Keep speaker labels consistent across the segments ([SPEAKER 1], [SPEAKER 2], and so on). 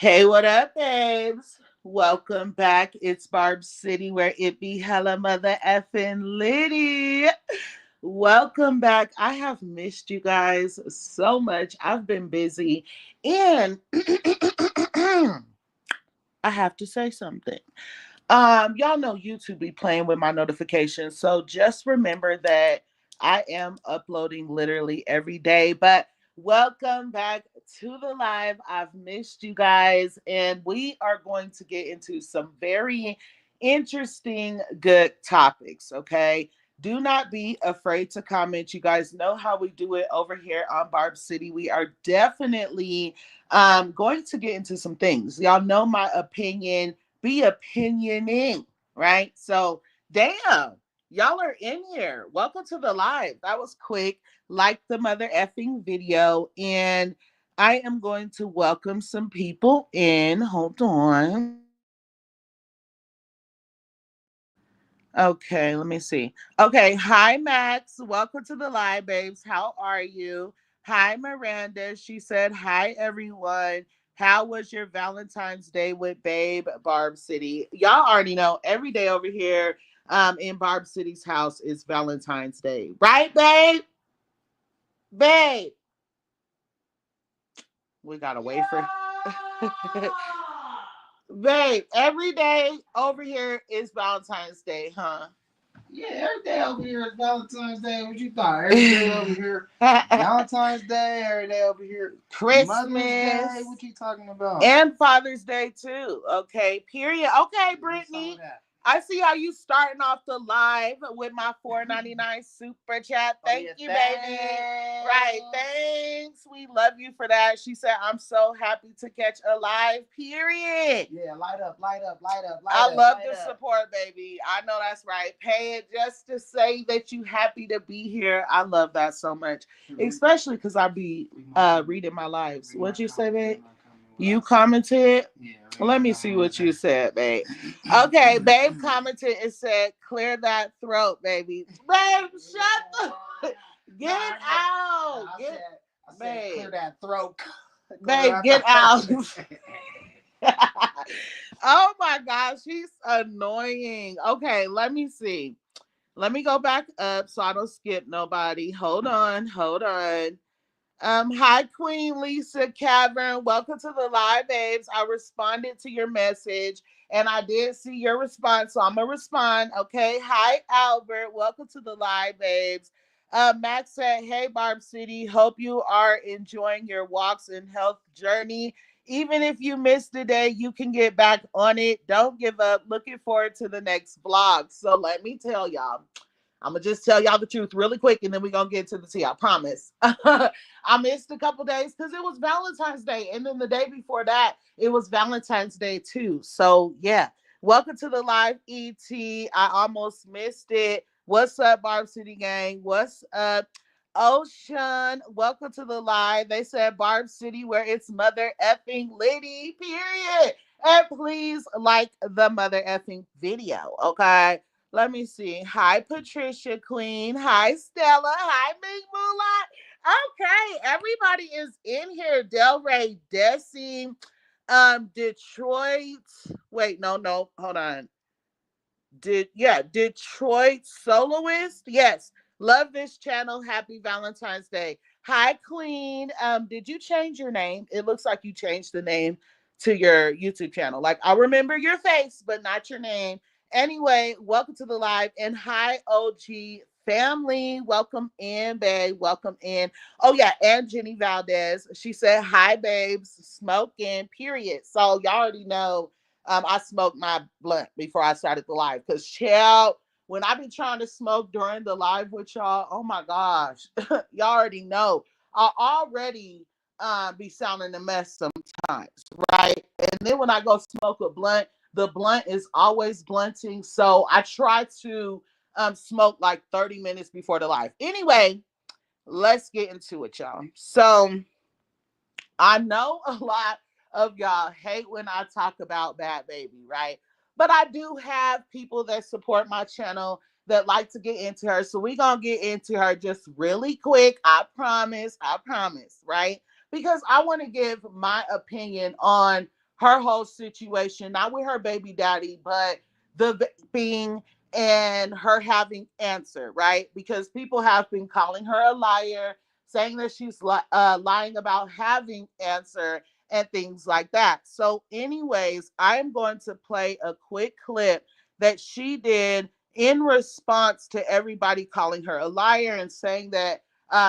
[SPEAKER 1] Hey, what up, babes? Welcome back. It's Barb City, where it be hella mother effing litty. Welcome back. I have missed you guys so much. I've been busy, and I have to say something. Y'all know YouTube be playing with my notifications, so just remember that I am uploading literally every day. But welcome back to the live. I've missed you guys, and we are going to get into some very interesting, good topics. Okay. Do not be afraid to comment. You guys know how we do it over here on Barb City. We are definitely going to get into some things. Y'all know my opinion, be opinioning, right? So, damn, y'all are in here. Welcome to the live. That was quick, like the mother effing video. And I am going to welcome some people in. Hold on. Okay, let me see. Okay, hi Max. Welcome to the live, babes. How are you? Hi Miranda. She said, hi everyone. How was your Valentine's Day with Babe Barb City? Y'all already know every day over here in Barb City's house is Valentine's Day. Right, babe? Babe. We gotta wait for babe, every day over here is Valentine's Day, huh?
[SPEAKER 2] Yeah, every day over here is Valentine's Day. What you thought? Every day over here, Valentine's Day. Every day over here, Mother's Day.
[SPEAKER 1] Christmas,
[SPEAKER 2] What you talking about?
[SPEAKER 1] and Father's Day too. Okay, period. Okay, Brittany. I see how you starting off the live with my $4.99 super chat. Thank you, baby. Right, thanks. We love you for that. She said, "I'm so happy to catch a live." Period.
[SPEAKER 2] Yeah, light up, light up, light up, light
[SPEAKER 1] I
[SPEAKER 2] up.
[SPEAKER 1] love
[SPEAKER 2] light
[SPEAKER 1] the
[SPEAKER 2] up.
[SPEAKER 1] support, baby. I know that's right. Pay it just to say that you happy to be here. I love that so much, especially because I be reading my lives. What'd you say, babe? You commented?
[SPEAKER 2] Yeah.
[SPEAKER 1] Let me see what you said, babe. Okay, babe commented and said, clear that throat, baby. Babe, shut the get out.
[SPEAKER 2] I said, clear that throat.
[SPEAKER 1] Babe, get out. Oh my gosh, he's annoying. Okay, let me see. Let me go back up so I don't skip nobody. Hold on, hold on. Hi, Queen Lisa Cavern. Welcome to the live, babes. I responded to your message and I did see your response, so I'm gonna respond. Okay. Hi, Albert. Welcome to the live, babes. Max said, hey, Barb City. Hope you are enjoying your walks and health journey. Even if you missed the day, you can get back on it. Don't give up. Looking forward to the next vlog. So let me tell y'all. I'm gonna just tell y'all the truth really quick, and then we're gonna get to the tea. I promise. I missed a couple days because it was Valentine's Day, and then the day before that, it was Valentine's Day too. So yeah, welcome to the live, ET. I almost missed it. What's up, Barb City Gang? What's up? Ocean, welcome to the live. They said Barb City, where it's mother effing Liddy, period. And please like the mother effing video, okay? Let me see. Hi, Patricia Queen. Hi, Stella. Hi, Big Moolah. Okay, everybody is in here. Delray, Desi, Detroit. Wait, no, hold on. Detroit soloist. Yes, love this channel. Happy Valentine's Day. Hi, Queen. Did you change your name? It looks like you changed the name to your YouTube channel. Like I remember your face, but not your name. Anyway, welcome to the live and hi, OG family. Welcome in, babe. Welcome in. Oh yeah, and Jenny Valdez. She said hi, babes. Smoking. Period. So y'all already know I smoked my blunt before I started the live because, child, when I be trying to smoke during the live with y'all, oh my gosh, y'all already know. I already be sounding a mess sometimes, right? And then when I go smoke a blunt, the blunt is always blunting. So I try to smoke like 30 minutes before the live. Anyway, let's get into it, y'all. So I know a lot of y'all hate when I talk about Bhad Bhabie, right? But I do have people that support my channel that like to get into her. So we're going to get into her just really quick. I promise, right? Because I want to give my opinion on her whole situation, not with her baby daddy, but the vaping and her having cancer, right? Because people have been calling her a liar, saying that she's lying about having cancer and things like that. So, anyways, I'm going to play a quick clip that she did in response to everybody calling her a liar and saying that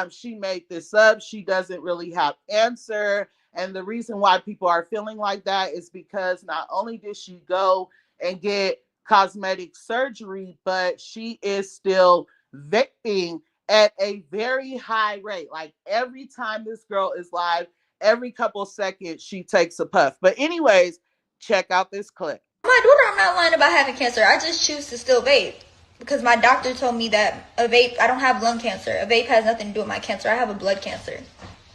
[SPEAKER 1] she made this up. She doesn't really have cancer. And the reason why people are feeling like that is because not only did she go and get cosmetic surgery, but she is still vaping at a very high rate. Like every time this girl is live, every couple seconds she takes a puff. But anyways, check out this clip.
[SPEAKER 3] My daughter, I'm not lying about having cancer. I just choose to still vape because my doctor told me that a vape, I don't have lung cancer. A vape has nothing to do with my cancer. I have a blood cancer.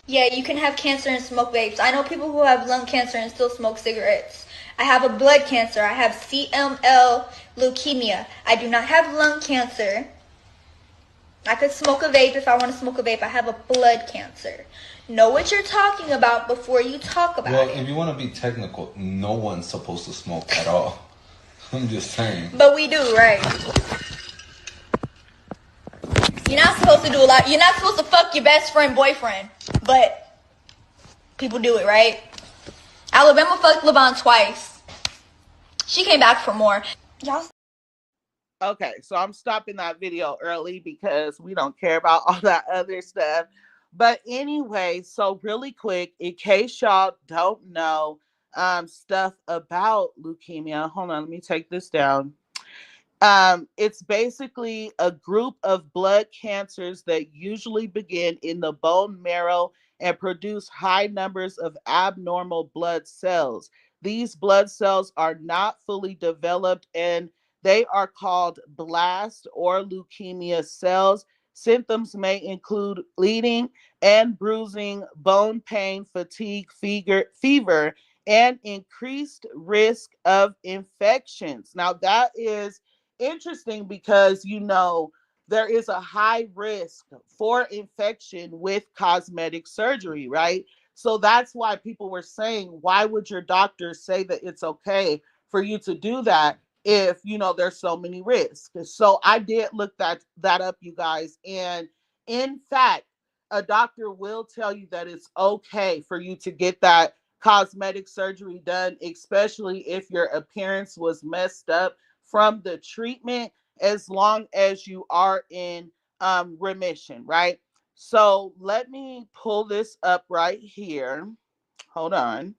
[SPEAKER 3] Yeah, you can have cancer and smoke vapes. I know people who have lung cancer and still smoke cigarettes. I have a blood cancer. I have CML leukemia. I do not have lung cancer. I could smoke a vape if I want to smoke a vape. I have a blood cancer. Know what you're talking about before you talk about it.
[SPEAKER 4] Well, if you want to be technical, no one's supposed to smoke at all. I'm just saying.
[SPEAKER 3] But we do, right? You're not supposed to do a lot. You're not supposed to fuck your best friend boyfriend. But people do it, right? Alabama fucked LeVon twice. She came back for more. Y'all.
[SPEAKER 1] Okay, so I'm stopping that video early because we don't care about all that other stuff. But anyway, so really quick, in case y'all don't know stuff about leukemia, hold on, let me take this down. It's basically a group of blood cancers that usually begin in the bone marrow and produce high numbers of abnormal blood cells. These blood cells are not fully developed and they are called blast or leukemia cells. Symptoms may include bleeding and bruising, bone pain, fatigue, fever, and increased risk of infections. Now, that is interesting because there is a high risk for infection with cosmetic surgery, right? So that's why people were saying, why would your doctor say that it's okay for you to do that if there's so many risks? So I did look that up, you guys, and in fact, a doctor will tell you that it's okay for you to get that cosmetic surgery done, especially if your appearance was messed up from the treatment, as long as you are in remission, right? So let me pull this up right here. Hold on.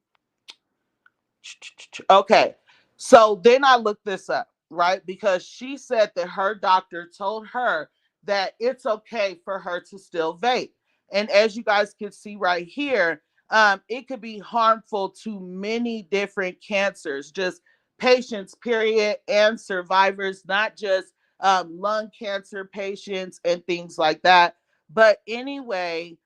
[SPEAKER 1] Okay. So then I looked this up, right? Because she said that her doctor told her that it's okay for her to still vape. And as you guys can see right here, it could be harmful to many different cancers, just patients, period, and survivors, not just lung cancer patients and things like that. But anyway,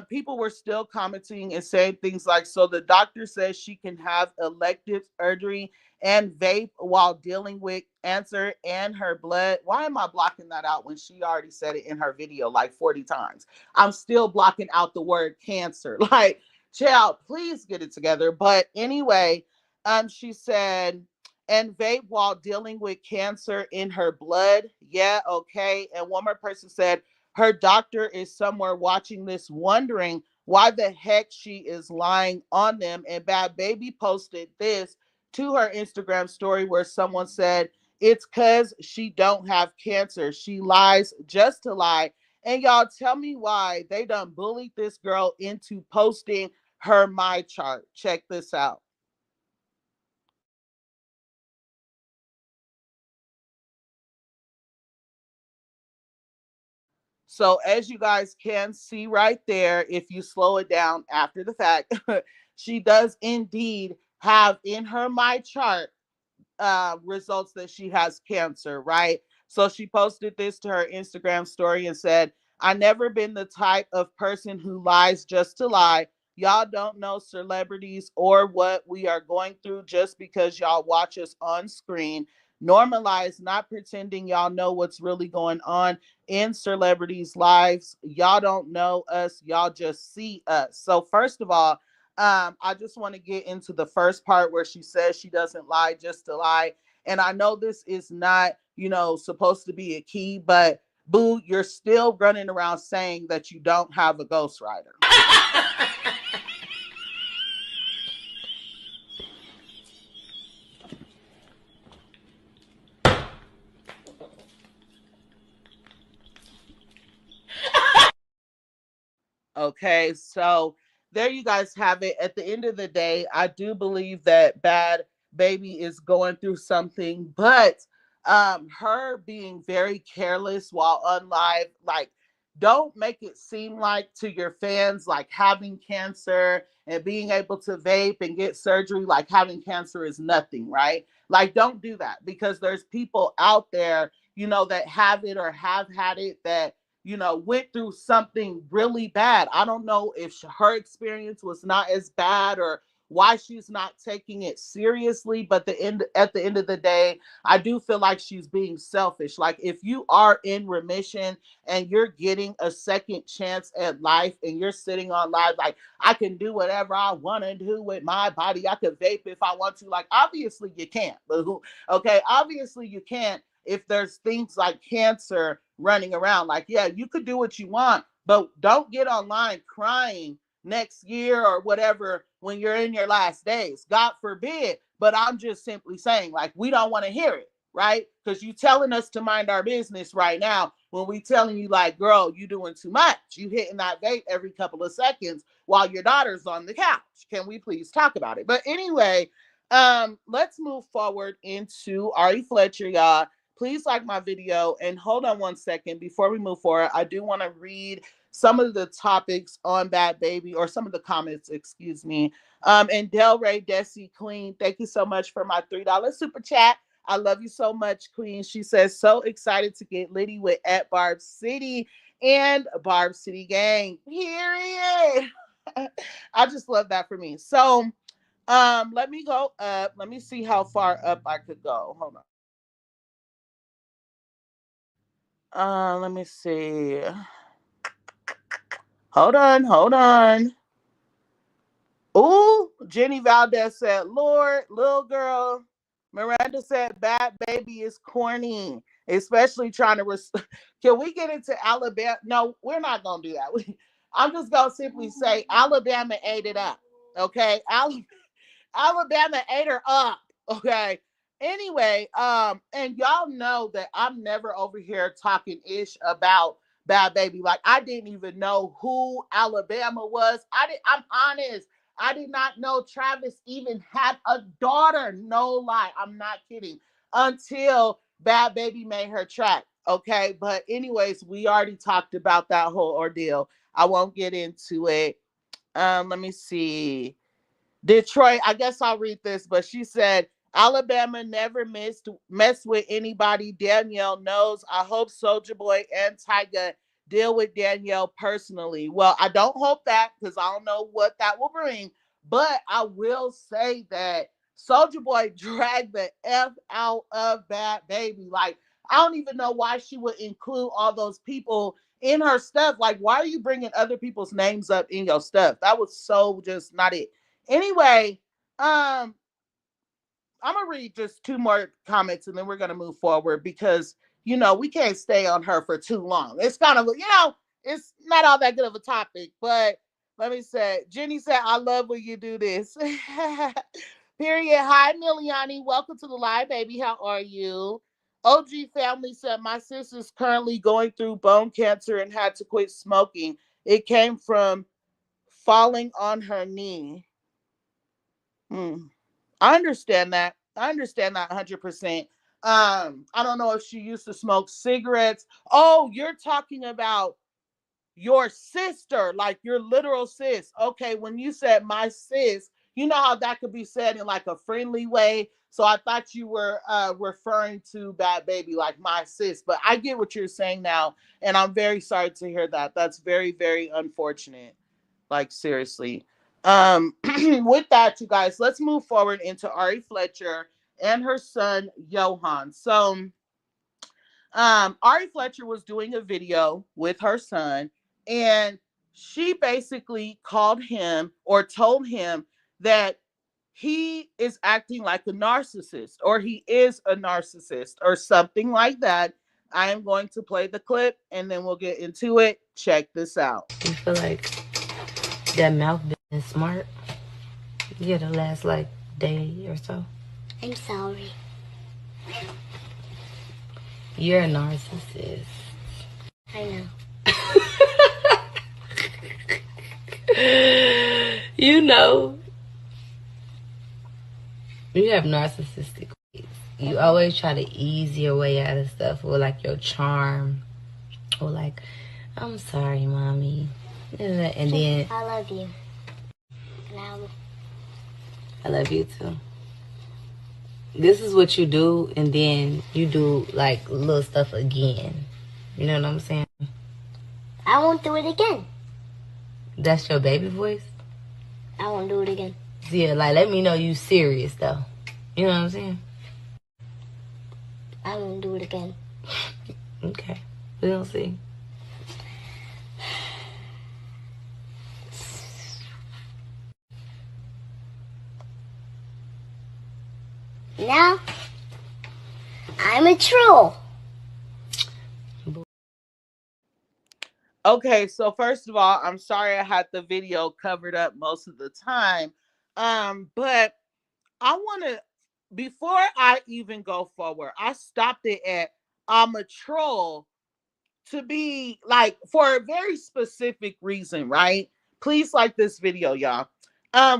[SPEAKER 1] people were still commenting and saying things like, so the doctor says she can have elective surgery and vape while dealing with cancer and her blood. Why am I blocking that out when she already said it in her video like 40 times? I'm still blocking out the word cancer. Like, child, please get it together. But anyway, she said, and vape while dealing with cancer in her blood. Yeah, okay. And one more person said, her doctor is somewhere watching this, wondering why the heck she is lying on them. And Bhad Bhabie posted this to her Instagram story where someone said, it's because she don't have cancer. She lies just to lie. And y'all tell me why they done bullied this girl into posting her my chart. Check this out. So as you guys can see right there, if you slow it down after the fact, she does indeed have in her my chart results that she has cancer, right? So she posted this to her Instagram story and said, I never been the type of person who lies just to lie. Y'all don't know celebrities or what we are going through just because y'all watch us on screen. Normalize not pretending y'all know what's really going on in celebrities' lives. Y'all don't know us, y'all just see us. So, first of all, I just want to get into the first part where she says she doesn't lie just to lie. And I know this is not, supposed to be a key, but boo, you're still running around saying that you don't have a ghostwriter. Okay, so there you guys have it. At the end of the day, I do believe that Bad Baby is going through something, but her being very careless while on live, like, don't make it seem like to your fans like having cancer and being able to vape and get surgery, like having cancer is nothing, right? Like, don't do that, because there's people out there, that have it or have had it, that went through something really bad. I don't know if her experience was not as bad or why she's not taking it seriously, but at the end of the day, I do feel like she's being selfish. Like, if you are in remission and you're getting a second chance at life and you're sitting on live like, I can do whatever I want to do with my body. I could vape if I want to. Like, obviously you can't. But okay, obviously you can't if there's things like cancer running around. Like, yeah, you could do what you want, but don't get online crying next year or whatever when you're in your last days. God forbid. But I'm just simply saying, like, we don't want to hear it, right? Because you telling us to mind our business right now when we telling you, like, girl, you doing too much. You hitting that vape every couple of seconds while your daughter's on the couch. Can we please talk about it? But anyway, let's move forward into Ari Fletcher, y'all. Please like my video, and hold on one second before we move forward. I do want to read some of the topics on Bad Baby, or some of the comments, excuse me. And Del Ray Desi Queen, thank you so much for my $3 super chat. I love you so much, Queen. She says, so excited to get litty with at Barb City and Barb City Gang. Period. I just love that for me. So let me go up. Let me see how far up I could go. Hold on. Let me see. Hold on, hold on. Ooh, Jenny Valdez said, Lord, little girl. Miranda said, Bad Baby is corny, especially trying to. Can we get into Alabama? No, we're not going to do that. I'm just going to simply say Alabama ate it up. Okay? Alabama ate her up. Okay. Anyway, and y'all know that I'm never over here talking ish about Bad Baby. Like, I didn't even know who Alabama was. I'm honest. I did not know Travis even had a daughter. No lie. I'm not kidding. Until Bad Baby made her track. Okay. But anyways, we already talked about that whole ordeal. I won't get into it. Let me see. Detroit, I guess I'll read this, but she said, Alabama never mess with anybody. Danielle knows. I hope Soldier Boy and Tyga deal with Danielle personally. Well, I don't hope that, because I don't know what that will bring. But I will say that Soldier Boy dragged the F out of Bad Baby. Like, I don't even know why she would include all those people in her stuff. Like, why are you bringing other people's names up in your stuff? That was so just not it. Anyway, I'm gonna read just two more comments and then we're gonna move forward, because we can't stay on her for too long. It's kind of it's not all that good of a topic, but let me say, Jenny said, I love when you do this. Period. Hi, Miliani. Welcome to the live, baby. How are you? OG family said, my sister's currently going through bone cancer and had to quit smoking. It came from falling on her knee. Hmm. I understand that. I understand that 100%. I don't know if she used to smoke cigarettes. Oh, you're talking about your sister, like your literal sis. Okay, when you said my sis, you know how that could be said in like a friendly way. So I thought you were referring to Bad Baby, like my sis. But I get what you're saying now, and I'm very sorry to hear that. That's very, very unfortunate. Like, seriously. With that, you guys, let's move forward into Ari Fletcher and her son Yosohn. So Ari Fletcher was doing a video with her son, and she basically called him or told him that he is acting like a narcissist or he is a narcissist or something like that. I am going to play the clip and then we'll get into it. Check this out.
[SPEAKER 5] You feel like that mouth being smart? Yeah, the last like day or so.
[SPEAKER 6] I'm sorry.
[SPEAKER 5] You're a narcissist.
[SPEAKER 6] I know.
[SPEAKER 5] You know, you have narcissistic ways. You always try to ease your way out of stuff, or like your charm, or like, I'm sorry, mommy, and then
[SPEAKER 6] I love you.
[SPEAKER 5] I love you too. This is what you do, and then you do like little stuff again. You know what I'm saying?
[SPEAKER 6] I won't do it again.
[SPEAKER 5] That's your baby voice?
[SPEAKER 6] I won't do it again.
[SPEAKER 5] Yeah, like let me know you serious though. You know what I'm saying?
[SPEAKER 6] I won't do it again.
[SPEAKER 5] Okay. We'll see.
[SPEAKER 6] Now, I'm a troll.
[SPEAKER 1] Okay, so first of all, I'm sorry I had the video covered up most of the time. But I want to, before I even go forward, I stopped it at I'm a troll to be like for a very specific reason, right? Please like this video, y'all.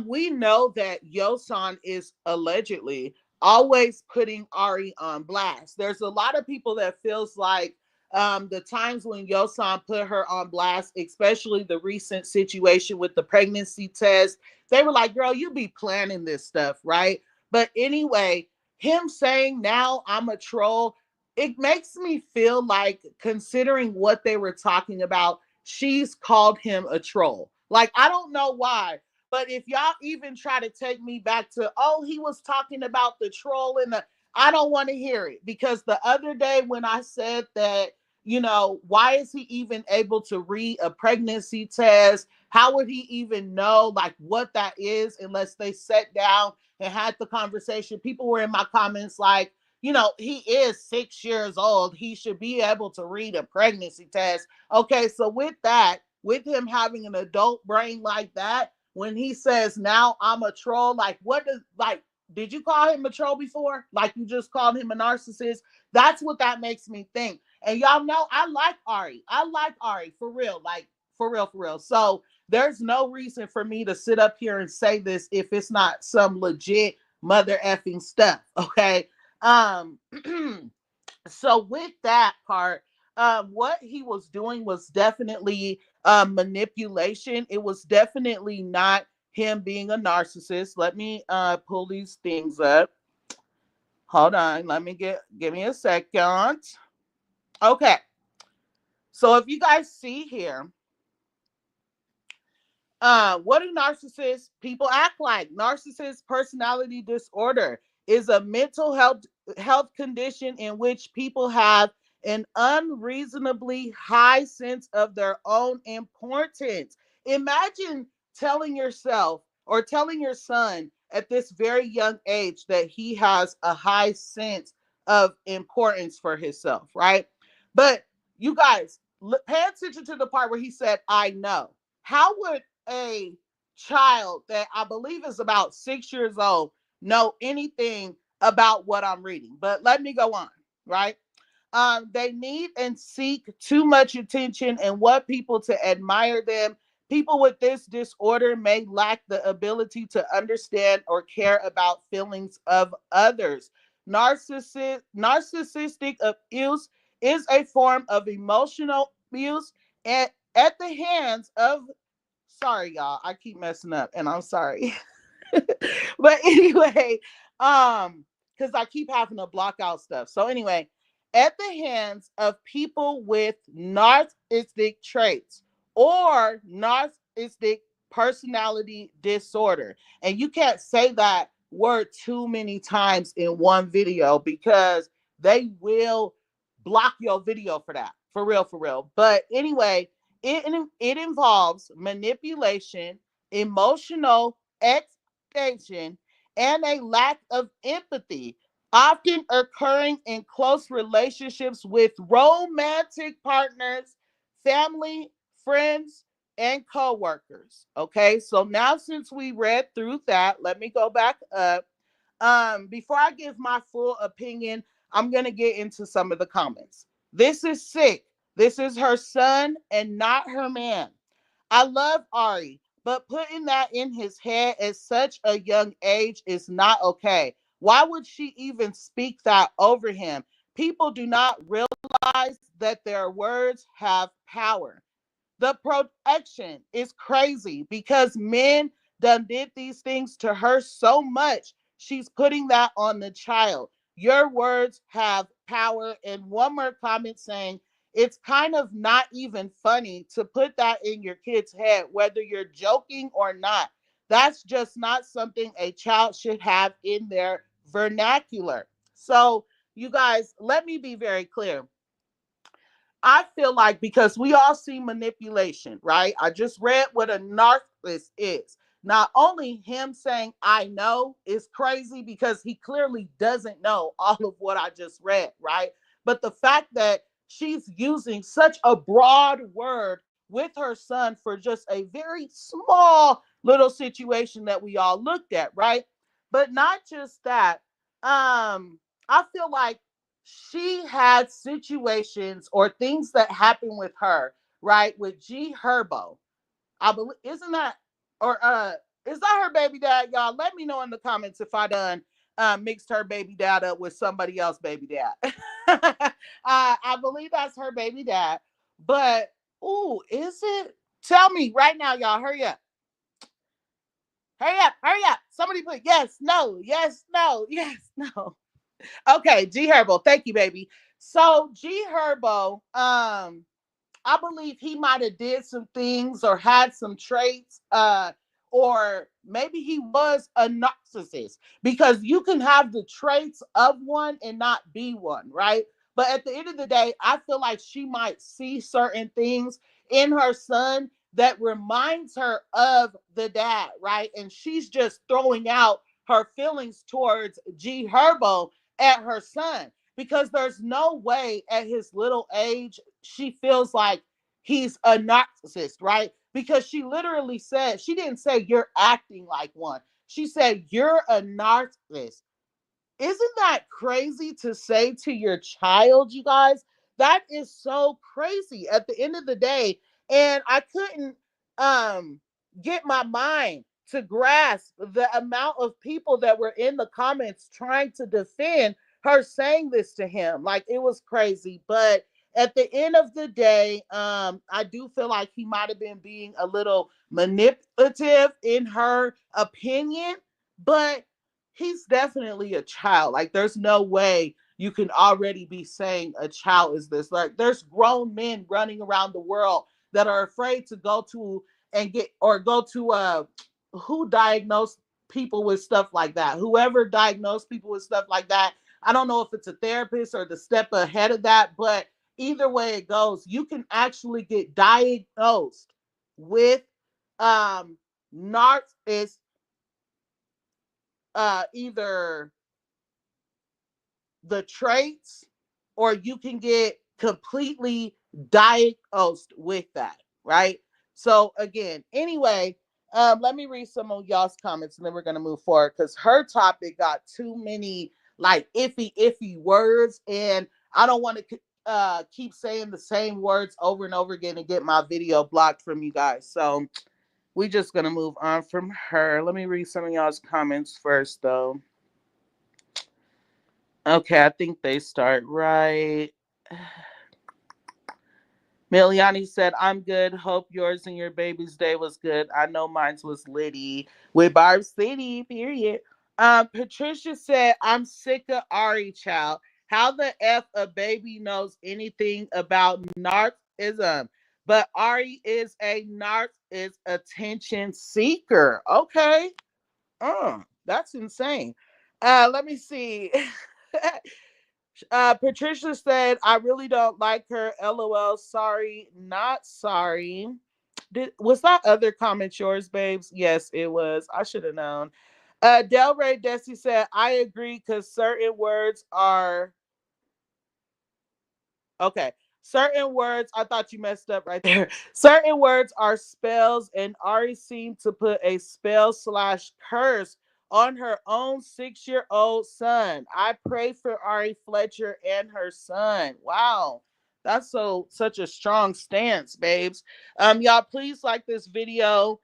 [SPEAKER 1] We know that Yosohn is allegedly always putting Ari on blast. There's a lot of people that feels like the times when Yosohn put her on blast, especially the recent situation with the pregnancy test, they were like, girl, you be planning this stuff, right? But anyway, him saying now I'm a troll, it makes me feel like, considering what they were talking about, she's called him a troll. Like, I don't know why, but if y'all even try to take me back to, oh, he was talking about the troll and the, I don't want to hear it, because the other day when I said that, you know, why is he even able to read a pregnancy test? How would he even know like what that is unless they sat down and had the conversation? People were in my comments like, you know, he is 6 years old. He should be able to read a pregnancy test. Okay, so with that, with him having an adult brain like that, when he says, now I'm a troll, like, what does, like, did you call him a troll before? Like, you just called him a narcissist? That's what that makes me think. And y'all know, I like Ari. I like Ari, for real. Like, for real, for real. So there's no reason for me to sit up here and say this if it's not some legit mother effing stuff, okay? Um, so with that part, what he was doing was definitely manipulation. It was definitely not him being a narcissist. Let me pull these things up. Hold on. Give me a second. Okay. So if you guys see here, what do narcissist people act like? Narcissist personality disorder is a mental health condition in which people have an unreasonably high sense of their own importance. Imagine telling yourself or telling your son at this very young age that he has a high sense of importance for himself, right? But you guys, pay attention to the part where he said, I know. How would a child that I believe is about 6 years old know anything about what I'm reading? But let me go on, right? They need and seek too much attention and want people to admire them. People with this disorder may lack the ability to understand or care about feelings of others. Narcissistic abuse is a form of emotional abuse at the hands of, sorry y'all, I keep messing up and I'm sorry. But anyway, because I keep having to block out stuff. So anyway, at the hands of people with narcissistic traits or narcissistic personality disorder. And you can't say that word too many times in one video because they will block your video for that. For real, for real. But anyway, It involves manipulation, emotional exploitation, and a lack of empathy, often occurring in close relationships with romantic partners, family, friends, and coworkers. Okay, so now since we read through that, let me go back up. Before I give my full opinion, I'm gonna get into some of the comments. This is sick. This is her son and not her man. I love Ari, but putting that in his head at such a young age is not okay. Why would she even speak that over him? People do not realize that their words have power. The protection is crazy because men done did these things to her so much. She's putting that on the child. Your words have power. And one more comment saying it's kind of not even funny to put that in your kid's head, whether you're joking or not. That's just not something a child should have in their vernacular. So, you guys, let me be very clear. I feel like because we all see manipulation, right? I just read what a narcissist is. Not only him saying I know is crazy because he clearly doesn't know all of what I just read, right? But the fact that she's using such a broad word with her son for just a very small little situation that we all looked at, right? But not just that. I feel like she had situations or things that happened with her, right? With G Herbo. I believe isn't that or is that her baby dad? Y'all let me know in the comments if I done mixed her baby dad up with somebody else baby dad. I believe that's her baby dad. But ooh, is it? Tell me right now, y'all. Hurry up. Hurry up, hurry up. Somebody put yes, no, yes, no, yes, no. Okay, G Herbo. Thank you, baby. So G Herbo, I believe he might have did some things or had some traits, or maybe he was a narcissist because you can have the traits of one and not be one, right? But at the end of the day, I feel like she might see certain things in her son that reminds her of the dad, right? And she's just throwing out her feelings towards G Herbo at her son because there's no way at his little age she feels like he's a narcissist, right? Because she literally said, she didn't say you're acting like one. She said you're a narcissist. Isn't that crazy to say to your child, you guys? That is so crazy at the end of the day. And I couldn't um get my mind to grasp the amount of people that were in the comments trying to defend her saying this to him. Like it was crazy. But at the end of the day, I do feel like he might have been being a little manipulative in her opinion, but he's definitely a child. Like, there's no way you can already be saying a child is this. Like, there's grown men running around the world that are afraid to go to and get or go to who diagnosed people with stuff like that. Whoever diagnosed people with stuff like that. I don't know if it's a therapist or the step ahead of that, but either way it goes, you can actually get diagnosed with narcissism, either the traits or you can get completely diagnosed with that, right? So again, anyway, let me read some of y'all's comments and then we're gonna move forward because her topic got too many like iffy words, and I don't want to keep saying the same words over and over again and get my video blocked from you guys. So we just gonna move on from her. Let me read some of y'all's comments first though. Okay, I think they start right. Miliani said, I'm good. Hope yours and your baby's day was good. I know mine's was litty. With Barb City, period. Patricia said, I'm sick of Ari, child. How the F a baby knows anything about narcissism? But Ari is a narcissist attention seeker. Okay. That's insane. Let me see. Patricia said, I really don't like her. LOL. Sorry, not sorry. Was that other comment yours, babes? Yes, it was. I should have known. Delray Desi said, I agree because certain words are okay. Certain words, I thought you messed up right there. Certain words are spells, and Ari seemed to put a spell slash curse on her own 6-year old son. I pray for Ari Fletcher and her son. Wow. That's such a strong stance, babes. Y'all please like this video.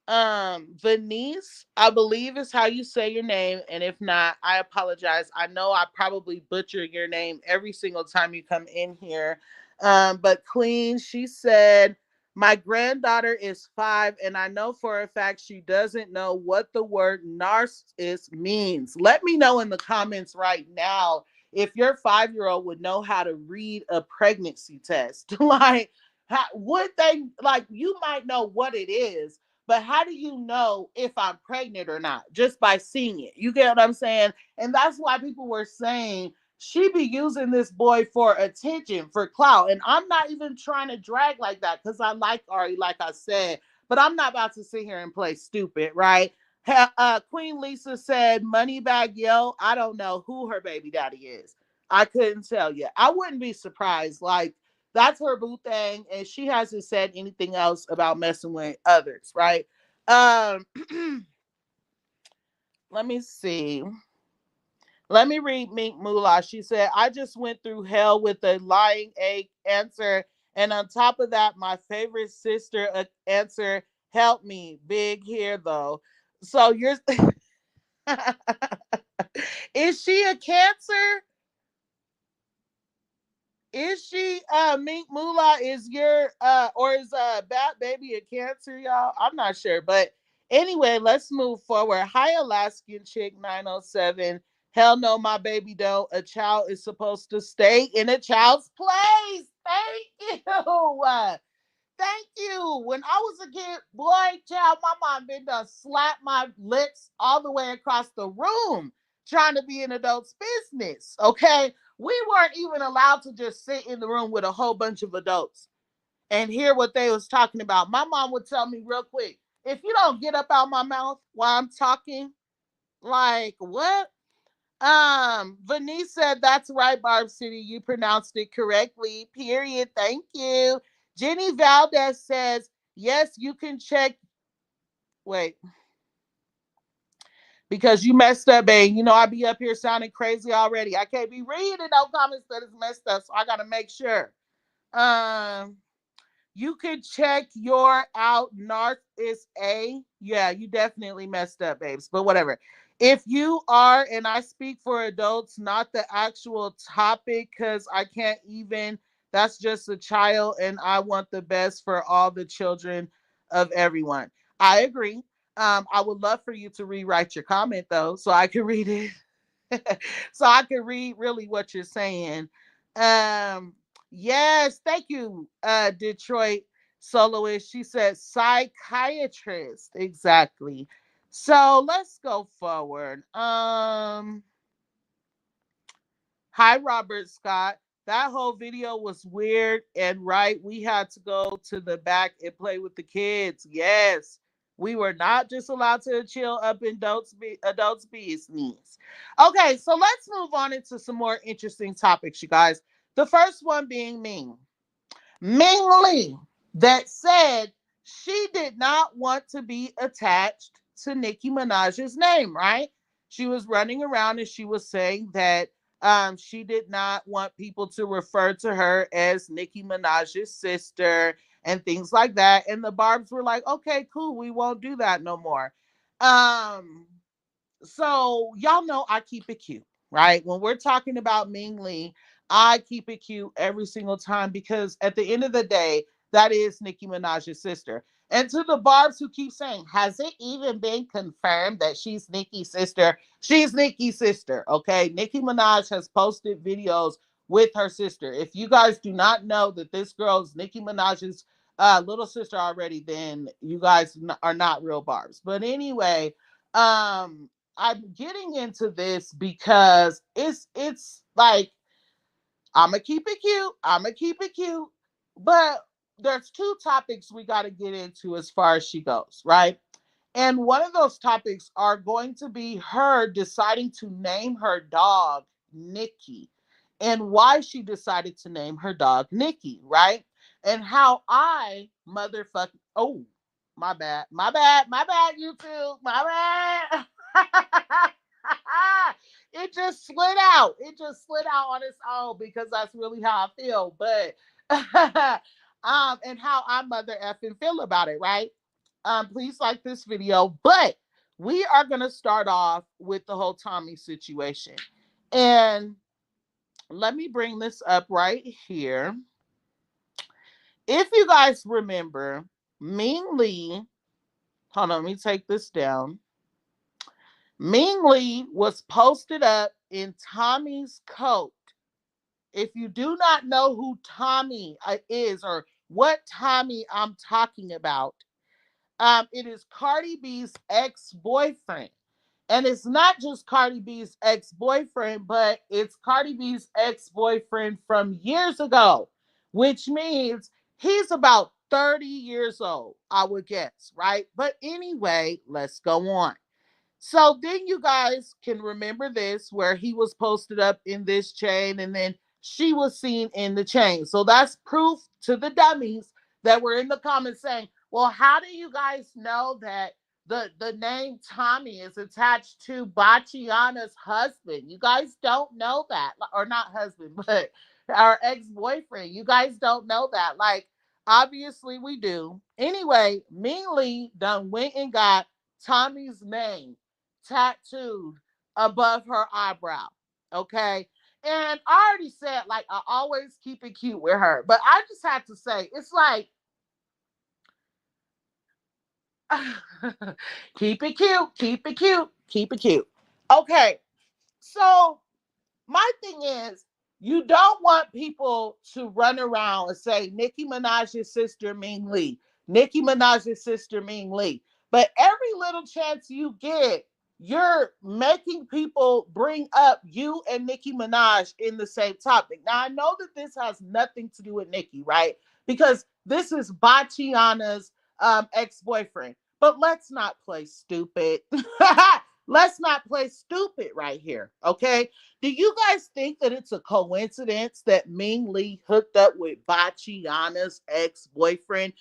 [SPEAKER 1] Venice, I believe is how you say your name, and if not, I apologize. I know I probably butcher your name every single time you come in here. But Queen, she said, my granddaughter is 5, and I know for a fact she doesn't know what the word narcissist means. Let me know in the comments right now if your 5-year-old would know how to read a pregnancy test. Like, would they, like, you might know what it is, but how do you know if I'm pregnant or not? Just by seeing it. You get what I'm saying? And that's why people were saying she be using this boy for attention, for clout. And I'm not even trying to drag like that because I like Ari, like I said. But I'm not about to sit here and play stupid, right? Queen Lisa said, Moneybag Yo, I don't know who her baby daddy is. I couldn't tell you. I wouldn't be surprised. Like, that's her boo thing, and she hasn't said anything else about messing with others, right? Um, let me see. Let me read Mink Moolah. She said, I just went through hell with a lying egg answer. And on top of that, my favorite sister answer, help me. Big here, though. So you're. Is she a Cancer? Is she Mink Moolah is your or is Bhad Bhabie a Cancer, y'all? I'm not sure. But anyway, let's move forward. Hi, Alaskan Chick 907. Hell no, my baby don't. A child is supposed to stay in a child's place. Thank you. Thank you. When I was a kid, boy, child, my mom been done slap my lips all the way across the room trying to be an adult's business. Okay. We weren't even allowed to just sit in the room with a whole bunch of adults and hear what they was talking about. My mom would tell me real quick, if you don't get up out my mouth while I'm talking, like what? Venice said, that's right, Barb City. You pronounced it correctly. Period. Thank you. Jenny Valdez says, yes, you can check. Wait, because you messed up, babe. You know, I be up here sounding crazy already. I can't be reading no comments that is messed up, so I gotta make sure. Um, you could check your out. Narc is A. Yeah, you definitely messed up, babes. But whatever. If you are, and I speak for adults, not the actual topic, because I can't even, that's just a child, and I want the best for all the children of everyone. I agree. I would love for you to rewrite your comment though, so I can read it. So I can read really what you're saying. Um, yes, thank you, Detroit soloist. She said psychiatrist. Exactly. So let's go forward. Hi, Robert Scott. That whole video was weird and right. We had to go to the back and play with the kids. Yes. We were not just allowed to chill up in adults' business. Okay, so let's move on into some more interesting topics, you guys. The first one being Ming Li, that said she did not want to be attached to Nicki Minaj's name, right? She was running around and she was saying that she did not want people to refer to her as Nicki Minaj's sister and things like that. And the Barbs were like, okay, cool, we won't do that no more. Um, so y'all know I keep it cute, right? When we're talking about Ming Li, I keep it cute every single time because at the end of the day, that is Nicki Minaj's sister. And to the Barbs who keep saying, has it even been confirmed that she's Nicki's sister? She's Nicki's sister, okay? Nicki Minaj has posted videos with her sister. If you guys do not know that this girl's Nicki Minaj's little sister already, then you guys are not real Barbs. But anyway, um, I'm getting into this because it's like I'm going to keep it cute. I'm going to keep it cute. But there's two topics we got to get into as far as she goes, right? And one of those topics are going to be her deciding to name her dog Nikki and why she decided to name her dog Nikki, right? And how I motherfucking, oh, my bad, YouTube, my bad. It just slid out. It just slid out on its own because that's really how I feel. But and how I mother effing feel about it, right? Please like this video. But we are gonna start off with the whole Tommy situation. And let me bring this up right here. If you guys remember, Ming Li, hold on, let me take this down. Ming Li was posted up in Tommy's coat. If you do not know who Tommy is or what Tommy I'm talking about, it is Cardi B's ex-boyfriend. And it's not just Cardi B's ex-boyfriend, but it's Cardi B's ex-boyfriend from years ago, which means he's about 30 years old, I would guess, right? But anyway, let's go on. So then you guys can remember this where he was posted up in this chain and then she was seen in the chain. So that's proof to the dummies that were in the comments saying, well, how do you guys know that the name Tommy is attached to Bachiana's husband? You guys don't know that. Or not husband, but our ex-boyfriend. You guys don't know that. Like, obviously we do. Anyway, Ming Li done went and got Tommy's name tattooed above her eyebrow. Okay. And I already said, like, I always keep it cute with her. But I just had to say, it's like, keep it cute, keep it cute, keep it cute. Okay. So my thing is, you don't want people to run around and say Nicki Minaj's sister Ming Li, Nicki Minaj's sister Ming Li. But every little chance you get, you're making people bring up you and Nicki Minaj in the same topic. Now I know that this has nothing to do with Nicki, right? Because this is Bachiana's ex-boyfriend. But let's not play stupid. Let's not play stupid right here, okay? Do you guys think that it's a coincidence that Ming Li hooked up with Bachiana's ex-boyfriend?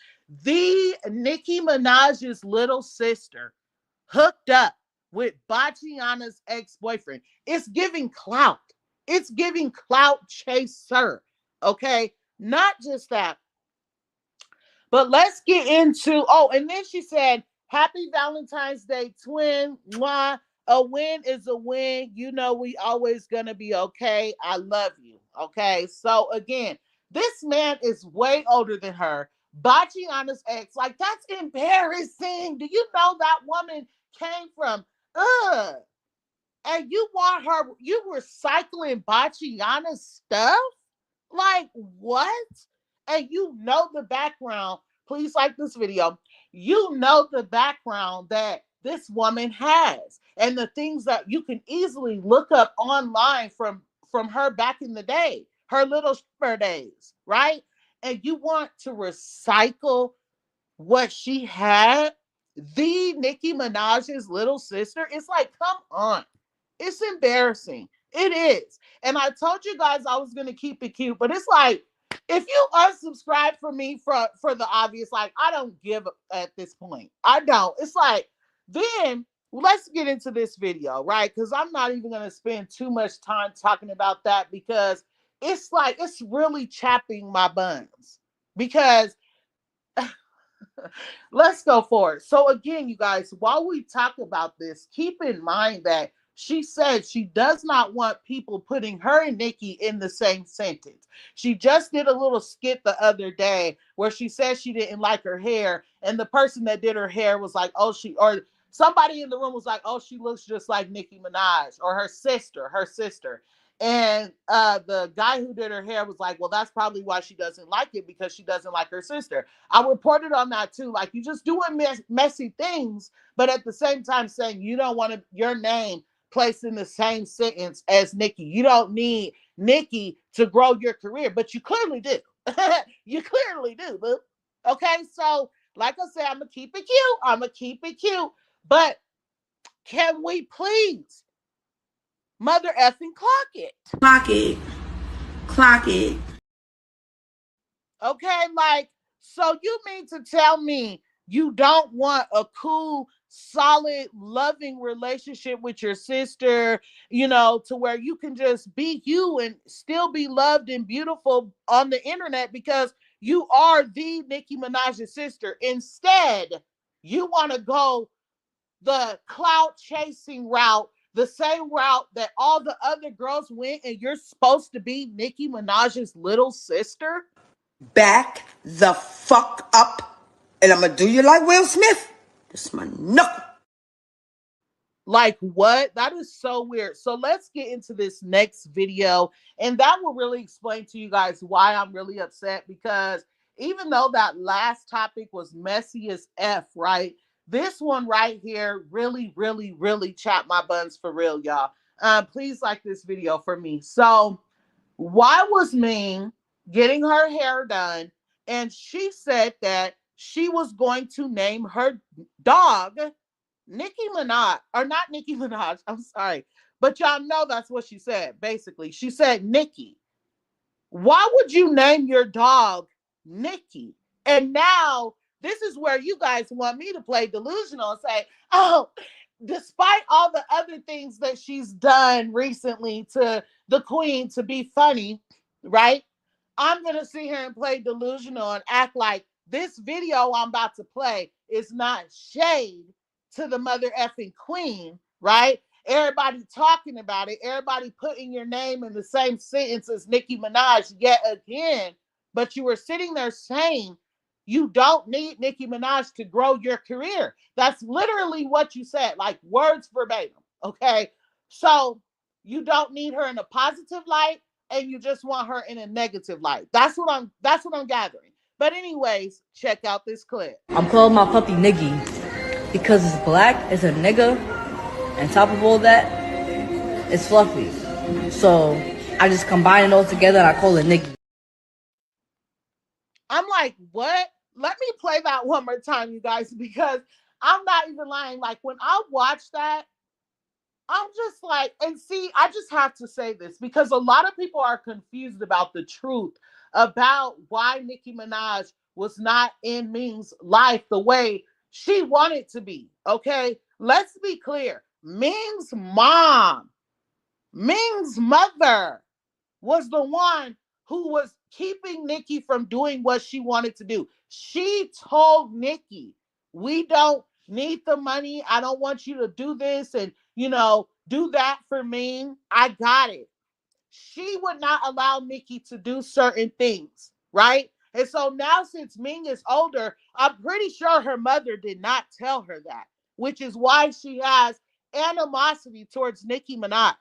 [SPEAKER 1] The Nicki Minaj's little sister hooked up with Bachiana's ex-boyfriend. It's giving clout. It's giving clout chaser, okay? Not just that. But let's get into, oh, and then she said, Happy Valentine's Day, twin. Mwah. A win is a win. You know we always gonna be okay. I love you. Okay. So again, this man is way older than her. Bachiana's ex. Like, that's embarrassing. Do you know that woman came from and you want her, you recycling Bachiana's stuff? Like, what? And you know the background. Please like this video. You know the background that this woman has and the things that you can easily look up online from her back in the day, her little stripper days, right? And you want to recycle what she had, the Nicki Minaj's little sister. It's like, come on. It's embarrassing. It is. And I told you guys I was going to keep it cute, but it's like, if you unsubscribe from me for the obvious, like, I don't give at this point. I don't. It's like, then let's get into this video, right? Because I'm not even going to spend too much time talking about that because it's like, it's really chapping my buns. Because let's go forward. So again, you guys, while we talk about this, keep in mind that she said she does not want people putting her and Nicki in the same sentence. She just did a little skit the other day where she said she didn't like her hair, and the person that did her hair was like, oh, or somebody in the room was like, oh, she looks just like Nicki Minaj, or her sister. And the guy who did her hair was like, well, that's probably why she doesn't like it, because she doesn't like her sister. I reported on that too. Like, you just doing messy things, but at the same time saying you don't want your name placed in the same sentence as Nicki. You don't need Nicki to grow your career, but you clearly do. You clearly do, boo. Okay, so like I said, I'm gonna keep it cute. I'm gonna keep it cute. But can we please mother effing clock it?
[SPEAKER 7] Clock it. Clock it.
[SPEAKER 1] Okay, like, so you mean to tell me you don't want a cool, solid, loving relationship with your sister, to where you can just be you and still be loved and beautiful on the internet because you are the Nicki Minaj's sister. Instead, you want to go the clout chasing route, the same route that all the other girls went, and you're supposed to be Nicki Minaj's little sister?
[SPEAKER 7] Back the fuck up, and I'm gonna do you like Will Smith. This is my knuckle.
[SPEAKER 1] Like, what? That is so weird. So let's get into this next video, and that will really explain to you guys why I'm really upset, because even though that last topic was messy as F, right? This one right here really, really, really chapped my buns for real, y'all. Please like this video for me. So why was Ming getting her hair done, and she said that she was going to name her dog Nicki Minaj, or not Nicki Minaj, I'm sorry. But y'all know that's what she said, basically. She said Nicki. Why would you name your dog Nicki? And now this is where you guys want me to play delusional and say, oh, despite all the other things that she's done recently to the queen to be funny, right? I'm going to sit here and play delusional and act like this video I'm about to play is not shade to the mother effing queen, right? Everybody talking about it, everybody putting your name in the same sentence as Nicki Minaj yet again, but you were sitting there saying you don't need Nicki Minaj to grow your career. That's literally what you said, like words verbatim, okay? So you don't need her in a positive light, and you just want her in a negative light. That's what I'm gathering. But anyways, check out this clip.
[SPEAKER 8] I'm calling my puppy Niggy because it's black, it's a nigga, and top of all that, it's fluffy. So I just combine it all together and I call it Niggy.
[SPEAKER 1] I'm like, what? Let me play that one more time, you guys, because I'm not even lying. Like, when I watched that, I'm just like, and see, I just have to say this because a lot of people are confused about the truth about why Nicki Minaj was not in Ming's life the way she wanted to be. Okay, let's be clear. Ming's mom, Ming's mother, was the one who was keeping Nicki from doing what she wanted to do. She told Nicki, we don't need the money. I don't want you to do this and, do that for me. I got it. She would not allow Nicki to do certain things, right? And so now, since Ming is older, I'm pretty sure her mother did not tell her that, which is why she has animosity towards Nicki Minaj.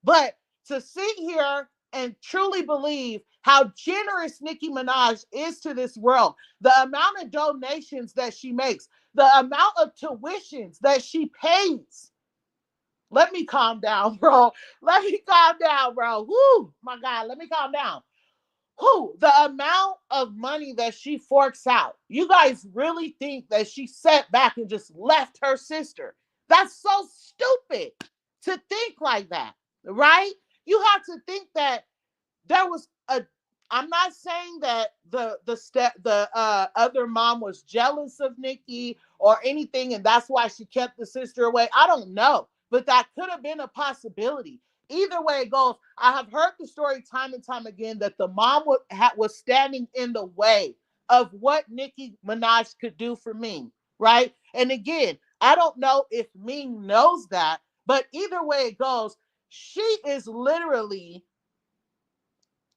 [SPEAKER 1] But to sit here and truly believe how generous Nicki Minaj is to this world, the amount of donations that she makes, the amount of tuitions that she pays. Let me calm down, bro. Let me calm down, bro. Whoo, my God, let me calm down. Who? The amount of money that she forks out. You guys really think that she sat back and just left her sister? That's so stupid to think like that, right? You have to think that there was a. I'm not saying that the other mom was jealous of Nicki or anything, and that's why she kept the sister away. I don't know, but that could have been a possibility. Either way it goes, I have heard the story time and time again that the mom was standing in the way of what Nicki Minaj could do for Ming, right? And again, I don't know if Ming knows that, but either way it goes, she is literally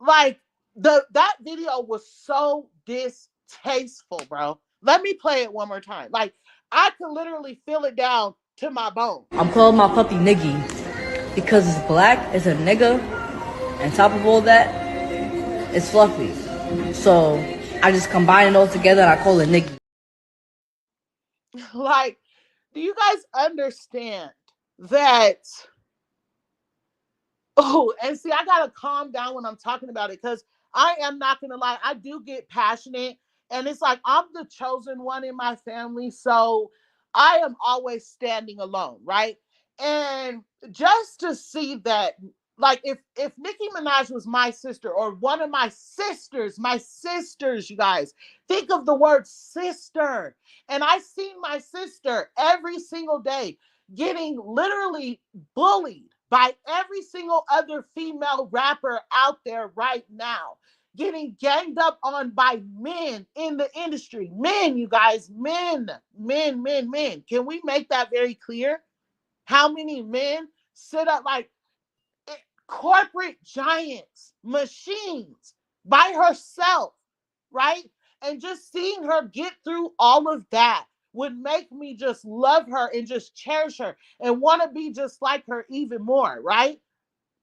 [SPEAKER 1] like that video was so distasteful, bro. Let me play it one more time. Like, I could literally feel it down to my bone.
[SPEAKER 8] I'm calling my puppy Niggy because it's black, it's a nigga, and top of all that, it's fluffy. So I just combine it all together and I call it Niggy.
[SPEAKER 1] Like, do you guys understand that Oh, and see, I gotta calm down when I'm talking about it because I am not gonna lie, I do get passionate, and it's like I'm the chosen one in my family, so I am always standing alone, right? And just to see that, like, if Nicki Minaj was my sister or one of my sisters, you guys, think of the word sister, and I see my sister every single day getting literally bullied by every single other female rapper out there right now, getting ganged up on by men in the industry. Men, you guys, men. Can we make that very clear? How many men sit up like corporate giants, machines by herself, right? And just seeing her get through all of that would make me just love her and just cherish her and want to be just like her even more, right?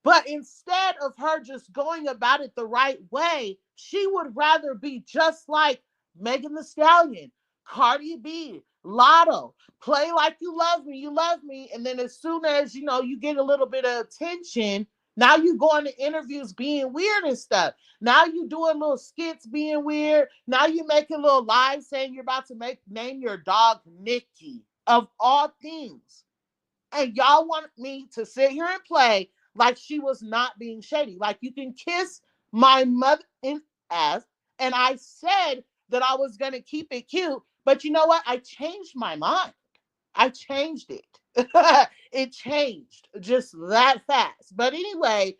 [SPEAKER 1] But instead of her just going about it the right way, she would rather be just like Megan Thee Stallion, Cardi B, Lotto. Play like you love me. And then as soon as you get a little bit of attention, now you go into interviews being weird and stuff. Now you doing little skits being weird. Now you making little lives saying you're about to name your dog Nikki of all things. And y'all want me to sit here and play like she was not being shady. Like you can kiss my mother in ass. And I said that I was going to keep it cute. But you know what? I changed my mind. I changed it. It changed just that fast. But anyway,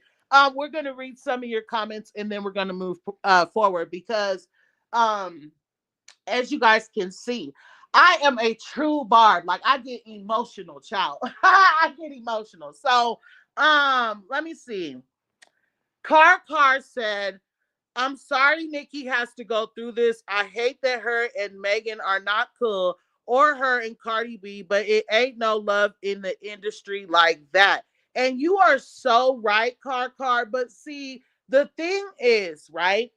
[SPEAKER 1] we're going to read some of your comments and then we're going to move forward because as you guys can see, I am a true Barb. Like I get emotional, child. I get emotional. So, let me see. Car said, "I'm sorry Nicki has to go through this. I hate that her and Megan are not cool, or her and Cardi B, but it ain't no love in the industry like that." And you are so right, Car. But see, the thing is, right?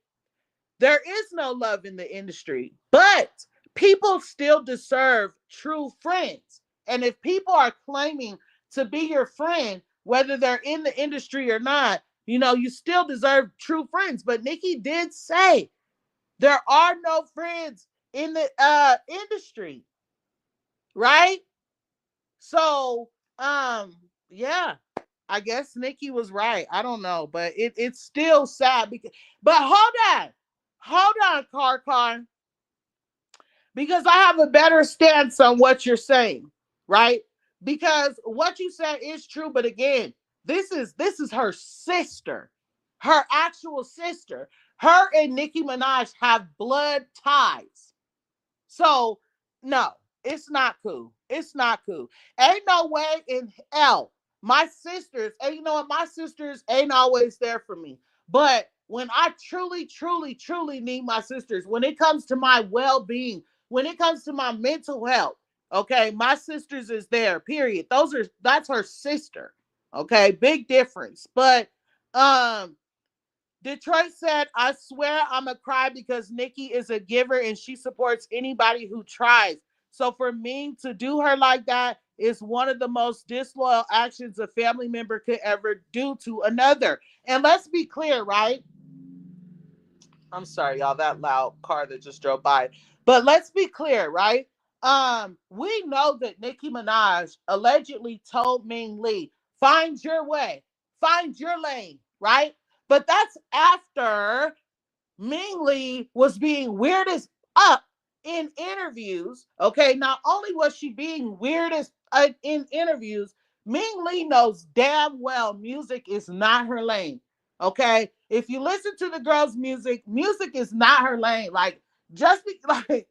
[SPEAKER 1] There is no love in the industry, but people still deserve true friends. And if people are claiming to be your friend, whether they're in the industry or not, you still deserve true friends. But Nicki did say there are no friends in the industry, right? So, yeah, I guess Nicki was right. I don't know, but it's still sad because. But hold on, car, because I have a better stance on what you're saying, right? Because what you said is true, but again, this is her sister, her actual sister. Her and Nicki Minaj have blood ties. So, no, it's not cool. It's not cool. Ain't no way in hell. My sisters, and you know what? My sisters ain't always there for me. But when I truly need my sisters, when it comes to my well being, when it comes to my mental health, okay, my sisters is there, period. That's her sister. Okay, big difference. But, Detroit said, "I swear I'm a cry because Nicki is a giver and she supports anybody who tries. So for me to do her like that is one of the most disloyal actions a family member could ever do to another." And let's be clear, right? I'm sorry, y'all, that loud car that just drove by. But let's be clear, right? We know that Nicki Minaj allegedly told Ming Li, "Find your way, find your lane," right? But that's after Ming Li was being weird as up in interviews. Okay, not only was she being weird as in interviews, Ming Li knows damn well music is not her lane. Okay, if you listen to the girl's music, music is not her lane. Like just be, like,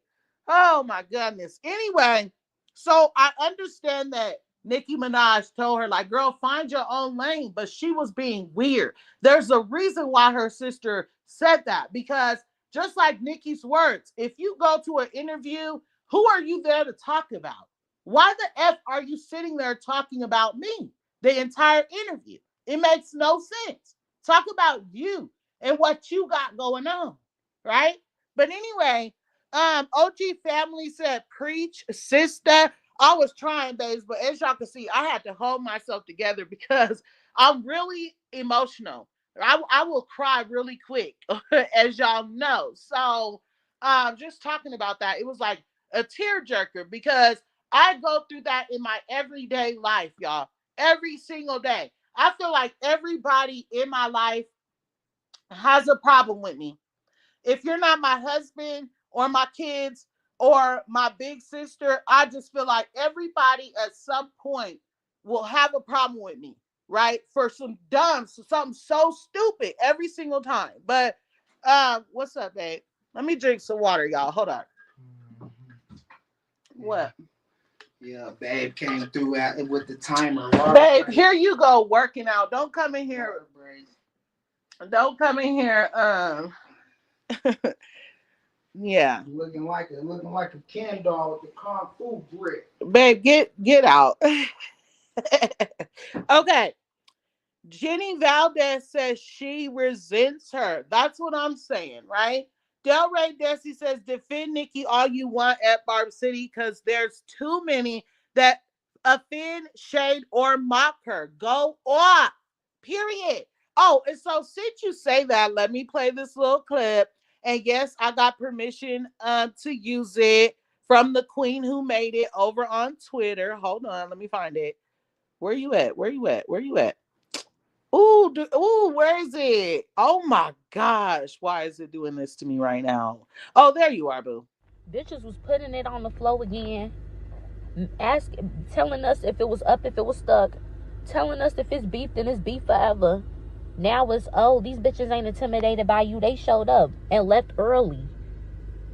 [SPEAKER 1] oh my goodness. Anyway, so I understand that Nicki Minaj told her, like, "Girl, find your own lane," but she was being weird. There's a reason why her sister said that, because just like Nicki's words, if you go to an interview, who are you there to talk about? Why the F are you sitting there talking about me the entire interview? It makes no sense. Talk about you and what you got going on, right? But anyway, OG family said, "Preach, sister." I was trying, babes, but as y'all can see, I had to hold myself together because I'm really emotional. I will cry really quick, as y'all know. So, just talking about that, it was like a tearjerker because I go through that in my everyday life, y'all. Every single day. I feel like everybody in my life has a problem with me. If you're not my husband or my kids or my big sister, I just feel like everybody at some point will have a problem with me, right? For something so stupid every single time. But what's up, babe? Let me drink some water, y'all. Hold on. What?
[SPEAKER 2] Yeah, babe came through with the timer.
[SPEAKER 1] Babe, here you go working out. Don't come in here. Don't come in here. Yeah.
[SPEAKER 2] Looking like a Ken doll with the kung fu grip.
[SPEAKER 1] Babe, get out. Okay. Jenny Valdez says she resents her. That's what I'm saying, right? Delray Desi says defend Nicki all you want at Barb City because there's too many that offend, shade, or mock her. Go off. Period. Oh, and so since you say that, let me play this little clip. And yes, I got permission to use it from the queen who made it over on Twitter. Hold on, let me find it. Where you at? Where you at? Where you at? Ooh, ooh, where is it? Oh my gosh, why is it doing this to me right now? Oh, there you are, boo.
[SPEAKER 5] Bitches was putting it on the floor again, telling us if it was up, if it was stuck, telling us if it's beef, then it's beef forever. Now it's, oh, these bitches ain't intimidated by you. They showed up and left early.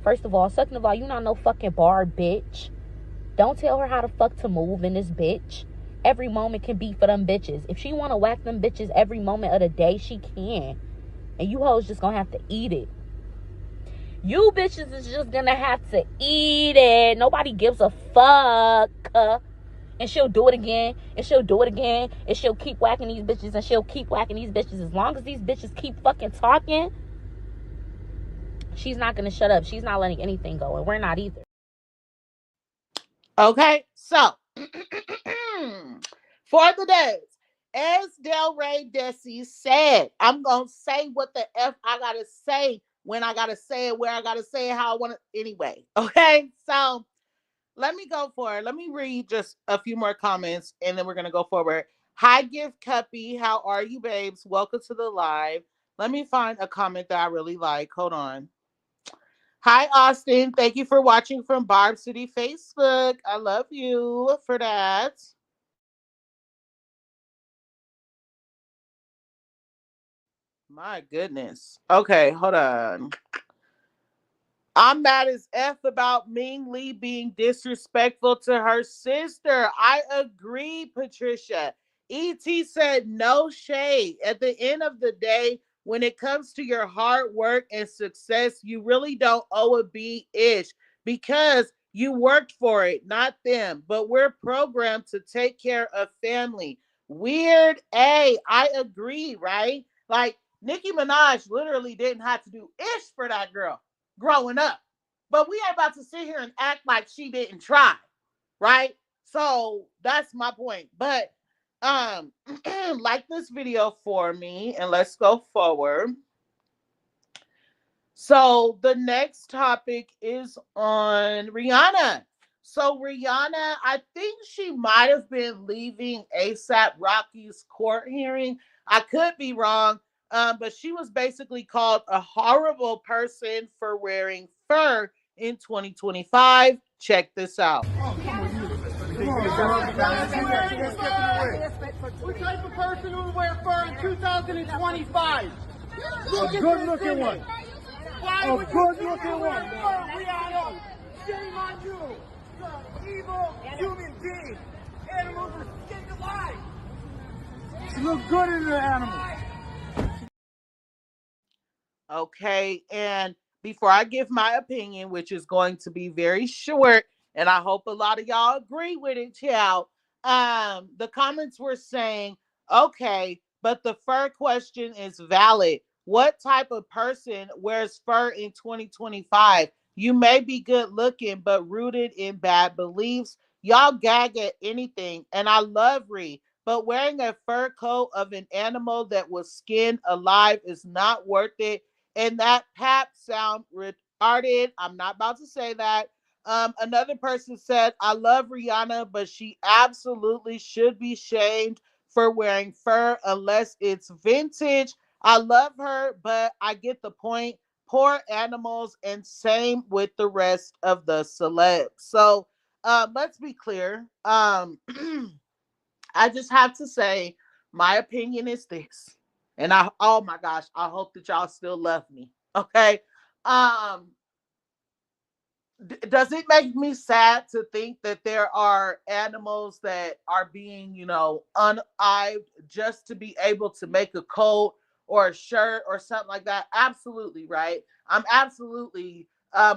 [SPEAKER 5] First of all. Second of all, you not no fucking Barb, bitch. Don't tell her how the fuck to move in this bitch. Every moment can be for them bitches. If she want to whack them bitches every moment of the day, she can. And you hoes just gonna have to eat it. You bitches is just gonna have to eat it. Nobody gives a fuck. And she'll do it again. And she'll do it again. And she'll keep whacking these bitches. And she'll keep whacking these bitches. As long as these bitches keep fucking talking, she's not gonna shut up. She's not letting anything go. And we're not either.
[SPEAKER 1] Okay, so for the days, as Delray Desi said, I'm gonna say what the F I gotta say when I gotta say it, where I gotta say it, how I want it anyway. Okay, so let me go for it. Let me read just a few more comments and then we're gonna go forward. Hi, Gift Cuppy. How are you, babes? Welcome to the live. Let me find a comment that I really like. Hold on. Hi, Austin. Thank you for watching from Barb City Facebook. I love you for that. My goodness. Okay, hold on. I'm mad as F about Ming Li being disrespectful to her sister. I agree, Patricia. ET said no shade. At the end of the day, when it comes to your hard work and success, you really don't owe a B-ish because you worked for it, not them. But we're programmed to take care of family. Weird. I agree, right? Like, Nicki Minaj literally didn't have to do ish for that girl growing up. But we ain't about to sit here and act like she didn't try, right? So that's my point. But like this video for me and let's go forward. So the next topic is on Rihanna. So Rihanna, I think she might have been leaving ASAP Rocky's court hearing. I could be wrong, but she was basically called a horrible person for wearing fur in 2025. Check this out.
[SPEAKER 9] What type of person would wear fur in 2025? A good-looking one. A good-looking one. Rihanna, shame on you. You're evil human being. Animals are skinned alive. You look good in the animal.
[SPEAKER 1] Okay, and before I give my opinion, which is going to be very short, and I hope a lot of y'all agree with it, child. The comments were saying, okay, but the fur question is valid. What type of person wears fur in 2025? You may be good looking, but rooted in bad beliefs. Y'all gag at anything, and I love Ree, but wearing a fur coat of an animal that was skinned alive is not worth it. And that pap sound retarded. I'm not about to say that. Another person said, I love Rihanna, but she absolutely should be shamed for wearing fur unless it's vintage. I love her, but I get the point. Poor animals, and same with the rest of the celebs. So let's be clear. I just have to say, my opinion is this. And oh my gosh, I hope that y'all still love me. Okay. Um, does it make me sad to think that there are animals that are being, unived just to be able to make a coat or a shirt or something like that? Absolutely, right? I'm absolutely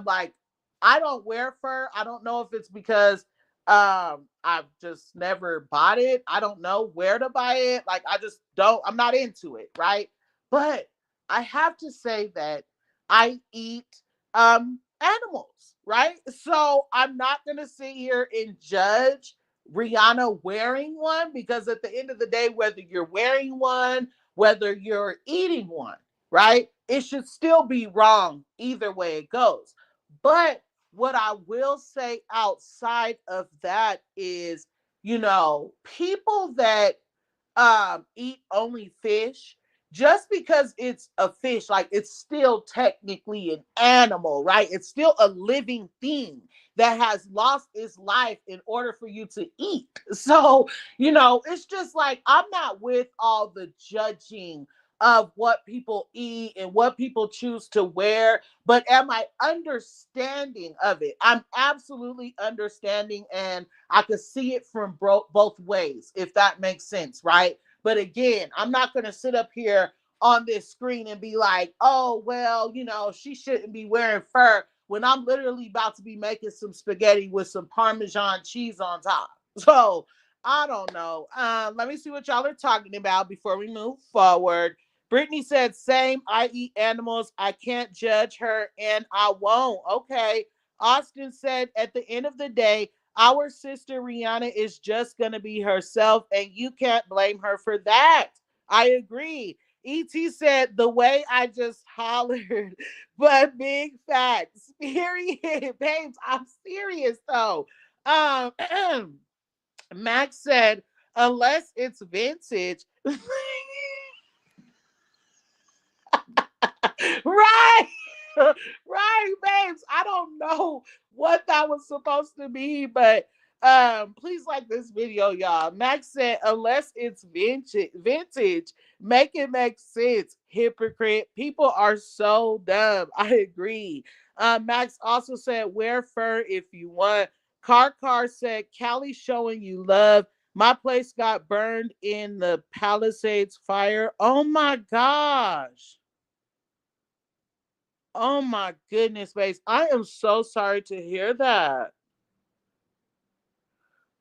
[SPEAKER 1] like, I don't wear fur. I don't know if it's because I've just never bought it. I don't know where to buy it. Like, I just don't, I'm not into it, right? But I have to say that I eat animals, right? So I'm not gonna sit here and judge Rihanna wearing one, because at the end of the day, whether you're wearing one, whether you're eating one, right, it should still be wrong either way it goes. But what I will say outside of that is, people that eat only fish, just because it's a fish, like, it's still technically an animal, right? It's still a living thing that has lost its life in order for you to eat. So, it's just like, I'm not with all the judging of what people eat and what people choose to wear, but am I understanding of it? I'm absolutely understanding, and I could see it from both ways, if that makes sense, right? But again, I'm not going to sit up here on this screen and be like, oh, well, she shouldn't be wearing fur, when I'm literally about to be making some spaghetti with some Parmesan cheese on top. So I don't know. Let me see what y'all are talking about before we move forward. Brittany said, same. I eat animals. I can't judge her, and I won't. Okay. Austin said, at the end of the day, our sister Rihanna is just going to be herself, and you can't blame her for that. I agree. ET said, the way I just hollered, but big facts. Period. Babes, I'm serious though. Um, Max said, unless it's vintage. Right. Right, babes. I don't know what that was supposed to be, but please like this video, y'all. Max said, unless it's vintage, make it make sense. Hypocrite. People are so dumb. I agree. Max also said, wear fur if you want. Car said, Callie showing you love. My place got burned in the Palisades fire. Oh my gosh. Oh my goodness, babes. I am so sorry to hear that.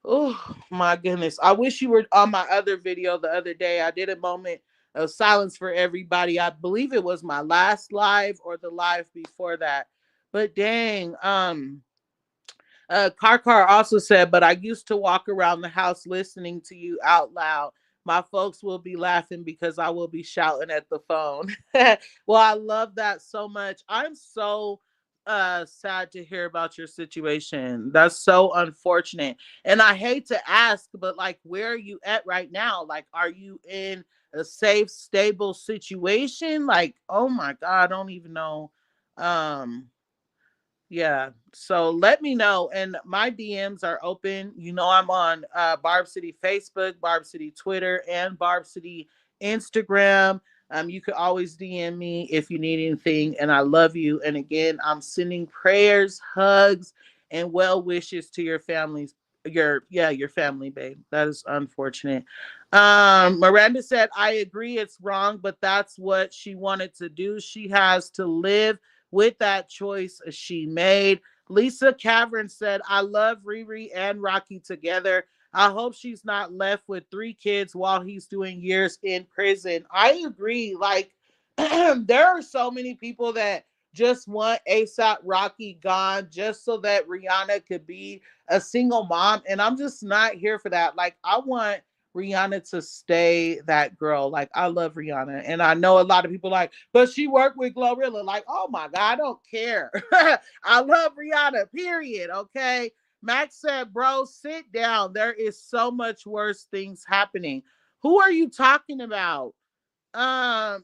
[SPEAKER 1] Oh my goodness. I wish you were on my other video the other day. I did a moment of silence for everybody. I believe it was my last live or the live before that. But dang, Car also said, but I used to walk around the house listening to you out loud. My folks will be laughing because I will be shouting at the phone. Well, I love that so much. I'm so sad to hear about your situation. That's so unfortunate. And I hate to ask, but like, where are you at right now? Like, are you in a safe, stable situation? Like, oh my God, I don't even know. Um, yeah. So let me know. And my DMs are open. I'm on Barb City Facebook, Barb City Twitter, and Barb City Instagram. You could always DM me if you need anything. And I love you. And again, I'm sending prayers, hugs, and well wishes to your families. Your family, babe. That is unfortunate. Miranda said, I agree it's wrong, but that's what she wanted to do. She has to live with that choice she made. Lisa Cavern said, I love Riri and Rocky together. I hope she's not left with 3 kids while he's doing years in prison. I agree. Like, there are so many people that just want ASAP Rocky gone just so that Rihanna could be a single mom. And I'm just not here for that. Like, I want Rihanna to stay that girl. Like, I love Rihanna. And I know a lot of people like, but she worked with Glorilla. Like, oh my God, I don't care. I love Rihanna, period. Okay. Max said, bro, sit down. There is so much worse things happening. Who are you talking about? Um,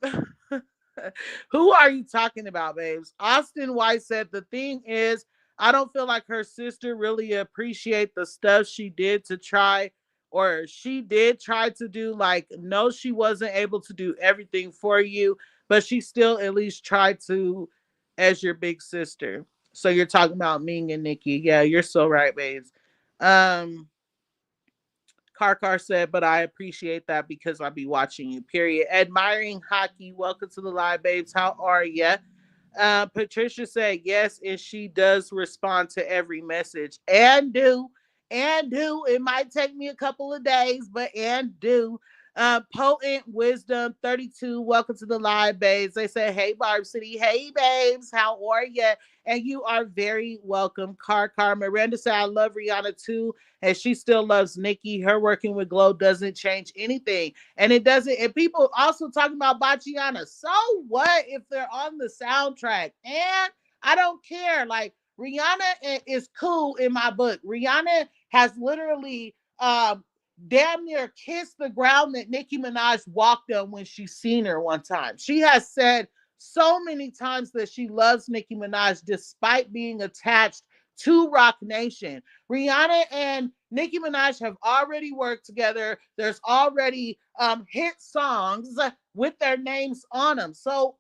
[SPEAKER 1] who are you talking about, babes? Austin White said the thing is, I don't feel like her sister really appreciate the stuff she did to try, or she did try to do. Like, no, she wasn't able to do everything for you, but she still at least tried to as your big sister. So you're talking about Ming and Nicki. Yeah, you're so right, babes. Um, Car said, but I appreciate that because I'll be watching you, period. Admiring hockey. Welcome to the live, babes. How are ya? Patricia said, yes, and she does respond to every message. And do. And do. It might take me a couple of days, but and do. Potent Wisdom 32. Welcome to the live, babes. They said, hey, Barb City. Hey, babes. How are ya? And you are very welcome. Car. Miranda said, I love Rihanna too, and she still loves Nicki. Her working with Glow doesn't change anything. And it doesn't, and people also talking about Bachiana. So what if they're on the soundtrack? And I don't care. Like, Rihanna is cool in my book. Rihanna has literally damn near kissed the ground that Nicki Minaj walked on when she seen her one time. She has said so many times that she loves Nicki Minaj despite being attached to Rock Nation. Rihanna and Nicki Minaj have already worked together. There's already hit songs with their names on them. So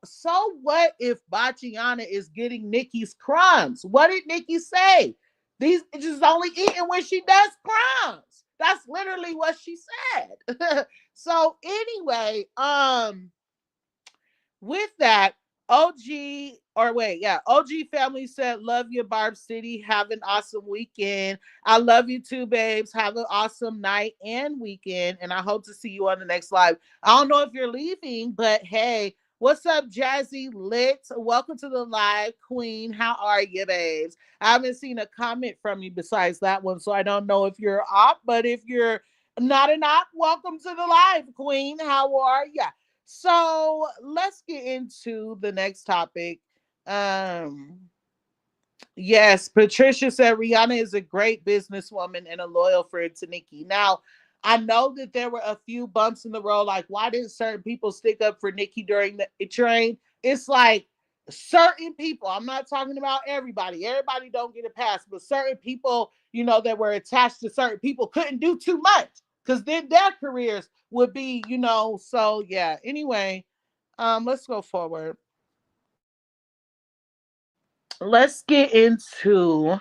[SPEAKER 1] what if Bachiana is getting Nicki's crumbs? What did Nicki say? These bitches only eating when she does crumbs. That's literally what she said. So anyway, with that, OG family said, love you, Barb City. Have an awesome weekend. I love you too, babes. Have an awesome night and weekend. And I hope to see you on the next live. I don't know if you're leaving, but hey, what's up, Jazzy Lit? Welcome to the live, Queen. How are you, babes? I haven't seen a comment from you besides that one, so I don't know if you're up, but if you're not an op, welcome to the live, Queen. How are you? So let's get into the next topic. Um, yes, Patricia said Rihanna is a great businesswoman and a loyal friend to Nicki. Now, I know that there were a few bumps in the road. Like, why didn't certain people stick up for Nicki during the train? It's like certain people. I'm not talking about everybody. Everybody don't get a pass, but certain people, that were attached to certain people couldn't do too much because then their careers would be, So yeah. Anyway, let's go forward. Let's get into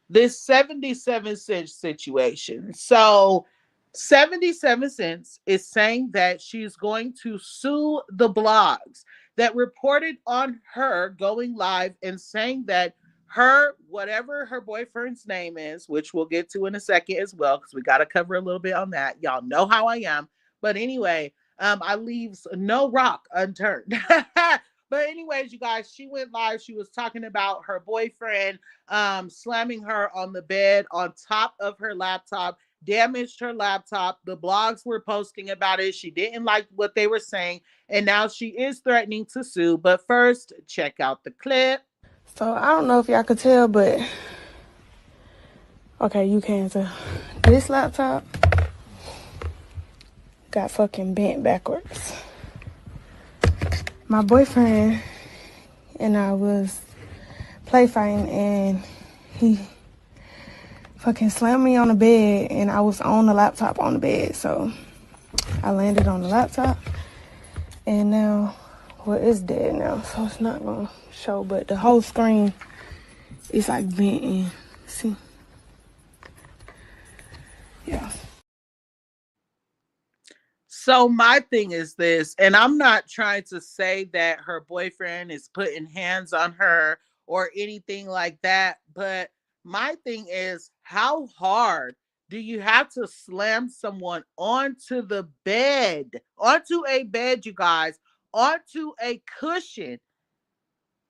[SPEAKER 1] this 77 cent situation. So 77 cents is saying that she's going to sue the blogs that reported on her going live and saying that whatever her boyfriend's name is, which we'll get to in a second as well, because we got to cover a little bit on that. Y'all know how I am. But anyway, I leaves no rock unturned. But anyways, you guys, she went live. She was talking about her boyfriend slamming her on the bed on top of her laptop, damaged her laptop. The blogs were posting about it. She didn't like what they were saying, and now she is threatening to sue. But first, check out the clip.
[SPEAKER 10] So I don't know if y'all could tell, but okay, you can tell. This laptop got fucking bent backwards. My boyfriend and I was play fighting, and he fucking slammed me on the bed, and I was on the laptop on the bed, so I landed on the laptop, and now, well, it's dead now, so it's not gonna show, but the whole screen is like bent in. See? Yeah.
[SPEAKER 1] So my thing is this, and I'm not trying to say that her boyfriend is putting hands on her or anything like that, but my thing is, how hard do you have to slam someone onto the bed, onto a bed, you guys, onto a cushion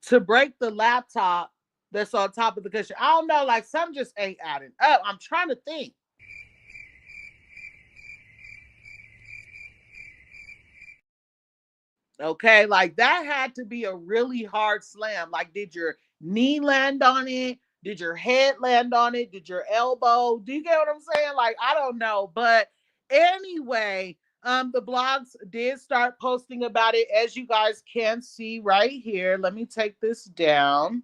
[SPEAKER 1] to break the laptop that's on top of the cushion. I don't know, like some just ain't adding up. I'm trying to think. Okay, like that had to be a really hard slam. Like, did your knee land on it? Did your head land on it? Did your elbow? Do you get what I'm saying? Like, I don't know. But anyway, the blogs did start posting about it, as you guys can see right here. Let me take this down.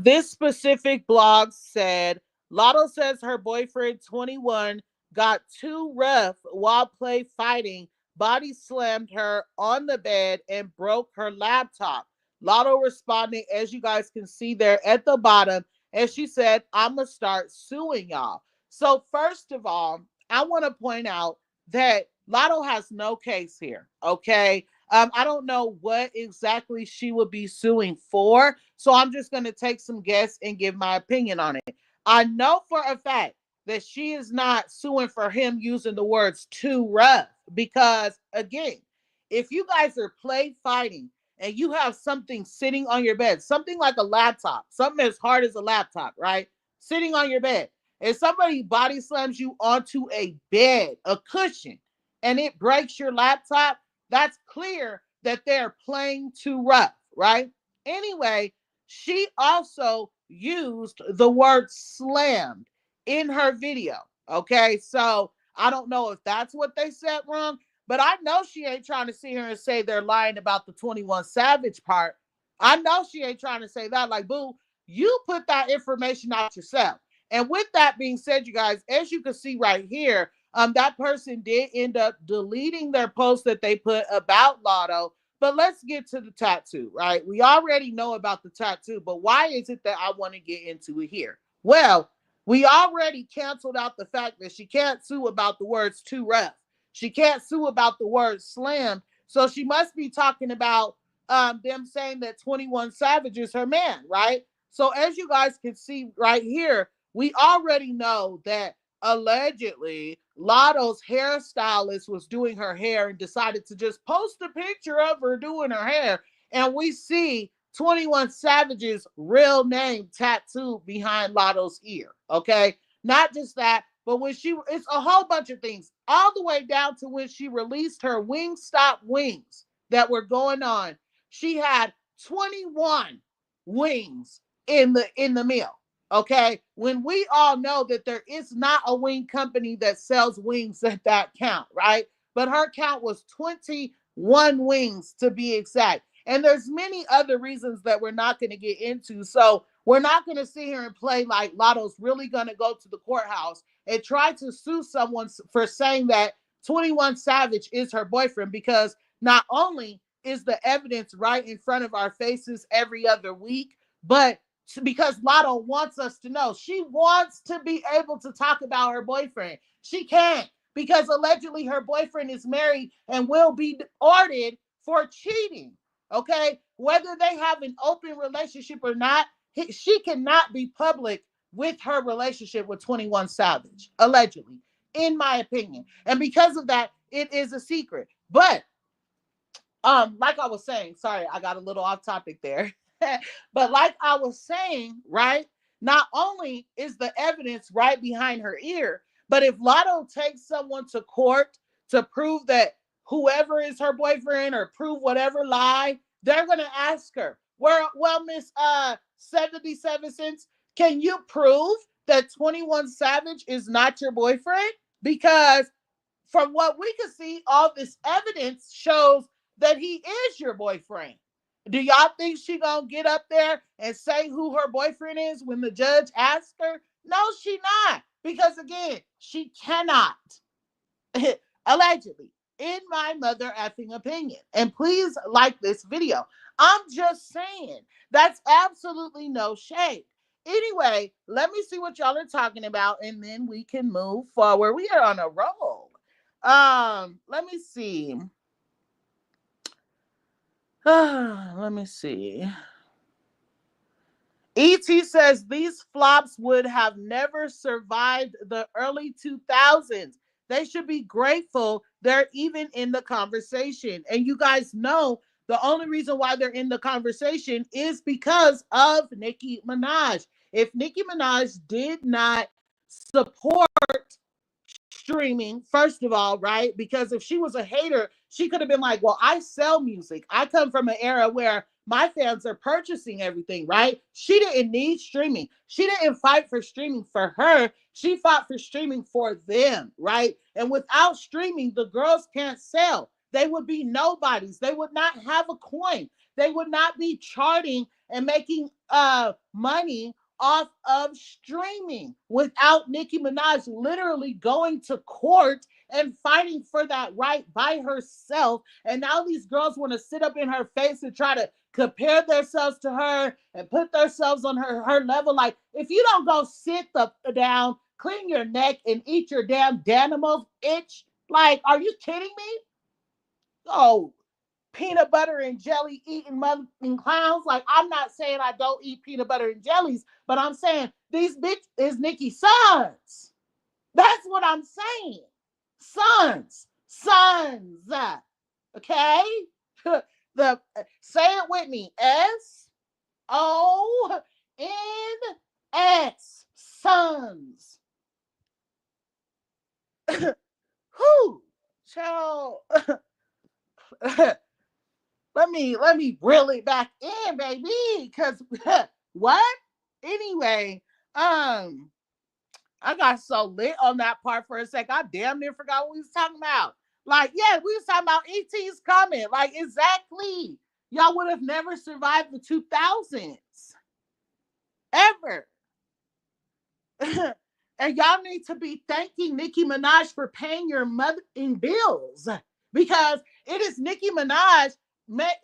[SPEAKER 1] This specific blog said Lotto says her boyfriend, 21, got too rough while play fighting, body slammed her on the bed, and broke her laptop. Lotto responded, as you guys can see there at the bottom, and she said, I'm going to start suing y'all. So, first of all, I want to point out that Lotto has no case here, okay? I don't know what exactly she would be suing for, so I'm just going to take some guess and give my opinion on it. I know for a fact that she is not suing for him using the words too rough, because, again, if you guys are play fighting and you have something sitting on your bed, something like a laptop, something as hard as a laptop, right? Sitting on your bed, and somebody body slams you onto a bed, a cushion, and it breaks your laptop, that's clear that they're playing too rough, right? Anyway, she also used the word slammed in her video. Okay, so I don't know if that's what they said wrong, but I know she ain't trying to sit here and say they're lying about the 21 Savage part. I know she ain't trying to say that. Like, boo, you put that information out yourself. And with that being said, you guys, as you can see right here, that person did end up deleting their post that they put about Lotto. But let's get to the tattoo, right? We already know about the tattoo, but why is it that I want to get into it here? Well, we already canceled out the fact that she can't sue about the words too rough. She can't sue about the word slam. So she must be talking about them saying that 21 Savage is her man, right? So as you guys can see right here, we already know that allegedly Lotto's hairstylist was doing her hair and decided to just post a picture of her doing her hair. And we see 21 Savage's real name tattooed behind Lotto's ear. Okay. Not just that, but when it's a whole bunch of things, all the way down to when she released her Wingstop wings that were going on. She had 21 wings in the meal. Okay, when we all know that there is not a wing company that sells wings at that count, right? But her count was 21 wings to be exact. And there's many other reasons that we're not going to get into. So we're not going to sit here and play like Lotto's really going to go to the courthouse and try to sue someone for saying that 21 Savage is her boyfriend, because not only is the evidence right in front of our faces every other week, but because Lotto wants us to know. She wants to be able to talk about her boyfriend. She can't, because allegedly her boyfriend is married and will be ordered for cheating. Okay, whether they have an open relationship or not, she cannot be public with her relationship with 21 Savage, allegedly, in my opinion. And because of that, it is a secret. But like I was saying, sorry, I got a little off topic there. But like I was saying, right, not only is the evidence right behind her ear, but if Lotto takes someone to court to prove that whoever is her boyfriend or prove whatever lie, they're going to ask her, well, Miss 77 cents, can you prove that 21 Savage is not your boyfriend? Because from what we can see, all this evidence shows that he is your boyfriend. Do y'all think she gonna get up there and say who her boyfriend is when the judge asks her? No, she not. Because again, she cannot. Allegedly, in my mother effing opinion. And please like this video. I'm just saying, that's absolutely no shade. Anyway, let me see what y'all are talking about, and then we can move forward. We are on a roll. Let me see. Let me see. ET says these flops would have never survived the early 2000s. They should be grateful they're even in the conversation. And you guys know The only reason why they're in the conversation is because of Nicki Minaj. If Nicki Minaj did not support streaming, first of all, right? Because if she was a hater, she could have been like, well, I sell music. I come from an era where my fans are purchasing everything, right? She didn't need streaming. She didn't fight for streaming for her. She fought for streaming for them, right? And without streaming, the girls can't sell. They would be nobodies. They would not have a coin. They would not be charting and making money off of streaming without Nicki Minaj literally going to court and fighting for that right by herself. And now these girls want to sit up in her face and try to compare themselves to her and put themselves on her level. Like, if you don't go sit down, clean your neck, and eat your damn Danimals, itch, like, are you kidding me? Oh, peanut butter and jelly eating motherfucking clowns. Like, I'm not saying I don't eat peanut butter and jellies, but I'm saying these bitch is Nicki's sons. That's what I'm saying. Sons. Okay? The say it with me. SONS. Sons. Who? Child. Let me reel it back in, baby. Cause what? Anyway, I got so lit on that part for a sec. I damn near forgot what we was talking about. Like, yeah, we was talking about ET's coming. Like, exactly. Y'all would have never survived the 2000s. Ever. And y'all need to be thanking Nicki Minaj for paying your mother-in bills. Because it is Nicki Minaj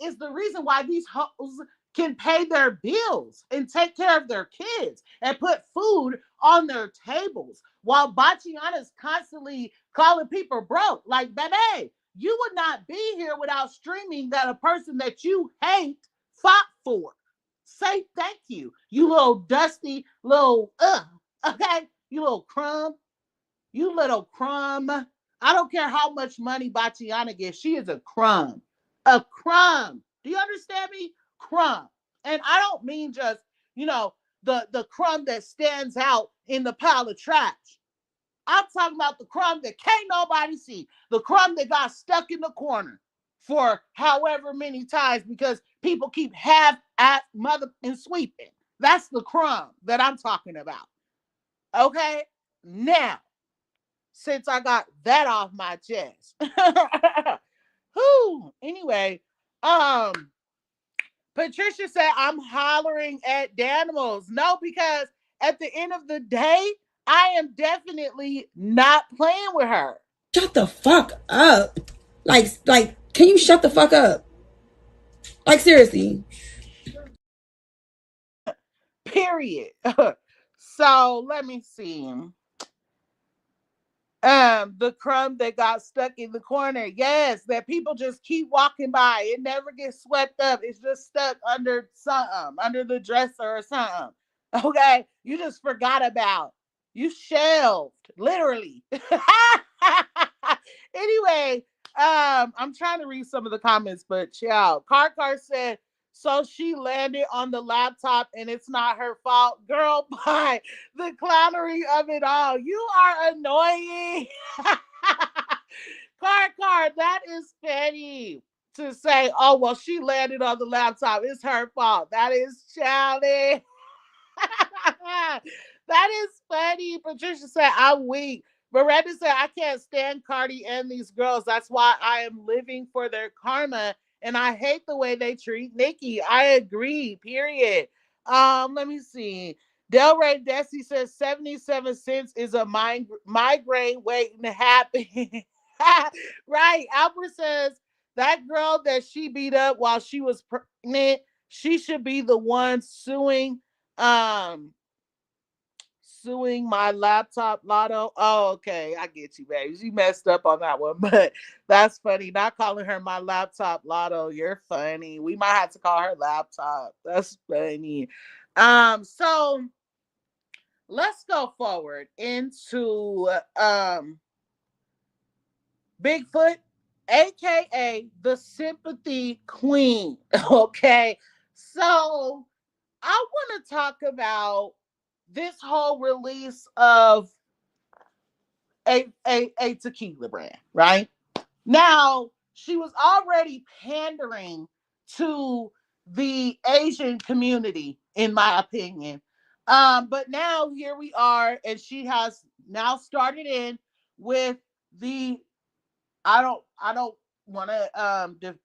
[SPEAKER 1] is the reason why these hoes can pay their bills and take care of their kids and put food on their tables while Bachiana's constantly calling people broke. Like, baby, you would not be here without streaming that a person that you hate fought for. Say thank you, you little dusty little okay, you little crumb. You little crumb. I don't care how much money Bachiana gets. She is a crumb. A crumb. Do you understand me? Crumb. And I don't mean just, the crumb that stands out in the pile of trash. I'm talking about the crumb that can't nobody see. The crumb that got stuck in the corner for however many times because people keep half at mother and sweeping. That's the crumb that I'm talking about. Okay? Now, since I got that off my chest. Whew. Anyway, Patricia said I'm hollering at Danimals. No, because at the end of the day, I am definitely not playing with her.
[SPEAKER 7] Shut the fuck up. Like, can you shut the fuck up? Like, seriously.
[SPEAKER 1] Period. So let me see. The crumb that got stuck in the corner. Yes, that people just keep walking by. It never gets swept up. It's just stuck under something, under the dresser or something. Okay, you just forgot about. You shelved, literally. Anyway, I'm trying to read some of the comments, but child, Car said, so she landed on the laptop and it's not her fault. Girl, bye. The clownery of it all. You are annoying. Car, that is petty to say, oh, well, she landed on the laptop. It's her fault. That is childish. That is funny. Patricia said, I'm weak. Miranda said, I can't stand Cardi and these girls. That's why I am living for their karma. And I hate the way they treat Nicki. I agree, period. Let me see. Delray Desi says 77 cents is a migraine waiting to happen. Right. Albert says that girl that she beat up while she was pregnant, she should be the one suing my laptop, Lotto. Oh, okay. I get you, baby. She messed up on that one, but that's funny. Not calling her my laptop, Lotto. You're funny. We might have to call her laptop. That's funny. So let's go forward into Bigfoot. aka the sympathy queen. Okay. So I want to talk about this whole release of a tequila brand, right? Now, she was already pandering to the Asian community, in my opinion. But now here we are, and she has now started in with the I don't want to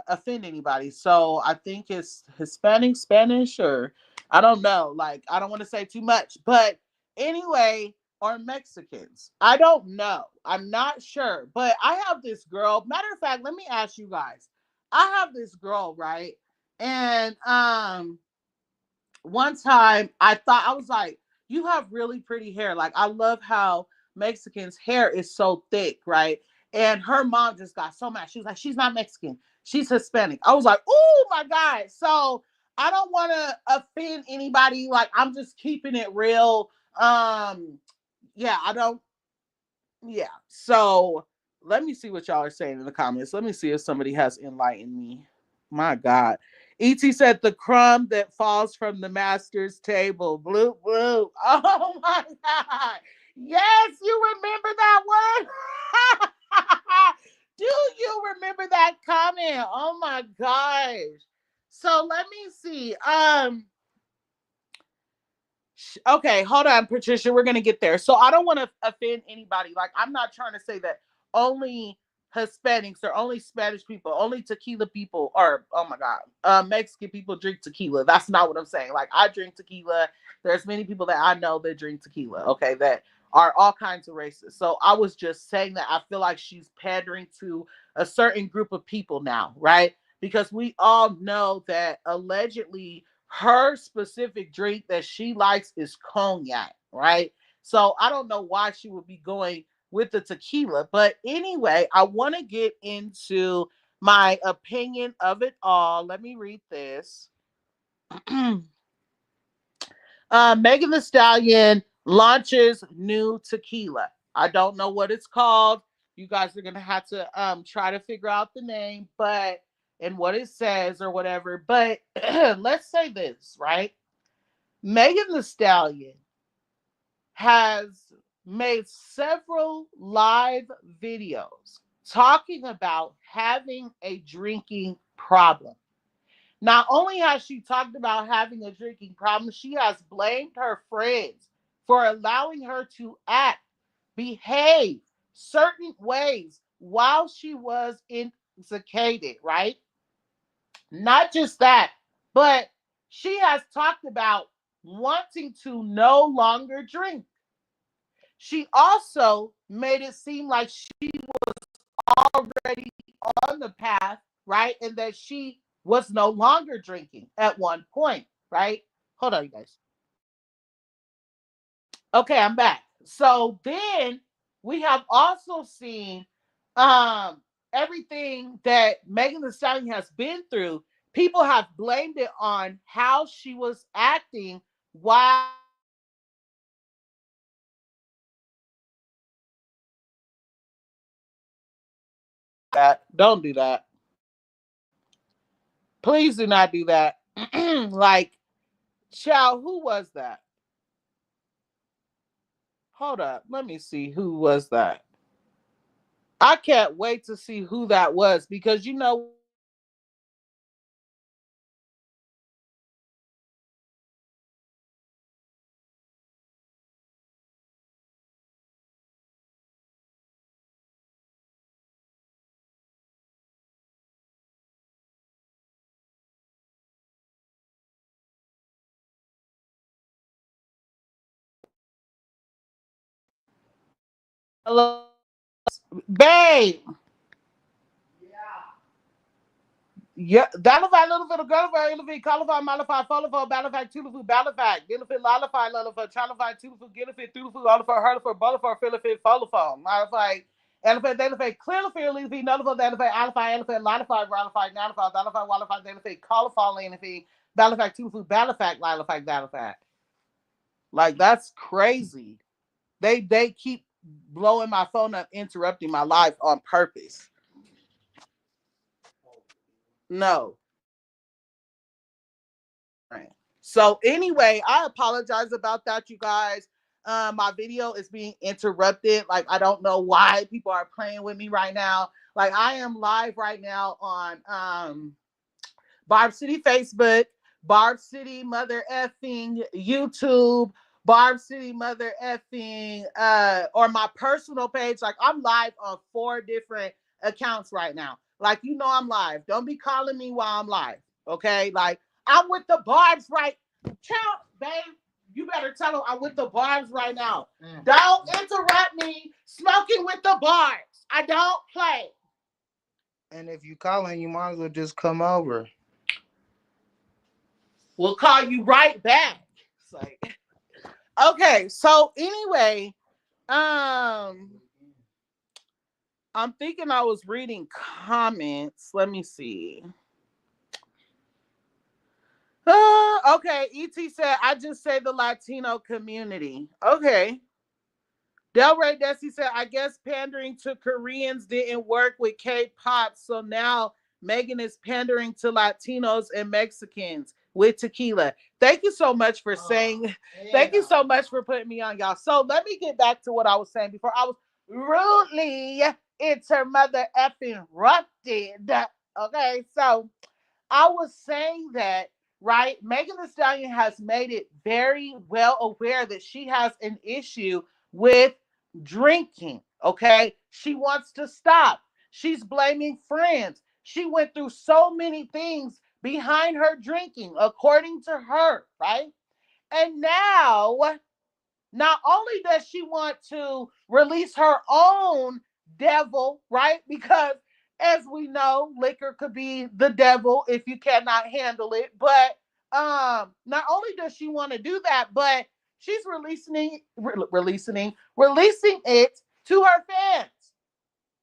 [SPEAKER 1] offend anybody. So I think it's Hispanic, Spanish, or I don't know. Like I don't want to say too much, but anyway, or Mexicans. I don't know. I'm not sure. But I have this girl. Matter of fact, let me ask you guys. I have this girl, right? And one time I thought I was like, you have really pretty hair. Like I love how Mexicans' hair is so thick, right? And her mom just got so mad. She was like, she's not Mexican, she's Hispanic. I was like, oh my God. So I don't want to offend anybody. Like I'm just keeping it real. Yeah, I don't yeah. So let me see what y'all are saying in the comments. Let me see if somebody has enlightened me. My God. E.T. said the crumb that falls from the master's table. Bloop, bloop. Oh my God. Yes, you remember that one? Do you remember that comment? Oh my gosh. So let me see. Okay, hold on, Patricia. We're gonna get there. So I don't want to offend anybody. Like I'm not trying to say that only Hispanics or only Spanish people, only tequila people, or oh my God, Mexican people drink tequila. That's not what I'm saying. Like I drink tequila. There's many people that I know that drink tequila. Okay, that are all kinds of races. So I was just saying that I feel like she's pandering to a certain group of people now, right? Because we all know that allegedly her specific drink that she likes is cognac, right? So I don't know why she would be going with the tequila. But anyway, I want to get into my opinion of it all. Let me read this. Megan Thee Stallion launches new tequila. I don't know what it's called. You guys are gonna have to try to figure out the name, but and what it says or whatever. But let's say this, right? Megan Thee Stallion has made several live videos talking about having a drinking problem. Not only has she talked about having a drinking problem, she has blamed her friends for allowing her to act, behave certain ways while she was intoxicated, right? Not just that, but she has talked about wanting to no longer drink. She also made it seem like she already on the path, right? And that she was no longer drinking at one point, right? Hold on, you guys. Okay, I'm back. So then we have also seen everything that Megan Thee Stallion has been through. People have blamed it on how she was acting while that. Don't do that. Please do not do that. Like, child, who was that? Hold up. Let me see who was that. I can't wait to see who that was because you know babe. Yeah, Dalify, little bit of Gulliver, Illifi, Qualify, Malify, Follifor, Balifac, Tulifu, Balifac, Gillifit, Lalify, Lullafer, Chalify, Tulifu, Gillifit, Tulifu, Olifer, Herlifer, Bullifer, Philifit, Follifor, Malify, Elephant, Delifate, Clearlifer, Leafy, Nullifer, Delifate, Alify, Elephant, Lalify, Ralify, Nalify, Dalify, Wallify, Delifate, Qualify, Leafy, Balifac, Tulifu, Balifac, Lalifac, Dalifac. Like, that's crazy. They keep blowing my phone up, interrupting my life on purpose. No. So anyway, I apologize about that, you guys. My video is being interrupted. Like, I don't know why people are playing with me right now. Like, I am live right now on Barb City Facebook, Barb City Mother Effing YouTube, Barb City Mother Effing, or my personal page. Like, I'm live on 4 different accounts right now. Like, you know, I'm live. Don't be calling me while I'm live. Okay. Like, I'm with the Barbs right. Count, babe. You better tell them I'm with the Barbs right now. Don't interrupt me smoking with the Barbs. I don't play.
[SPEAKER 2] And if you calling, you might as well just come over.
[SPEAKER 1] We'll call you right back. It's like, okay, so anyway, I'm thinking I was reading comments. Let me see. Okay, ET said, I just say the Latino community. Okay. Delray Desi said, I guess pandering to Koreans didn't work with K-pop, so now Megan is pandering to Latinos and Mexicans with tequila. Thank you so much for saying, thank you so much for putting me on, y'all. So let me get back to what I was saying before I was rudely mother effing interrupted. Okay, so I was saying that, right? Megan Thee Stallion has made it very well aware that she has an issue with drinking. Okay. She wants to stop. She's blaming friends. She went through so many things behind her drinking, according to her, right? And now, not only does she want to release her own devil, right? Because as we know, liquor could be the devil if you cannot handle it. But not only does she want to do that, but she's releasing it to her fans,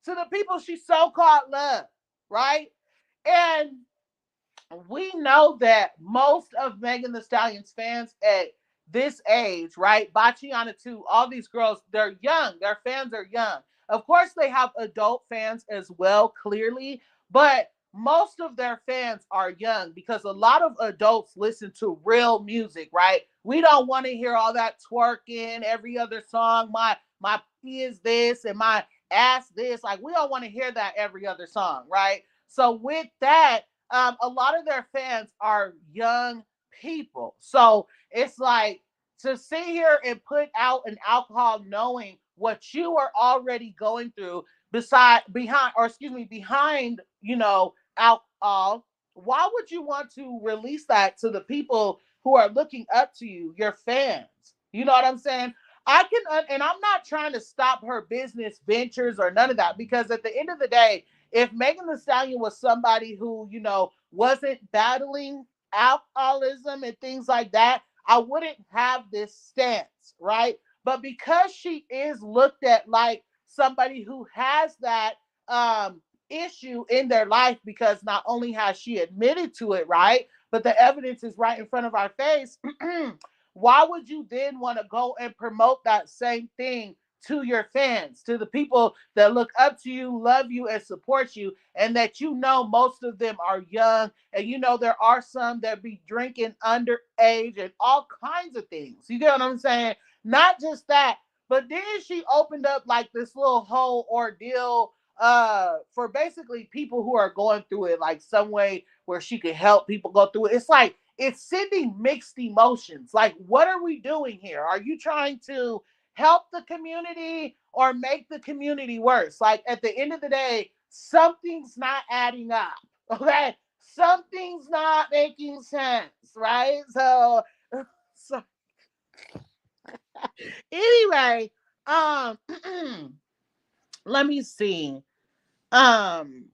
[SPEAKER 1] to the people she so-called loves, right? And we know that most of Megan Thee Stallion's fans at this age, right? Bachiana too, all these girls, they're young. Their fans are young. Of course, they have adult fans as well, clearly, but most of their fans are young because a lot of adults listen to real music, right? We don't want to hear all that twerking every other song. My pee is this and my ass this. Like, we don't want to hear that every other song, right? So with that, a lot of their fans are young people. So it's like, to sit here and put out an alcohol knowing what you are already going through behind, you know, alcohol. Why would you want to release that to the people who are looking up to you, your fans? You know what I'm saying? And I'm not trying to stop her business ventures or none of that, because at the end of the day, if Megan Thee Stallion was somebody who, you know, wasn't battling alcoholism and things like that, I wouldn't have this stance, right? But because she is looked at like somebody who has that issue in their life, because not only has she admitted to it, right, but the evidence is right in front of our face, why would you then want to go and promote that same thing to your fans, to the people that look up to you, love you, and support you, and that you know most of them are young, and you know there are some that be drinking underage and all kinds of things. You get what I'm saying? Not just that, but then she opened up like this little whole ordeal for basically people who are going through it, like some way where she could help people go through it. It's like, it's sending mixed emotions. Like, what are we doing here? Are you trying to help the community or make the community worse? Like, at the end of the day, something's not adding up. Okay, something's not making sense, right? So anyway, let me see. Um,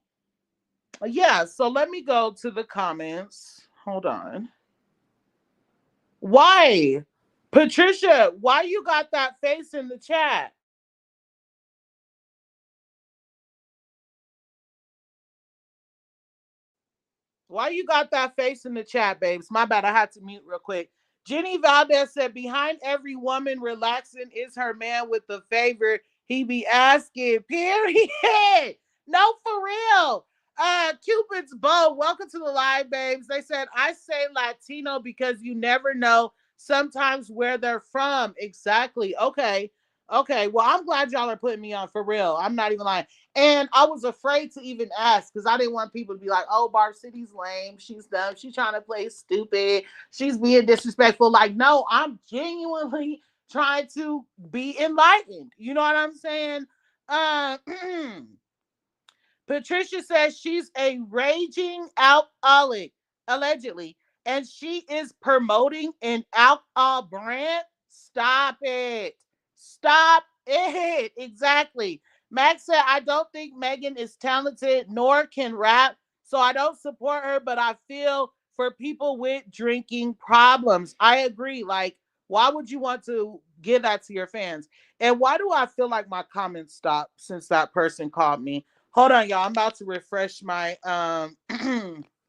[SPEAKER 1] yeah, so let me go to the comments. Hold on. Why? Patricia, why you got that face in the chat? Why you got that face in the chat, babes? My bad, I had to mute real quick. Jenny Valdez said, behind every woman relaxing is her man with the favor he be asking, period. No, for real. Cupid's bow. Welcome to the live, babes. They said I say Latino because you never know sometimes where they're from. Exactly. Okay. Okay. Well, I'm glad y'all are putting me on for real. I'm not even lying. And I was afraid to even ask because I didn't want people to be like, oh, Barb City's lame. She's dumb. She's trying to play stupid. She's being disrespectful. Like, no, I'm genuinely trying to be enlightened. You know what I'm saying? Uh, Patricia says she's a raging alcoholic, allegedly, and she is promoting an alcohol brand. Stop it. Stop it. Exactly. Max said, I don't think Megan is talented nor can rap, so I don't support her, but I feel for people with drinking problems. I agree. Like, why would you want to give that to your fans? And why do I feel like my comments stopped since that person called me? Hold on, y'all. I'm about to refresh my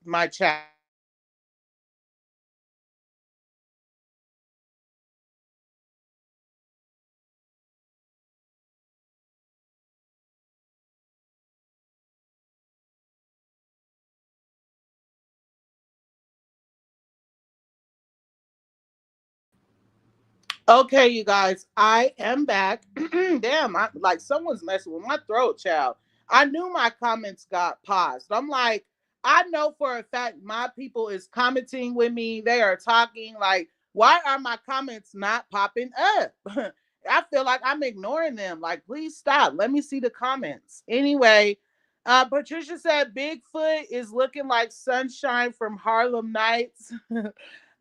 [SPEAKER 1] my chat. Okay, you guys, I am back. Damn, like someone's messing with my throat, child. I knew my comments got paused. I'm like, I know for a fact my people is commenting with me. They are talking. Like, why are my comments not popping up? I feel like I'm ignoring them. Like, please stop. Let me see the comments. Anyway, Patricia said Bigfoot is looking like Sunshine from Harlem Nights.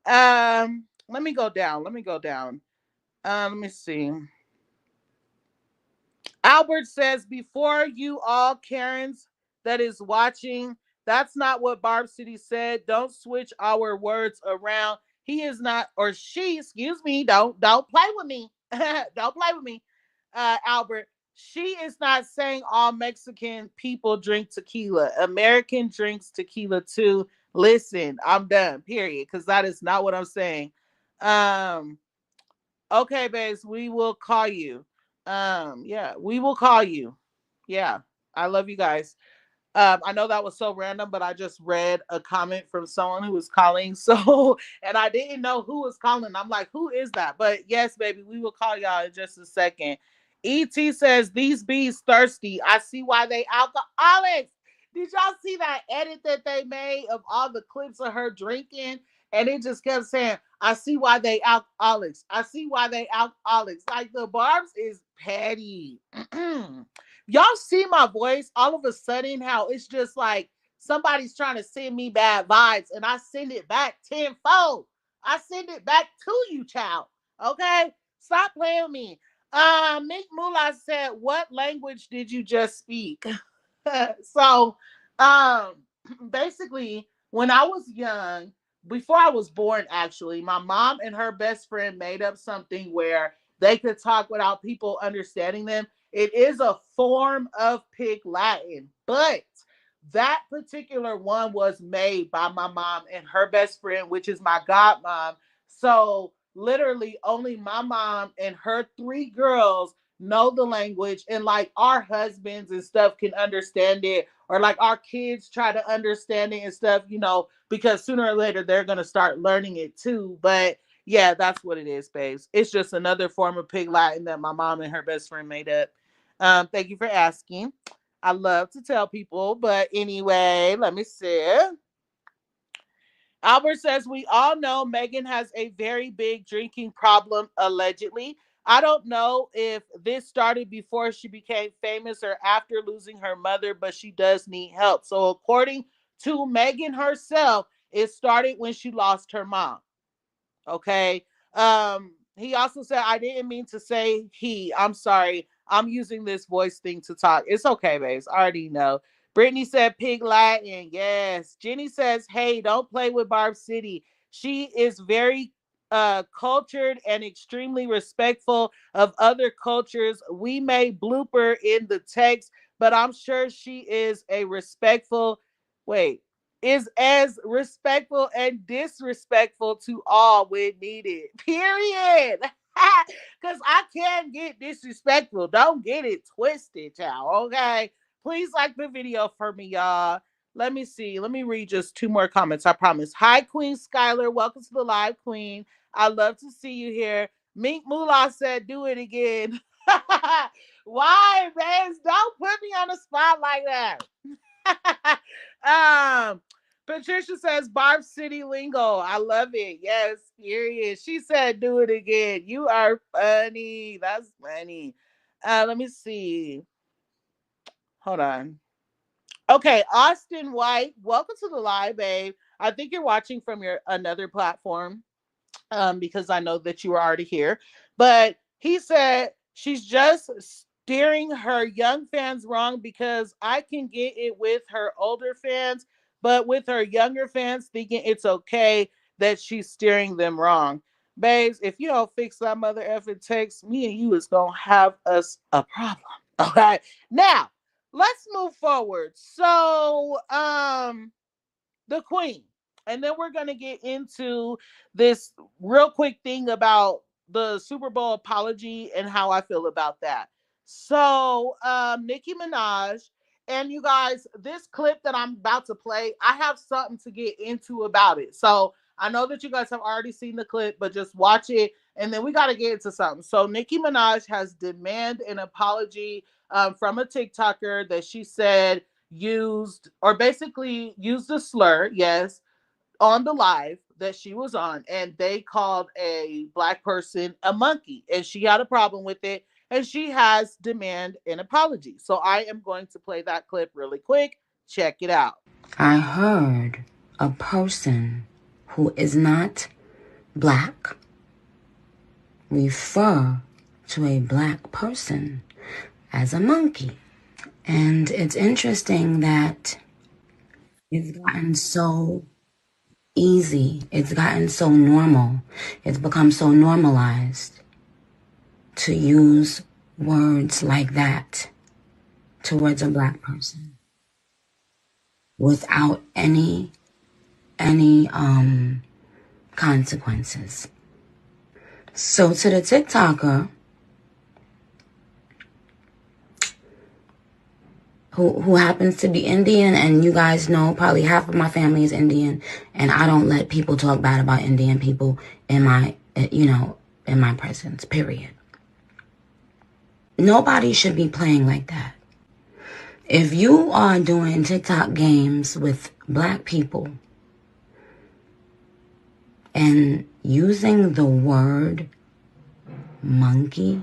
[SPEAKER 1] Let me go down. Let me go down. Let me see. Albert says, before you all Karens that is watching, that's not what Barb City said. Don't switch our words around. He is not, or she, excuse me, don't play with me. Don't play with me, Albert. She is not saying all Mexican people drink tequila. American drinks tequila too. Listen, I'm done, period. Because that is not what I'm saying. Um, Okay, babes, we will call you. Yeah, we will call you. Yeah, I love you guys. I know that was so random, but I just read a comment from someone who was calling. So, and I didn't know who was calling. I'm like, who is that? But yes, baby, we will call y'all in just a second. ET says, these bees thirsty. I see why they alcoholics. Did y'all see that edit that they made of all the clips of her drinking? And it just kept saying, I see why they alcoholics. I see why they alcoholics. Like the Barb's is petty. Y'all see my voice all of a sudden, how it's just like somebody's trying to send me bad vibes and I send it back tenfold. I send it back to you, child. Okay? Stop playing with me. Mick Moolah said, what language did you just speak? So, um, basically, when I was young, before I was born, actually, my mom and her best friend made up something where they could talk without people understanding them. It is a form of Pig Latin, but that particular one was made by my mom and her best friend, which is my godmom. So literally only my mom and her three girls know the language, and like our husbands and stuff can understand it, or like our kids try to understand it and stuff, because sooner or later they're going to start learning it too. But yeah, that's what it is, babes. It's just another form of Pig Latin that my mom and her best friend made up. Thank you for asking. I love to tell people, but anyway, let me see. Albert says, we all know Megan has a very big drinking problem, allegedly. I don't know if this started before she became famous or after losing her mother, but she does need help. So, according to Megan herself, it started when she lost her mom. Okay. He also said, I didn't mean to say he. I'm sorry. I'm using this voice thing to talk. It's okay, babes. I already know. Brittany said Pig Latin. Yes. Jenny says, hey, don't play with Barb City. She is very cultured and extremely respectful of other cultures. We may blooper in the text, but I'm sure she is a respectful. Wait, is as respectful and disrespectful to all when needed. Period. Because I can get disrespectful. Don't get it twisted, y'all. Okay. Please like the video for me, y'all. Let me see. Let me read just two more comments. I promise. Hi, Queen Skylar. Welcome to the live, Queen. I love to see you here. Mink Moolah said, "Do it again." Why, man? Don't put me on the spot like that. Patricia says, "Barb City lingo. I love it. Yes, period." She said, "Do it again." You are funny. That's funny. Let me see. Hold on. Okay, Austin White, welcome to the live, babe. I think you're watching from your another platform, because I know that you were already here. But he said she's just steering her young fans wrong because I can get it with her older fans, but with her younger fans, thinking it's okay that she's steering them wrong. Babes, if you don't fix that mother effing text, me and you is gonna have us a problem. Okay. Now, let's move forward. So, the queen. And then we're going to get into this real quick thing about the Super Bowl apology and how I feel about that. So, Nicki Minaj, and you guys, this clip that I'm about to play, I have something to get into about it. So, I know that you guys have already seen the clip, but just watch it and then we got to get into something. So, Nicki Minaj has demanded an apology from a TikToker that she said used or basically used a slur, yes, on the live that she was on, and they called a black person a monkey, and she had a problem with it, and she has demand an apology. So I am going to play that clip really quick. Check it out.
[SPEAKER 11] I heard a person who is not black refer to a black person as a monkey. And it's interesting that it's gotten so easy. It's gotten so normal. It's become so normalized to use words like that towards a black person without any consequences. So to the TikToker who happens to be Indian, and you guys know probably half of my family is Indian, and I don't let people talk bad about Indian people in my presence, period. Nobody should be playing like that. If you are doing TikTok games with black people and using the word monkey,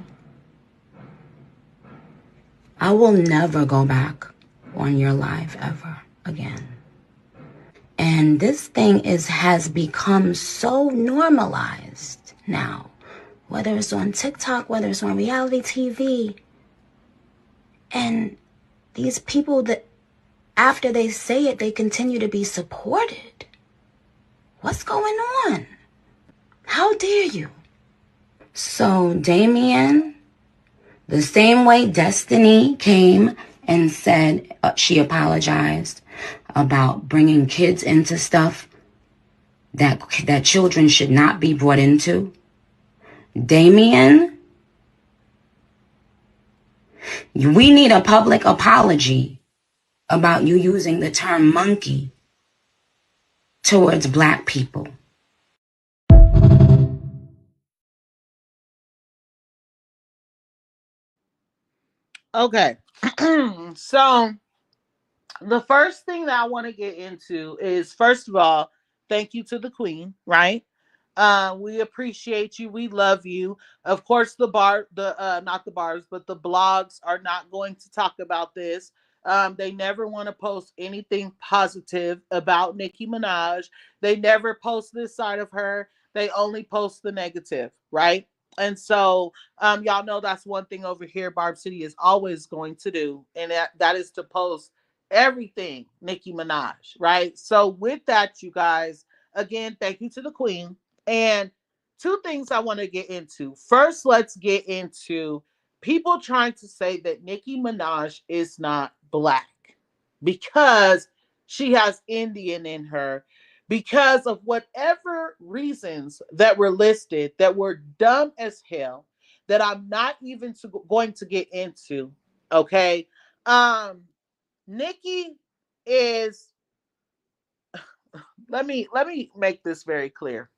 [SPEAKER 11] I will never go back on your live ever again. And this thing has become so normalized now, whether it's on TikTok, whether it's on reality TV. And these people that after they say it, they continue to be supported. What's going on? How dare you? So Damien, the same way Destiny came and said she apologized about bringing kids into stuff that children should not be brought into. Damien, we need a public apology about you using the term monkey towards black people.
[SPEAKER 1] Okay. So the first thing that I want to get into is, first of all, thank you to the queen, right? We appreciate you. We love you. Of course, not the bars, but the blogs are not going to talk about this. They never want to post anything positive about Nicki Minaj. They never post this side of her. They only post the negative, right? And so, y'all know that's one thing over here Barb City is always going to do, and that is to post everything Nicki Minaj, right? So with that, you guys, again, thank you to the queen. And two things I want to get into. First, let's get into people trying to say that Nicki Minaj is not black because she has Indian in her, because of whatever reasons that were listed that were dumb as hell, that I'm not even going to get into. Okay. Nicki is let me make this very clear.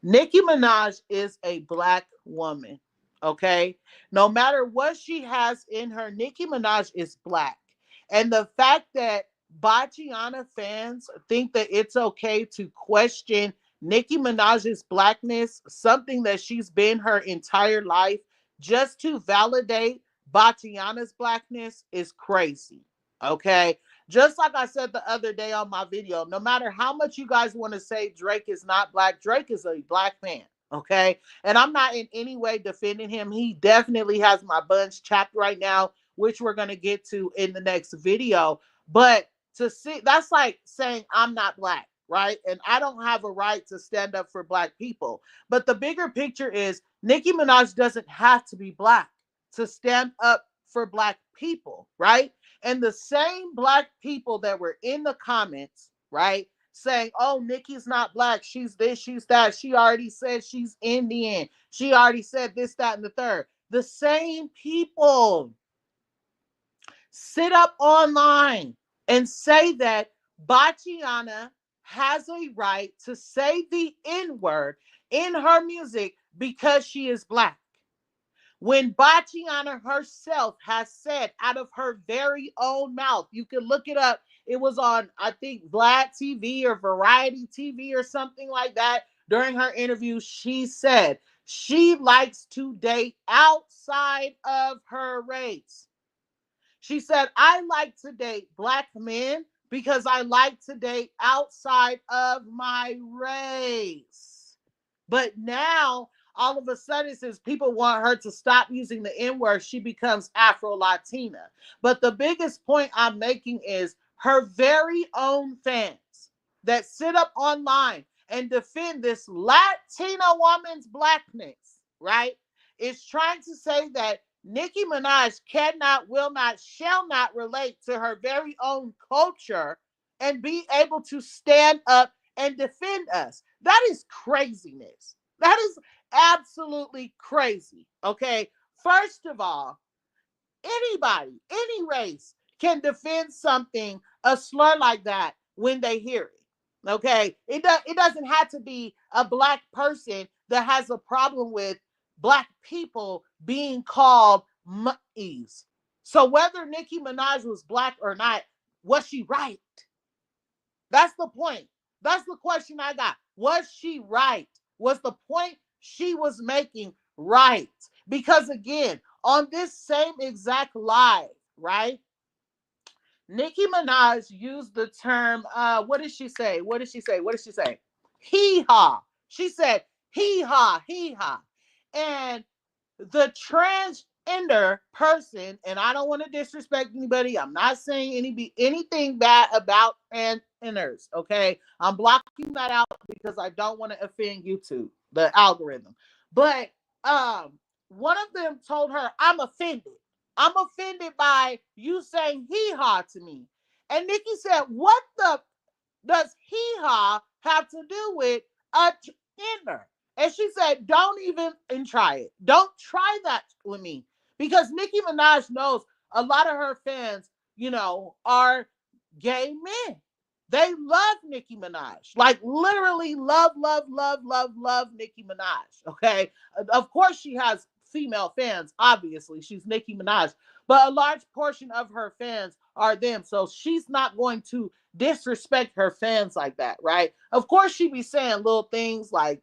[SPEAKER 1] Nicki Minaj is a black woman. Okay. No matter what she has in her, Nicki Minaj is black. And the fact that Bachiana fans think that it's okay to question Nicki Minaj's blackness, something that she's been her entire life, just to validate Bachiana's blackness is crazy. Okay. Just like I said the other day on my video, no matter how much you guys want to say Drake is not black, Drake is a black man. Okay. And I'm not in any way defending him. He definitely has my buns chapped right now, which we're going to get to in the next video. But to see, that's like saying I'm not black, right? And I don't have a right to stand up for black people. But the bigger picture is Nicki Minaj doesn't have to be black to stand up for black people, right? And the same black people that were in the comments, right, saying, oh, Nicki's not black. She's this, she's that. She already said she's Indian. She already said this, that, and the third. The same people sit up online and say that Bachiana has a right to say the N word in her music because she is black. When Bachiana herself has said out of her very own mouth, you can look it up. It was on, I think, Vlad TV or Variety TV or something like that. During her interview, she said she likes to date outside of her race. She said, I like to date black men because I like to date outside of my race. But now, all of a sudden, since people want her to stop using the N word, she becomes Afro Latina. But the biggest point I'm making is her very own fans that sit up online and defend this Latina woman's blackness, right? Is trying to say that Nicki Minaj cannot, will not, shall not relate to her very own culture and be able to stand up and defend us. That is craziness. That is absolutely crazy. Okay. First of all, anybody, any race can defend something, a slur like that, when they hear it. Okay. It doesn't have to be a black person that has a problem with black people being called mutties. So whether Nicki Minaj was black or not, was she right? That's the point. That's the question I got. Was she right? Was the point she was making right? Because again, on this same exact live, right? Nicki Minaj used the term, what did she say? What did she say? What did she say? Hee haw. She said hee haw, hee haw. And the transgender person, and I don't want to disrespect anybody. I'm not saying anything bad about transgenders. Okay, I'm blocking that out because I don't want to offend YouTube, the algorithm. But one of them told her, "I'm offended. I'm offended by you saying hee haw to me." And Nikki said, "What the does hee haw have to do with a gender?" And she said, don't even and try it. Don't try that with me. Because Nicki Minaj knows a lot of her fans, are gay men. They love Nicki Minaj. Like literally love, love, love, love, love Nicki Minaj. Okay. Of course she has female fans, obviously. She's Nicki Minaj. But a large portion of her fans are them. So she's not going to disrespect her fans like that, right? Of course she be saying little things like,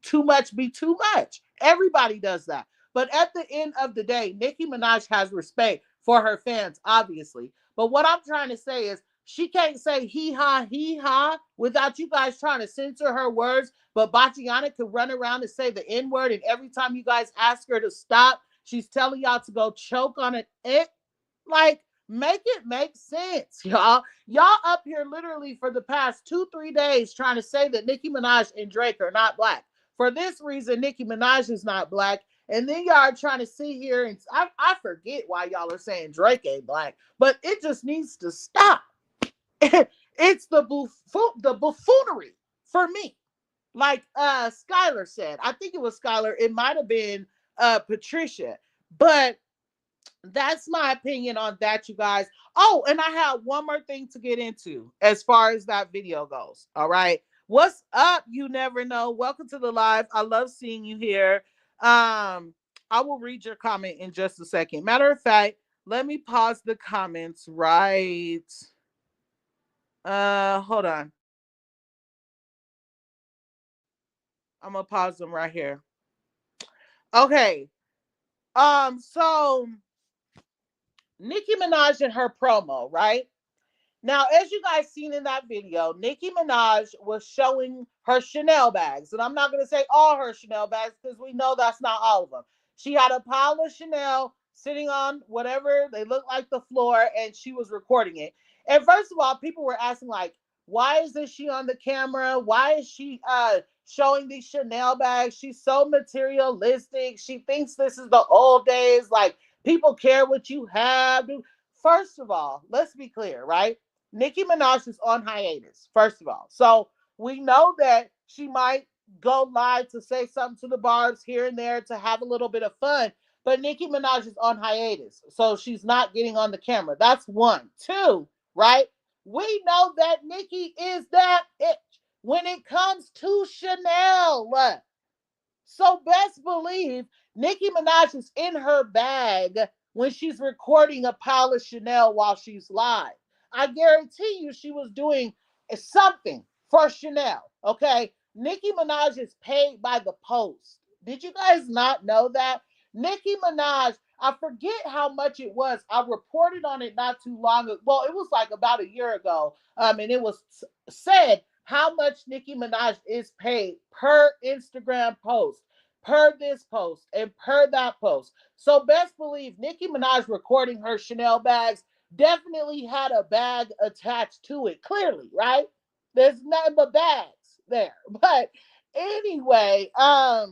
[SPEAKER 1] too much be too much. Everybody does that. But at the end of the day, Nicki Minaj has respect for her fans, obviously. But what I'm trying to say is she can't say hee ha without you guys trying to censor her words. But Bachiana could run around and say the N word, and every time you guys ask her to stop, she's telling y'all to go choke on it. Like, make it make sense, y'all. Y'all up here literally for the past 2-3 days trying to say that Nicki Minaj and Drake are not black. For this reason, Nicki Minaj is not black. And then y'all are trying to sit here and I forget why y'all are saying Drake ain't black, but it just needs to stop. It's the buffoonery for me. Like Skylar said. I think it was Skylar. It might have been Patricia. But That's my opinion on that, you guys. Oh, and I have one more thing to get into as far as that video goes. All right. What's up? You never know. Welcome to the live. I love seeing you here. I will read your comment in just a second. Matter of fact, let me pause the comments right. Hold on. I'm gonna pause them right here. Okay. So Nicki Minaj and her promo, right? Now, as you guys seen in that video, Nicki Minaj was showing her Chanel bags. And I'm not going to say all her Chanel bags because we know that's not all of them. She had a pile of Chanel sitting on whatever, they look like the floor, and she was recording it. And first of all, people were asking, like, why isn't she on the camera? Why is she showing these Chanel bags? She's so materialistic. She thinks this is the old days. Like, people care what you have. First of all, let's be clear, right? Nicki Minaj is on hiatus, first of all. So we know that she might go live to say something to the Barbs here and there to have a little bit of fun. But Nicki Minaj is on hiatus. So she's not getting on the camera. That's one. Two, right? We know that Nicki is that itch when it comes to Chanel. So best believe Nicki Minaj is in her bag when she's recording a pile of Chanel while she's live. I guarantee you she was doing something for Chanel. Okay. Nicki Minaj is paid by the post. Did you guys not know that? Nicki Minaj, I forget how much it was. I reported on it not too long ago. Well, it was like about a year ago. And it was said how much Nicki Minaj is paid per Instagram post, per this post, and per that post. So best believe Nicki Minaj recording her Chanel bags definitely had a bag attached to it. Clearly, right? There's nothing but bags there. But anyway, I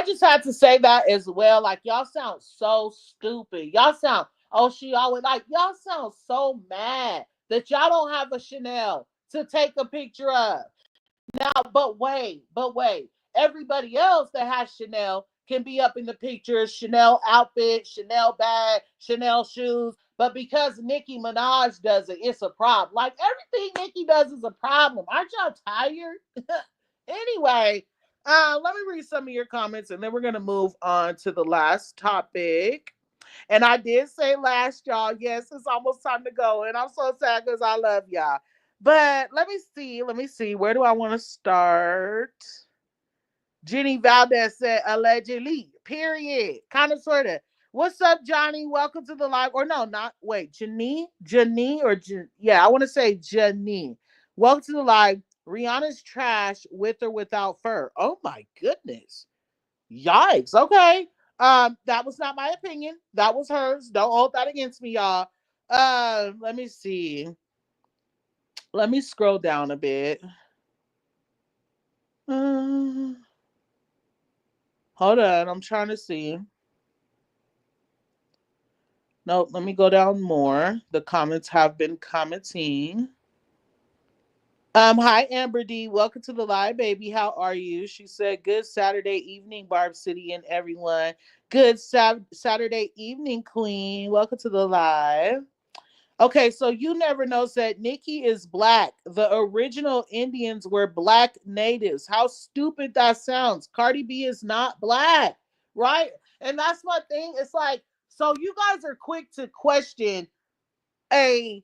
[SPEAKER 1] just had to say that as well. Like, y'all sound so stupid. Y'all sound, oh, she always, like, y'all sound so mad that y'all don't have a Chanel to take a picture of. Now, but wait. Everybody else that has Chanel can be up in the pictures, Chanel outfit, Chanel bag, Chanel shoes. But because Nicki Minaj does it, it's a problem. Like, everything Nicki does is a problem. Aren't y'all tired? Anyway, let me read some of your comments and then we're going to move on to the last topic. And I did say last, y'all. Yes, it's almost time to go. And I'm so sad because I love y'all. But let me see. Let me see. Where do I want to start? Jenny Valdez said allegedly. Period. Kind of, sort of. What's up, Johnny? Welcome to the live. Or no, not wait. Jenny or yeah, I want to say Jenny. Welcome to the live. Rihanna's trash with or without fur. Oh my goodness. Yikes. Okay. That was not my opinion. That was hers. Don't hold that against me, y'all. Let me see. Let me scroll down a bit. Uh, Hold on. I'm trying to see. Nope. Let me go down more. The comments have been commenting. Hi Amber D. Welcome to the live, baby. How are you? She said, good Saturday evening, Barb City and everyone. Good Saturday evening, Queen. Welcome to the live. Okay, so you never know said Nicki is black. The original Indians were black natives. How stupid that sounds. Cardi B is not black, right? And that's my thing. It's like, so you guys are quick to question a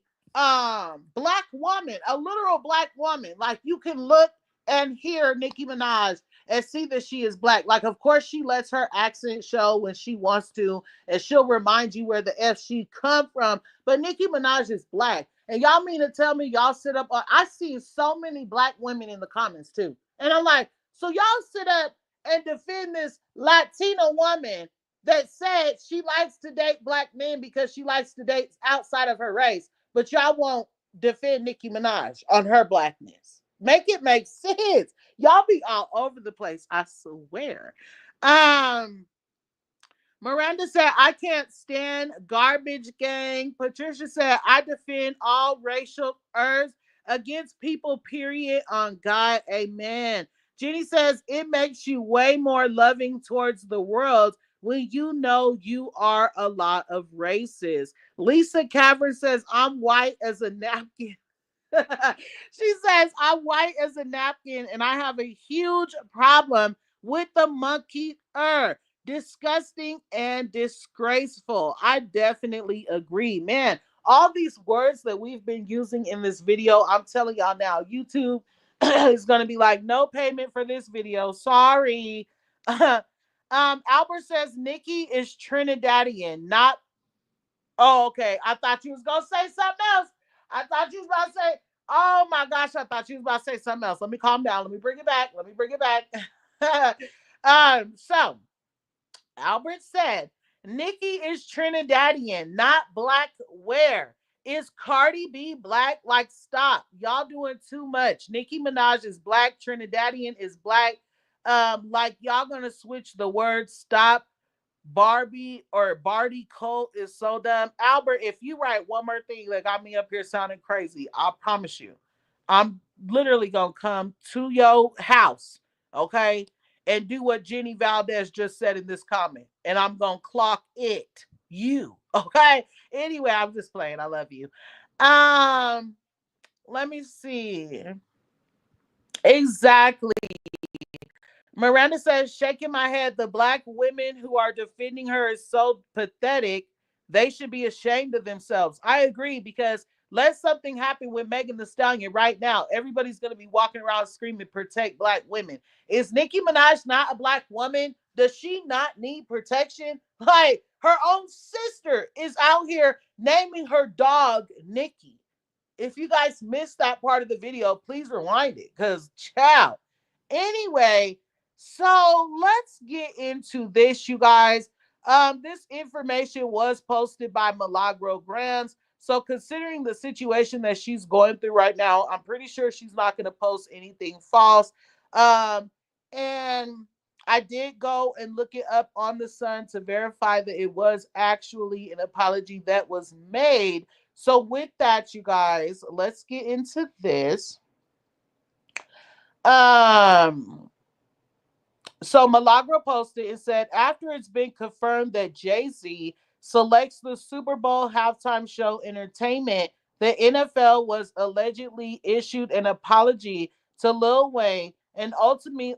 [SPEAKER 1] black woman, a literal black woman. Like, you can look and hear Nicki Minaj and see that she is black. Like, of course she lets her accent show when she wants to, and she'll remind you where the F she come from. But Nicki Minaj is black. And y'all mean to tell me y'all sit up on, I see so many black women in the comments too. And I'm like, so y'all sit up and defend this Latina woman that said she likes to date black men because she likes to date outside of her race, but y'all won't defend Nicki Minaj on her blackness. Make it make sense. Y'all be all over the place, I swear. Miranda said, I can't stand garbage gang. Patricia said, I defend all racial errs against people, period, on God. Amen. Jenny says, it makes you way more loving towards the world when you know you are a lot of races. Lisa Cavern says, I'm white as a napkin. She says, I'm white as a napkin and I have a huge problem with the monkey. Disgusting and disgraceful. I definitely agree. Man, all these words that we've been using in this video, I'm telling y'all now, YouTube is going to be like, no payment for this video. Sorry. Albert says, Nicki is Trinidadian, not. Oh, okay. I thought you was gonna say something else. I thought you was about to say, oh my gosh, I thought you was about to say something else. Let me calm down. Let me bring it back. Let me bring it back. So Albert said, Nicki is Trinidadian, not black. Where? Is Cardi B black? Like, stop. Y'all doing too much. Nicki Minaj is black. Trinidadian is black. Like, y'all gonna switch the word. Stop. Barbie or Barty Cole is so dumb. Albert, if you write one more thing that got me up here sounding crazy, I promise you, I'm literally gonna come to your house, okay, and do what Jenny Valdez just said in this comment, and I'm gonna clock it. You, okay? Anyway, I'm just playing. I love you. Let me see. Exactly. Miranda says, shaking my head, the black women who are defending her is so pathetic. They should be ashamed of themselves. I agree, because let something happen with Megan Thee Stallion right now. Everybody's going to be walking around screaming, protect black women. Is Nicki Minaj not a black woman? Does she not need protection? Like, her own sister is out here naming her dog Nicki. If you guys missed that part of the video, please rewind it, because, child. Anyway, so let's get into this, you guys. This information was posted by Milagro Grams. So considering the situation that she's going through right now, I'm pretty sure she's not going to post anything false. And I did go and look it up on the Sun to verify that it was actually an apology that was made. So with that, you guys, let's get into this. So Milagro posted and said, after it's been confirmed that Jay-Z selects the Super Bowl halftime show entertainment, the NFL was allegedly issued an apology to Lil Wayne and ultimately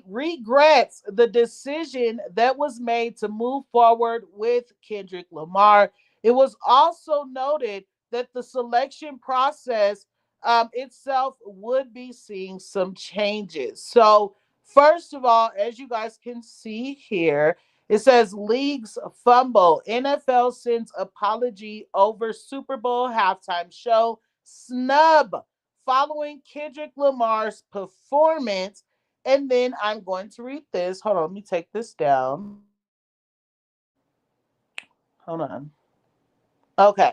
[SPEAKER 1] regrets the decision that was made to move forward with Kendrick Lamar. It was also noted that the selection process itself would be seeing some changes. So, first of all, as you guys can see here, it says leagues fumble. NFL sends apology over Super Bowl halftime show snub following Kendrick Lamar's performance. And then I'm going to read this. Hold on, let me take this down. Hold on. Okay.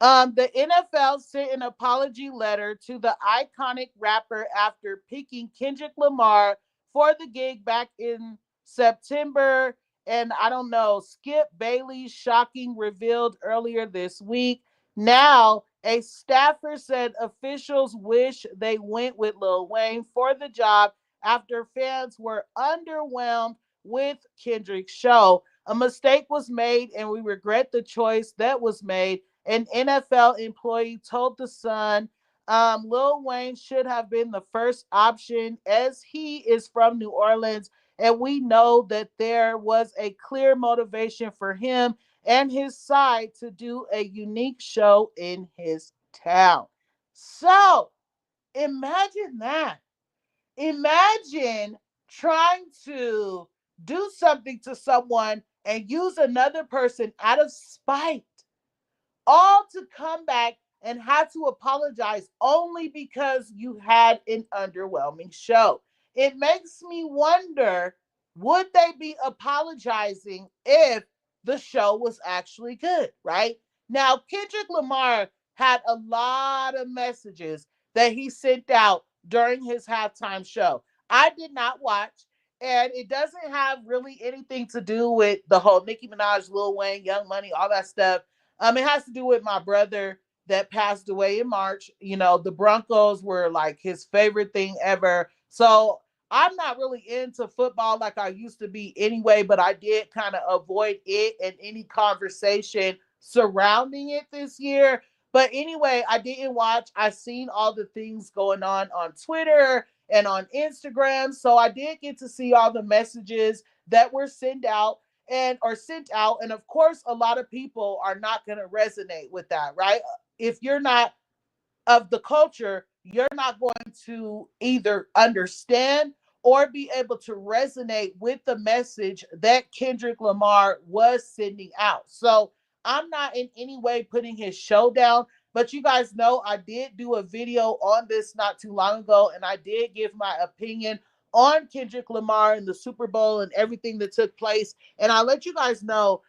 [SPEAKER 1] The NFL sent an apology letter to the iconic rapper after picking Kendrick Lamar for the gig back in September. And I don't know, Skip Bayless shocking revealed earlier this week. Now, a staffer said officials wish they went with Lil Wayne for the job after fans were underwhelmed with Kendrick's show. A mistake was made, and we regret the choice that was made. An NFL employee told The Sun Lil Wayne should have been the first option as he is from New Orleans, and we know that there was a clear motivation for him and his side to do a unique show in his town. So imagine that. Imagine trying to do something to someone and use another person out of spite, all to come back and have to apologize only because you had an underwhelming show. It makes me wonder, would they be apologizing if the show was actually good, right? Now, Kendrick Lamar had a lot of messages that he sent out during his halftime show. I did not watch, and it doesn't have really anything to do with the whole Nicki Minaj, Lil Wayne, Young Money, all that stuff. It has to do with my brother that passed away in March. You know, the Broncos were like his favorite thing ever. So I'm not really into football like I used to be anyway, but I did kind of avoid it and any conversation surrounding it this year. But anyway, I didn't watch. I seen all the things going on Twitter and on Instagram. So I did get to see all the messages that were sent out. And of course, a lot of people are not going to resonate with that, right? If you're not of the culture, you're not going to either understand or be able to resonate with the message that Kendrick Lamar was sending out. So I'm not in any way putting his show down, but you guys know I did do a video on this not too long ago, and I did give my opinion on Kendrick Lamar and the Super Bowl and everything that took place. And I let you guys know,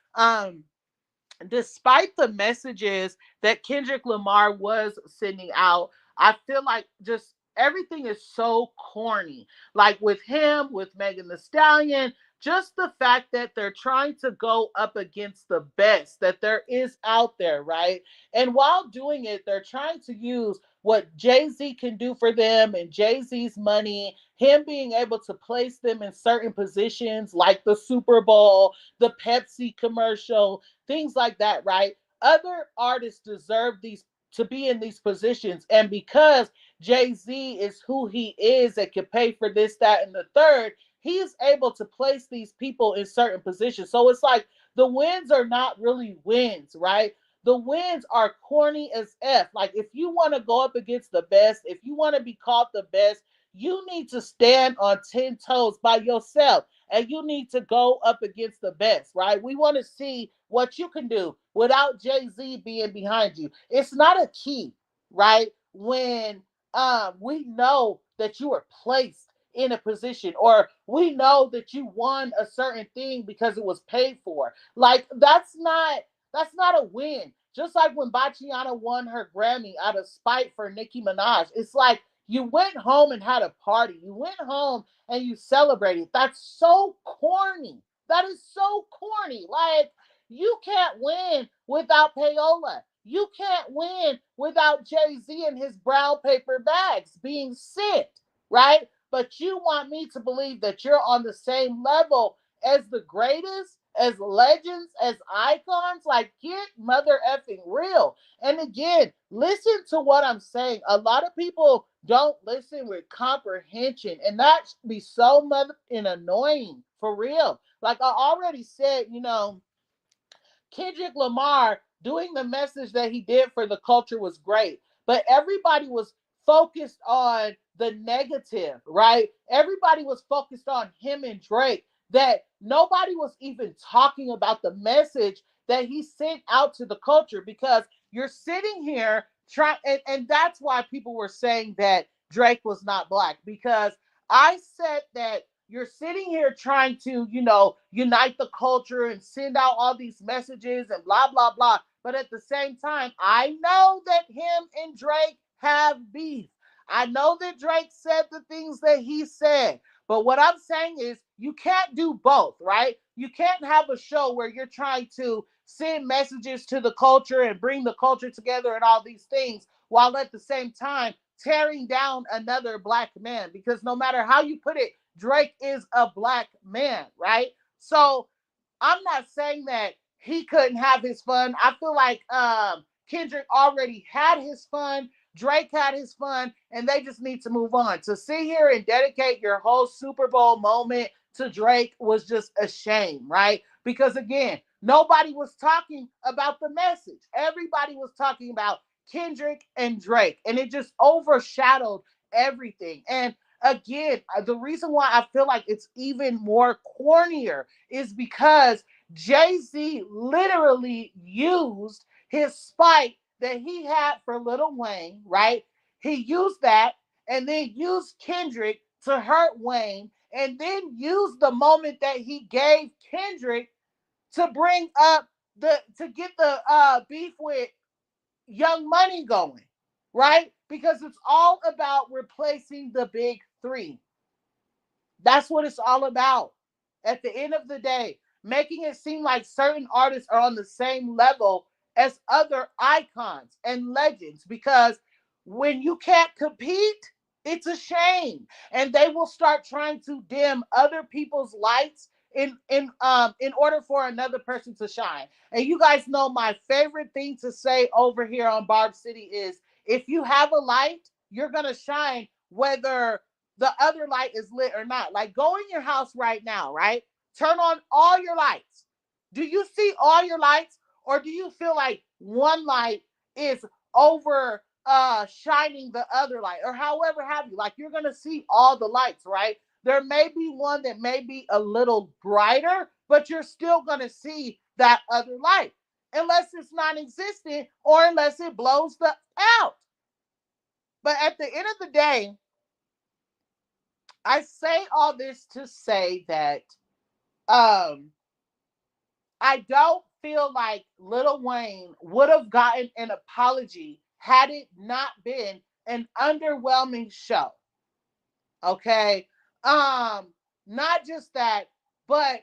[SPEAKER 1] despite the messages that Kendrick Lamar was sending out, I feel like just everything is so corny. Like with him, with Megan Thee Stallion, just the fact that they're trying to go up against the best that there is out there, right? And while doing it, they're trying to use what Jay-Z can do for them and Jay-Z's money, him being able to place them in certain positions like the Super Bowl, the Pepsi commercial, things like that, right? Other artists deserve these to be in these positions. And because Jay-Z is who he is and can pay for this, that, and the third, he's able to place these people in certain positions. So it's like the wins are not really wins, right? The wins are corny as F. Like if you want to go up against the best, if you want to be called the best, you need to stand on 10 toes by yourself and you need to go up against the best, right? We want to see what you can do without Jay-Z being behind you. It's not a key, right? When we know that you were placed in a position or we know that you won a certain thing because it was paid for. Like that's not a win. Just like when Bachiana won her Grammy out of spite for Nicki Minaj. It's like you went home and had a party. You went home and you celebrated. That's so corny. That is so corny. Like, you can't win without payola. You can't win without Jay-Z and his brown paper bags being sent, right? But you want me to believe that you're on the same level as the greatest, as legends, as icons? Like, get mother effing real. And again, listen to what I'm saying. A lot of people don't listen with comprehension, and that should be so mother and annoying for real. Like I already said, Kendrick Lamar doing the message that he did for the culture was great, but everybody was focused on the negative, right? Everybody was focused on him and Drake, that nobody was even talking about the message that he sent out to the culture because you're sitting here trying, and that's why people were saying that Drake was not black because I said that you're sitting here trying to, unite the culture and send out all these messages and blah, blah, blah. But at the same time, I know that him and Drake have beef. I know that Drake said the things that he said. But what I'm saying is you can't do both, right? You can't have a show where you're trying to send messages to the culture and bring the culture together and all these things while at the same time tearing down another black man. Because no matter how you put it, Drake is a black man, right? So I'm not saying that he couldn't have his fun. I feel like Kendrick already had his fun. Drake had his fun, and they just need to move on. To sit here and dedicate your whole Super Bowl moment to Drake was just a shame, right? Because again, nobody was talking about the message. Everybody was talking about Kendrick and Drake, and it just overshadowed everything. And again, the reason why I feel like it's even more cornier is because Jay-Z literally used his spite that he had for Lil Wayne, right? He used that and then used Kendrick to hurt Wayne and then used the moment that he gave Kendrick to bring up to get the beef with Young Money going, right? Because it's all about replacing the big three. That's what it's all about. At the end of the day, making it seem like certain artists are on the same level as other icons and legends. Because when you can't compete, It's a shame. And they will start trying to dim other people's lights in order for another person to shine. And you guys know my favorite thing to say over here on Barb City is if you have a light, you're gonna shine whether the other light is lit or not. Like go in your house right now, right? Turn on all your lights. Do you see all your lights? Or do you feel like one light is over shining the other light, or however have you? Like you're gonna see all the lights, right? There may be one that may be a little brighter, but you're still gonna see that other light, unless it's non-existent or unless it blows the out. But at the end of the day, I say all this to say that um I don't feel like Lil Wayne would have gotten an apology had it not been an underwhelming show. Okay. Not just that, but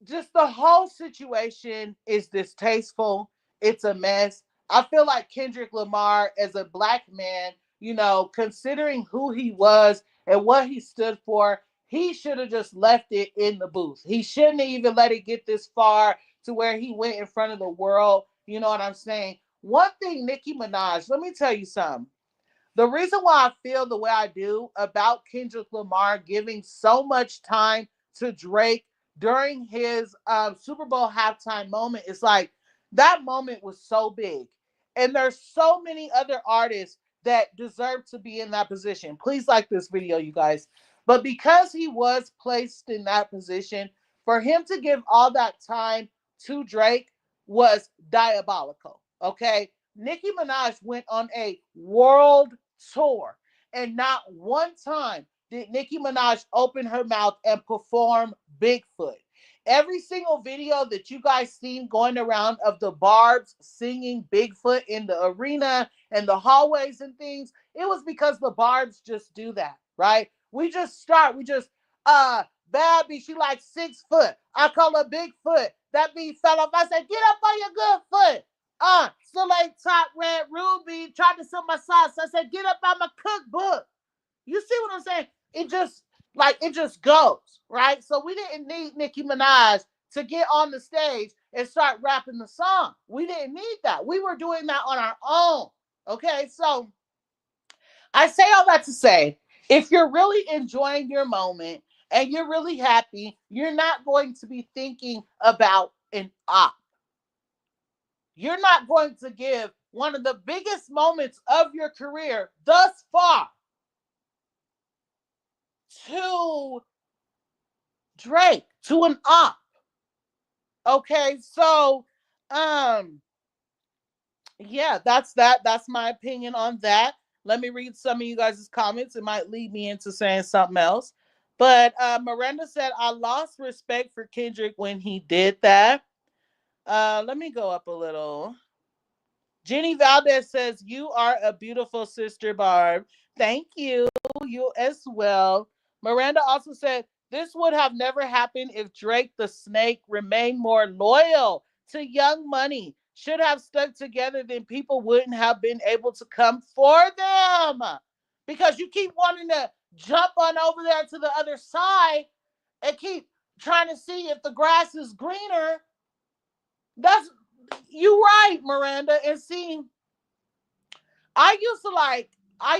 [SPEAKER 1] just the whole situation is distasteful. It's a mess. I feel like Kendrick Lamar, as a black man, considering who he was and what he stood for, he should have just left it in the booth. He shouldn't have even let it get this far to where he went in front of the world. You know what I'm saying? One thing, Nicki Minaj, let me tell you something. The reason why I feel the way I do about Kendrick Lamar giving so much time to Drake during his Super Bowl halftime moment is like that moment was so big. And there's so many other artists that deserve to be in that position. Please like this video, you guys. But because he was placed in that position, for him to give all that time to Drake was diabolical. Okay. Nicki Minaj went on a world tour, and not one time did Nicki Minaj open her mouth and perform Bigfoot. Every single video that you guys seen going around of the Barbs singing Bigfoot in the arena and the hallways and things, it was because the Barbs just do that, right? We just Babby, she like 6 foot. I call her Bigfoot. That bee fell off. I said, get up on your good foot. Still ain't top red ruby. Tried to sell my socks. I said, get up on my cookbook. You see what I'm saying? It just goes, right? So we didn't need Nicki Minaj to get on the stage and start rapping the song. We didn't need that. We were doing that on our own. Okay, so I say all that to say, if you're really enjoying your moment and you're really happy, you're not going to be thinking about an op. You're not going to give one of the biggest moments of your career thus far to Drake, to an op. Okay, so yeah, that's that. That's my opinion on that. Let me read some of you guys' comments. It might lead me into saying something else. But Miranda said, I lost respect for Kendrick when he did that. Let me go up a little. Jenny Valdez says, you are a beautiful sister, Barb. Thank you. You as well. Miranda also said, this would have never happened if Drake the Snake remained more loyal to Young Money. Should have stuck together, then people wouldn't have been able to come for them. Because you keep wanting to jump on over there to the other side and keep trying to see if the grass is greener. That's you right, Miranda. And see, I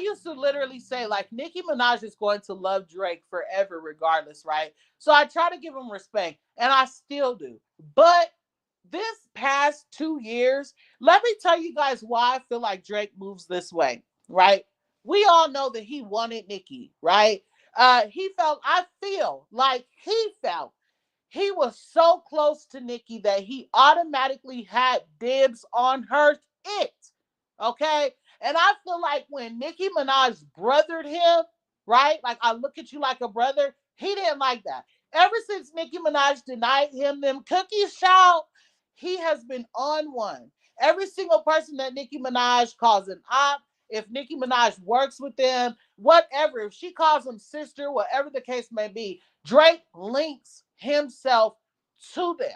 [SPEAKER 1] used to literally say like Nicki Minaj is going to love Drake forever regardless, right? So I try to give him respect and I still do. But this past 2 years, let me tell you guys why I feel like Drake moves this way, right? We all know that he wanted Nicki, right? I feel like he felt he was so close to Nicki that he automatically had dibs on her it. Okay? And I feel like when Nicki Minaj brothered him, right? Like I look at you like a brother, he didn't like that. Ever since Nicki Minaj denied him them cookies, child, he has been on one. Every single person that Nicki Minaj calls an op, if Nicki Minaj works with them, whatever, if she calls them sister, whatever the case may be, Drake links himself to them.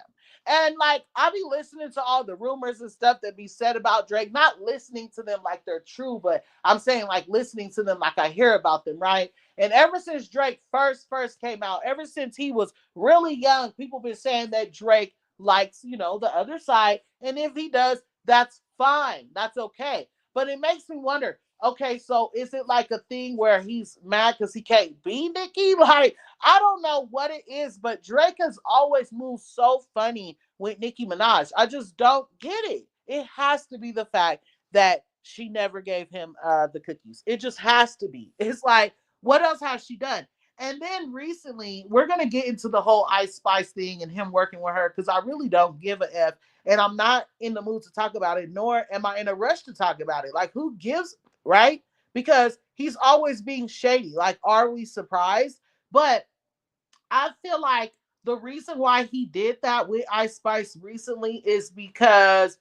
[SPEAKER 1] And like I be listening to all the rumors and stuff that be said about Drake, not listening to them like they're true, but I'm saying like listening to them like I hear about them, right? And ever since Drake first came out, ever since he was really young, people been saying that Drake likes, the other side. And if he does, that's fine. That's okay. But it makes me wonder, okay, so is it like a thing where he's mad because he can't be Nicki? Like, I don't know what it is, but Drake has always moved so funny with Nicki Minaj. I just don't get it. It has to be the fact that she never gave him the cookies. It just has to be. It's like, what else has she done? And then recently, we're going to get into the whole Ice Spice thing and him working with her because I really don't give a F. And I'm not in the mood to talk about it, nor am I in a rush to talk about it. Like, who gives, right? Because he's always being shady. Like, are we surprised? But I feel like the reason why he did that with Ice Spice recently is because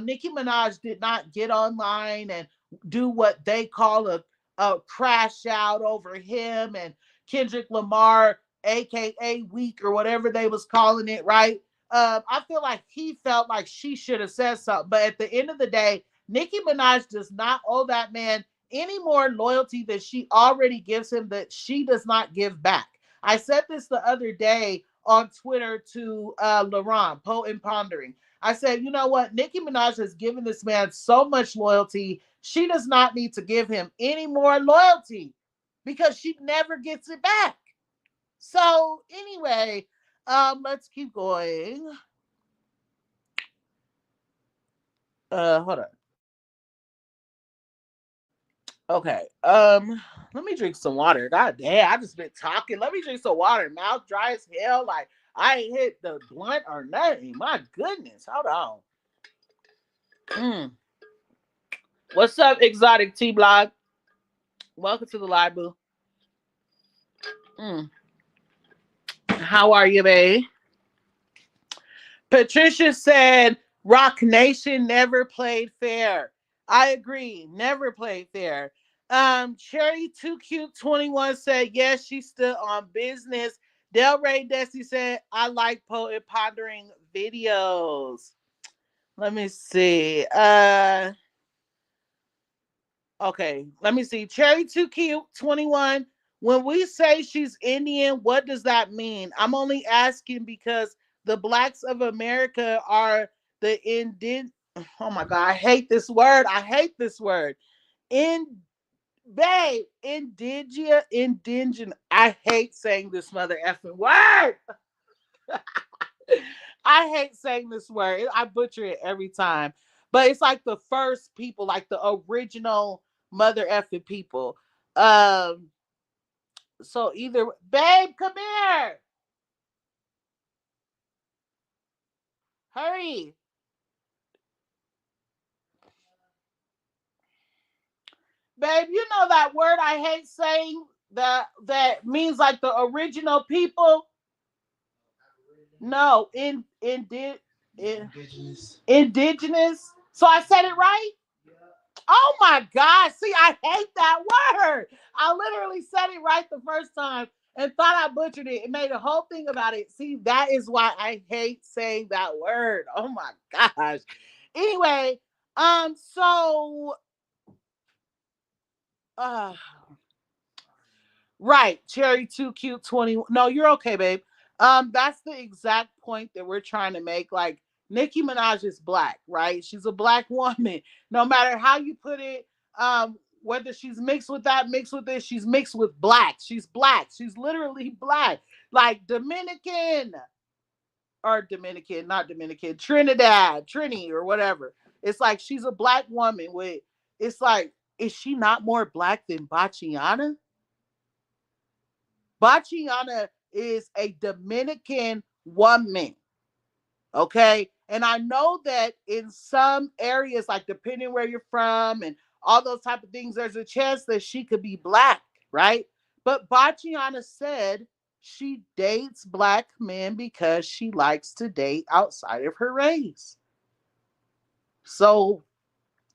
[SPEAKER 1] Nicki Minaj did not get online and do what they call a crash out over him and Kendrick Lamar, aka Weak or whatever they was calling it, right? I feel like he felt like she should have said something, but at the end of the day, Nicki Minaj does not owe that man any more loyalty that she already gives him that she does not give back. I said this the other day on Twitter to LaRon, Poe and Pondering. I said, you know what? Nicki Minaj has given this man so much loyalty. She does not need to give him any more loyalty because she never gets it back. So anyway, let's keep going. Hold on. Okay. Let me drink some water. God damn, I just been talking. Let me drink some water. Mouth dry as hell. Like I ain't hit the blunt or nothing. My goodness. Hold on. What's up, Exotic T Blog? Welcome to the live boo. How are you, babe? Patricia said Rock Nation never played fair. I agree. Never played fair. Cherry Too Cute 21 said yes, she's still on business. Del Rey Desi said I like poet pondering videos. Let me see. Okay, let me see. Cherry Too Cute 21. When we say she's Indian, what does that mean? I'm only asking because the blacks of America are the oh my god, I hate this word. I hate this word. In indigenous. I hate saying this mother effing word. I hate saying this word. I butcher it every time. But it's like the first people, like the original mother effing people. So either babe, come here. Hurry. Babe, you know that word I hate saying that means like the original people? No, indigenous. So I said it right? Oh my God. See, I hate that word. I literally said it right the first time and thought I butchered it and made a whole thing about it. See, that is why I hate saying that word. Oh my gosh. Anyway, so uh right, Cherry Too Cute 20. No, you're okay, babe. That's the exact point that we're trying to make. Like Nicki Minaj is black, right? She's a black woman. No matter how you put it, whether she's mixed with that, mixed with this, she's mixed with black. She's black. She's literally black. Like Dominican or Dominican, not Dominican, Trinidad, Trini, or whatever. It's like she's a black woman with it's like, is she not more black than Bachiana? Bachiana is a Dominican woman. Okay. And I know that in some areas, like depending where you're from and all those type of things, there's a chance that she could be black, right? But Bachiana said she dates black men because she likes to date outside of her race. So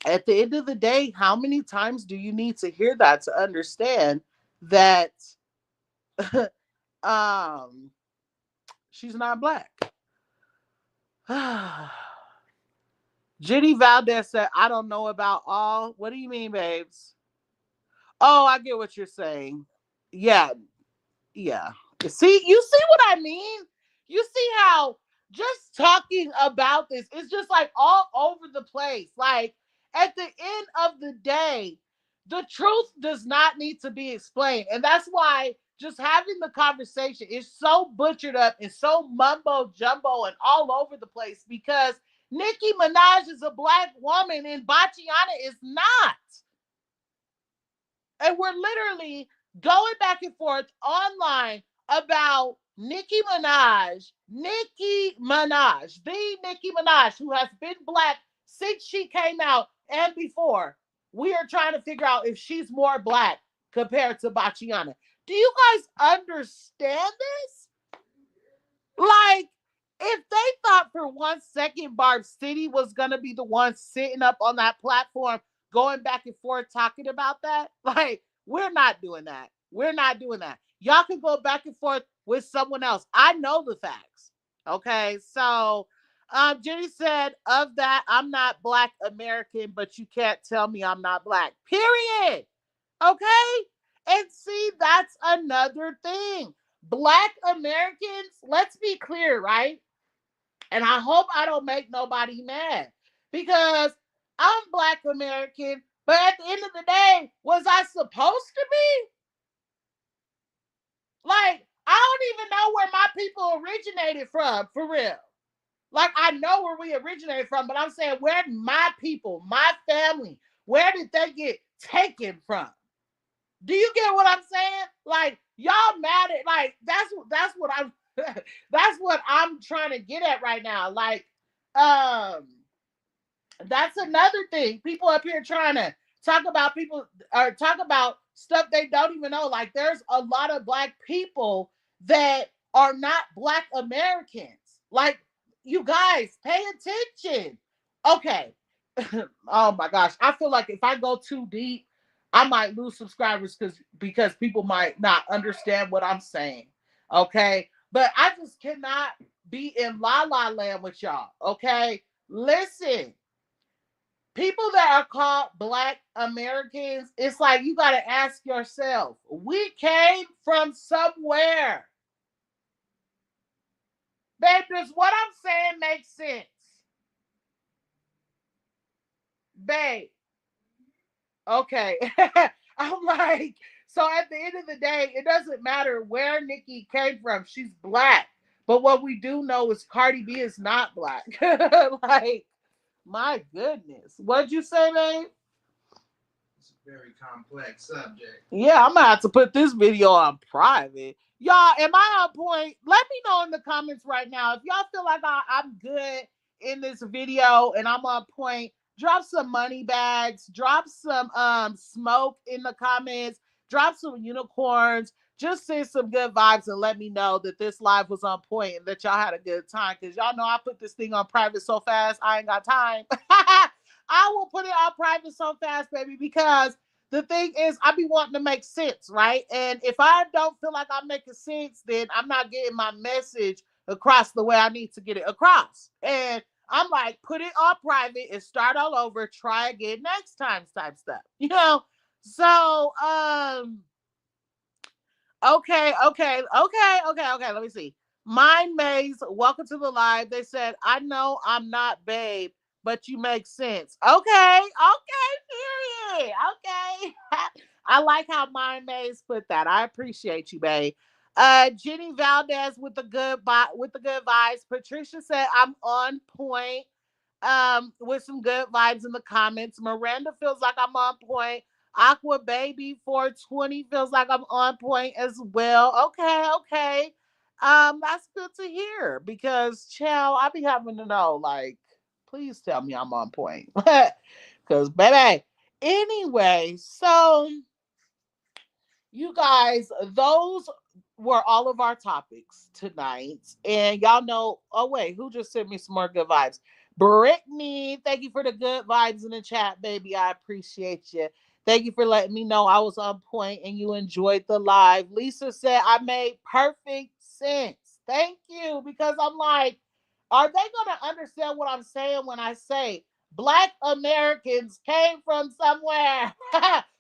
[SPEAKER 1] at the end of the day, how many times do you need to hear that to understand that um she's not black? Jenny Valdez said, I don't know about all. What do you mean, babes? Oh, I get what you're saying. Yeah, yeah. You see what I mean? You see how just talking about this is just like all over the place. Like at the end of the day, the truth does not need to be explained. And that's why just having the conversation is so butchered up and so mumbo jumbo and all over the place because Nicki Minaj is a black woman and Bachiana is not. And we're literally going back and forth online about the Nicki Minaj, who has been black since she came out and before. We are trying to figure out if she's more black compared to Bachiana. Do you guys understand this? Like, if they thought for 1 second Barb City was gonna be the one sitting up on that platform, going back and forth talking about that, like, we're not doing that. We're not doing that. Y'all can go back and forth with someone else. I know the facts. Okay, so Jenny said, of that, I'm not black American, but you can't tell me I'm not black. Period. Okay? And see, that's another thing. Black Americans, let's be clear, right? And I hope I don't make nobody mad because I'm Black American, but at the end of the day, was I supposed to be? Like, I don't even know where my people originated from, for real. Like, I know where we originated from, but I'm saying, where did my people, my family, where did they get taken from? Do you get what I'm saying? Like, y'all mad at, like, that's what I'm that's what I'm trying to get at right now. Like, that's another thing. People up here trying to talk about people or talk about stuff they don't even know. Like, there's a lot of black people that are not black Americans. Like, you guys, pay attention. Okay. Oh my gosh. I feel like if I go too deep, I might lose subscribers because people might not understand what I'm saying. Okay. But I just cannot be in la la land with y'all. Okay. Listen, people that are called black Americans, it's like you got to ask yourself, we came from somewhere. Babe, does what I'm saying make sense? Babe. Okay. I'm like, so at the end of the day, it doesn't matter where Nicki came from. She's black. But what we do know is Cardi B is not black. Like, my goodness. What'd you say, babe?
[SPEAKER 2] It's a very complex subject.
[SPEAKER 1] Yeah, I'm gonna have to put this video on private. Y'all, am I on point? Let me know in the comments right now. If y'all feel like I'm good in this video and I'm on point, drop some money bags, drop some smoke in the comments, drop some unicorns. Just send some good vibes and let me know that this live was on point and that y'all had a good time. Because y'all know I put this thing on private so fast, I ain't got time. I will put it on private so fast, baby, because the thing is, I be wanting to make sense, right? And if I don't feel like I'm making sense, then I'm not getting my message across the way I need to get it across. And I'm like, put it on private and start all over, try again next time type stuff. You know? So, okay. Let me see. Mind Maze, welcome to the live. They said, I know I'm not babe, but you make sense. Okay, period. Okay. I like how Mind Maze put that. I appreciate you, babe. Jenny Valdez with the good vibes. Patricia said, I'm on point. With some good vibes in the comments. Miranda feels like I'm on point. Aqua Baby 420 feels like I'm on point as well. Okay. That's good to hear because, child, I be having to know, like, please tell me I'm on point. Because, baby, anyway, so you guys, those were all of our topics tonight. And y'all know, oh, wait, who just sent me some more good vibes? Brittany, thank you for the good vibes in the chat, baby. I appreciate you. Thank you for letting me know I was on point and you enjoyed the live. Lisa said I made perfect sense. Thank you. Because I'm like, Are they going to understand what I'm saying when I say Black Americans came from somewhere?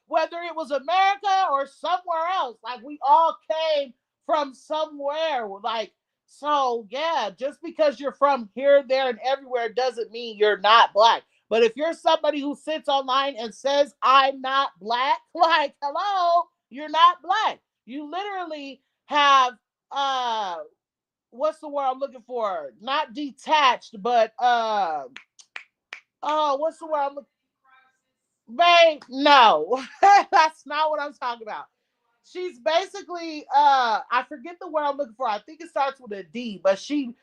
[SPEAKER 1] Whether it was America or somewhere else. Like, we all came from somewhere. Like, so yeah, just because you're from here, there, and everywhere doesn't mean you're not Black. But if you're somebody who sits online and says, I'm not Black, like, hello, you're not Black. You literally have what's the word I'm looking for? Not detached, but oh, what's the word I'm looking? Babe, no, that's not what I'm talking about. She's basically I forget the word I'm looking for. I think it starts with a D, but she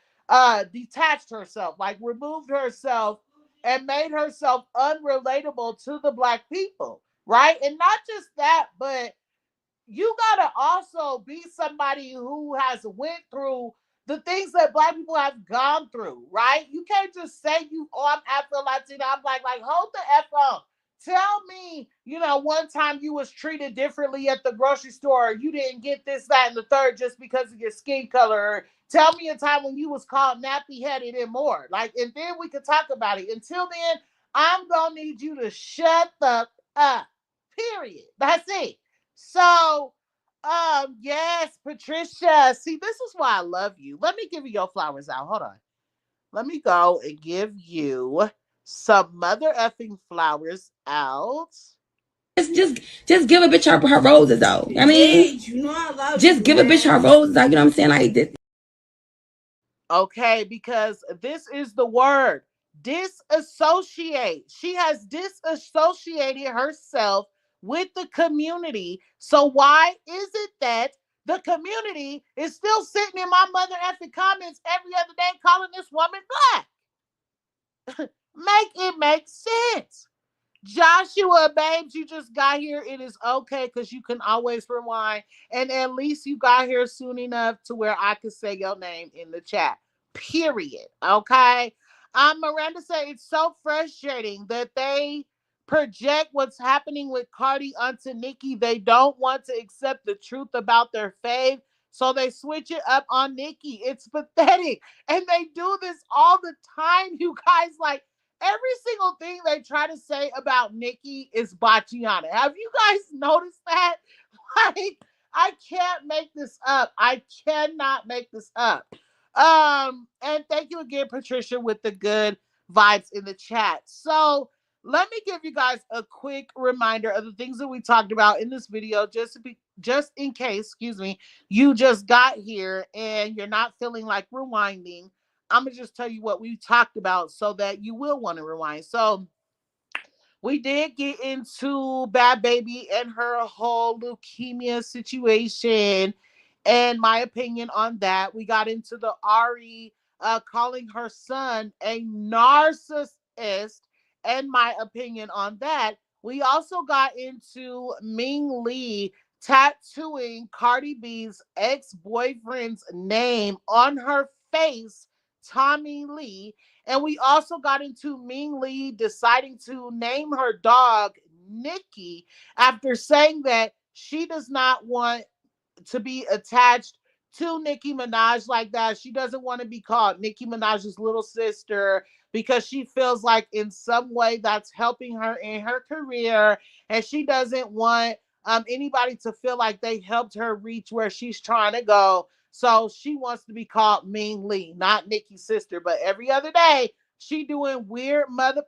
[SPEAKER 1] detached herself, like removed herself and made herself unrelatable to the Black people, right? And not just that, but you gotta also be somebody who has went through the things that Black people have gone through, right? You can't just say you, oh, I'm Afro Latina. I'm like, hold the F up. Tell me, one time you was treated differently at the grocery store. You didn't get this, that, and the third just because of your skin color. Or tell me a time when you was called nappy headed and more. Like, and then we could talk about it. Until then, I'm gonna need you to shut the up. Period. That's it. So, yes, Patricia. See, this is why I love you. Let me give you your flowers out. Hold on. Let me go and give you some mother effing flowers out.
[SPEAKER 11] Just give a bitch her roses though. I mean, you know I love just you, give man. A bitch her roses. Like, you know what I'm saying? Like this.
[SPEAKER 1] Okay, because this is the word. Disassociate. She has disassociated herself with the community. So why is it that the community is still sitting in my mother effing comments every other day calling this woman Black? Make it make sense. Joshua, babes, you just got here. It is okay because you can always rewind. And at least you got here soon enough to where I could say your name in the chat. Period. Okay. Miranda said it's so frustrating that they project what's happening with Cardi onto Nicki. They don't want to accept the truth about their fave. So they switch it up on Nicki. It's pathetic. And they do this all the time, you guys. Like, every single thing they try to say about Nicki is Bachiana. Have you guys noticed that? Like, I can't make this up. I cannot make this up. And thank you again, Patricia, with the good vibes in the chat. So let me give you guys a quick reminder of the things that we talked about in this video, just in case, excuse me, you just got here and you're not feeling like rewinding. I'm gonna just tell you what we talked about so that you will want to rewind. So we did get into Bhad Bhabie and her whole leukemia situation and my opinion on that. We got into the Ari calling her son a narcissist and my opinion on that. We also got into Ming Li tattooing Cardi B's ex-boyfriend's name on her face, Tommy Lee. And we also got into Ming Li deciding to name her dog Nikki after saying that she does not want to be attached to Nicki Minaj like that. She doesn't want to be called Nicki Minaj's little sister because she feels like in some way that's helping her in her career, and she doesn't want anybody to feel like they helped her reach where she's trying to go. So she wants to be called Ming Li, not Nicki's sister. But every other day, she doing weird mother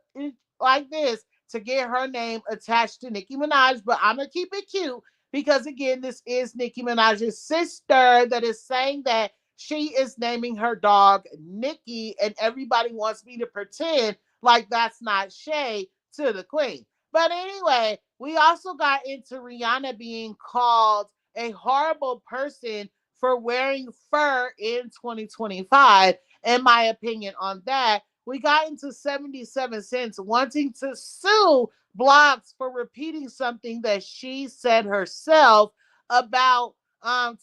[SPEAKER 1] like this to get her name attached to Nicki Minaj. But I'm gonna keep it cute because again, this is Nicki Minaj's sister that is saying that she is naming her dog Nikki, and everybody wants me to pretend like that's not shade to the queen. But anyway, we also got into Rihanna being called a horrible person for wearing fur in 2025. And my opinion on that, we got into 77 Cents wanting to sue Blocks for repeating something that she said herself about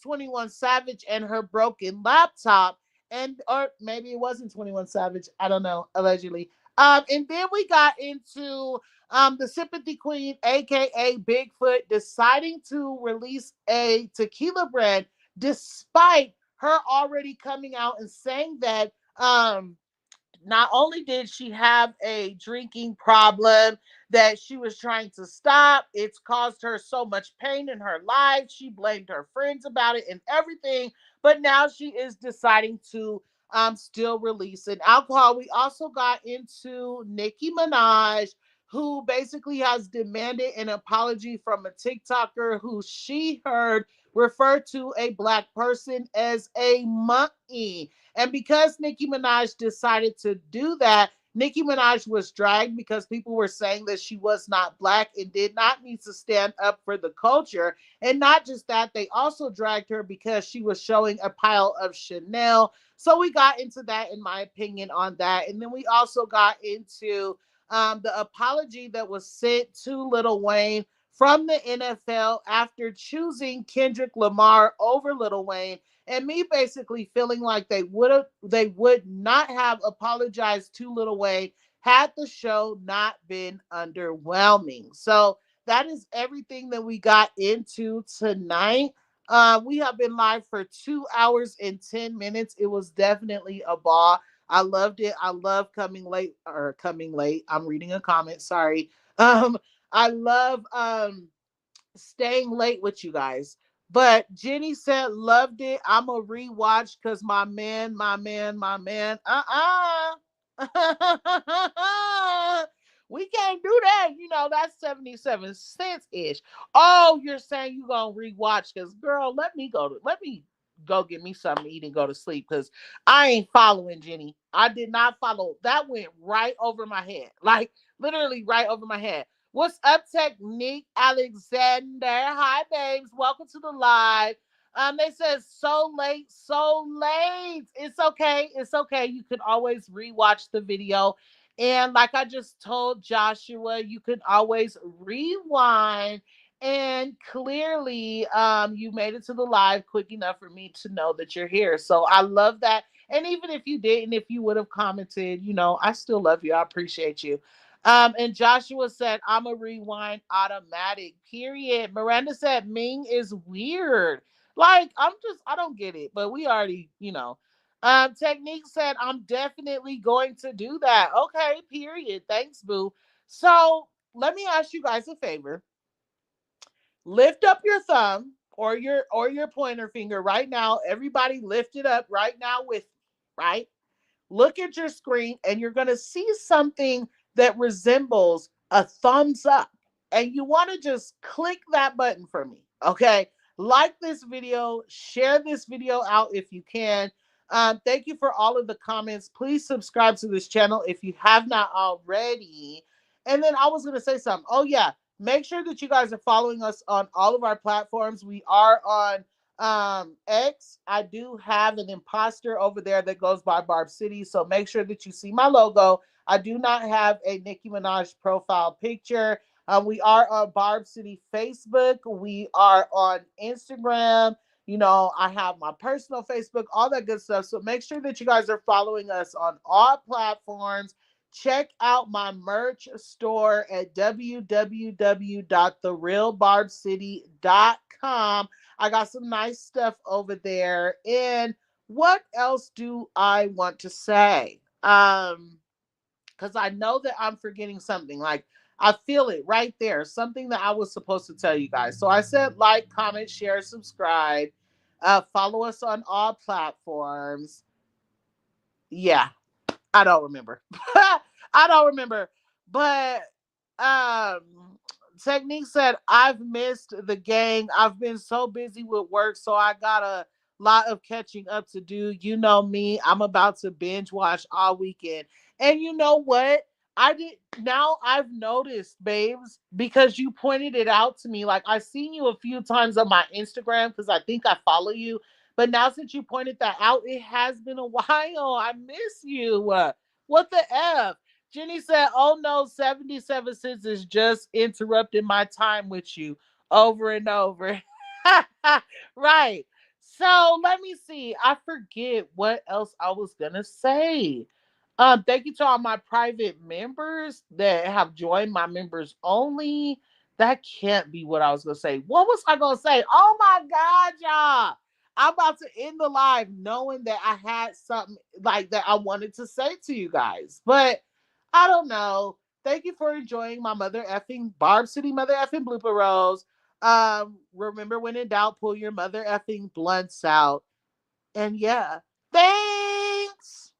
[SPEAKER 1] 21 Savage and her broken laptop. And or maybe it wasn't 21 Savage, I don't know, allegedly. And then we got into the Sympathy Queen, aka Bigfoot, deciding to release a tequila brand despite her already coming out and saying that not only did she have a drinking problem that she was trying to stop, it's caused her so much pain in her life. She blamed her friends about it and everything, but now she is deciding to still release an alcohol. We also got into Nicki Minaj, who basically has demanded an apology from a TikToker who she heard refer to a black person as a monkey. And because Nicki Minaj decided to do that, Nicki Minaj was dragged because people were saying that she was not black and did not need to stand up for the culture. And not just that, they also dragged her because she was showing a pile of Chanel. So we got into that, in my opinion, on that. And then we also got into the apology that was sent to Lil Wayne from the NFL after choosing Kendrick Lamar over Lil Wayne, and me basically feeling like they would not have apologized to Lil Wayne had the show not been underwhelming. So that is everything that we got into tonight. We have been live for 2 hours and 10 minutes. It was definitely a ball. I loved it. I love coming late or coming late. I'm reading a comment. Sorry. Um, I love staying late with you guys. But Jenny said, loved it. I'm a rewatch because my man. We can't do that. You know, that's 77 cents ish. Oh, you're saying you gonna rewatch because girl, let me go get me something to eat and go to sleep because I ain't following Jenny. I did not follow. That went right over my head. Like literally right over my head. What's up, Technique Alexander? Hi, babes. Welcome to the live. They said so late, so late. It's okay. It's okay. You can always rewatch the video. And like I just told Joshua, you can always rewind. And clearly, you made it to the live quick enough for me to know that you're here. So I love that. And even if you didn't, if you would have commented, you know, I still love you. I appreciate you. And Joshua said, I'm a rewind automatic, period. Miranda said, Ming is weird. Like, I don't get it, but we already, you know. Technique said, I'm definitely going to do that. Okay, period. Thanks, boo. So let me ask you guys a favor. Lift up your thumb or your pointer finger right now. Everybody lift it up right now with me, right? Look at your screen and you're going to see something that resembles a thumbs up. And you want to just click that button for me. Okay. Like this video, share this video out if you can. Thank you for all of the comments. Please subscribe to this channel if you have not already. And then I was going to say something. Oh, yeah. Make sure that you guys are following us on all of our platforms. We are on X. I do have an imposter over there that goes by Barb City, so make sure that you see my logo. I do not have a Nicki Minaj profile picture. We are on Barb City Facebook. We are on Instagram. You know, I have my personal Facebook, all that good stuff. So make sure that you guys are following us on all platforms. Check out my merch store at www.therealbarbcity.com. I got some nice stuff over there. And what else do I want to say? Because I know that I'm forgetting something. Like I feel it right there. Something that I was supposed to tell you guys. So I said like, comment, share, subscribe. Follow us on all platforms. Yeah, I don't remember. I don't remember. But Technique said, I've missed the gang. I've been so busy with work, so I got a lot of catching up to do. You know me. I'm about to binge watch all weekend. And you know what? I did now I've noticed, babes, because you pointed it out to me. Like I've seen you a few times on my Instagram because I think I follow you. But now since you pointed that out, it has been a while. I miss you. What the F? Jenny said, oh no, 77 cents is just interrupting my time with you over and over. Right. So let me see. I forget what else I was gonna say. Thank you to all my private members that have joined my members only. That can't be what I was gonna say. What was I gonna say? Oh my god, y'all. I'm about to end the live knowing that I had something like that I wanted to say to you guys. But I don't know. Thank you for enjoying my mother effing Barb City mother effing blooper rolls. Remember when in doubt, pull your mother effing blunts out. And yeah, thanks.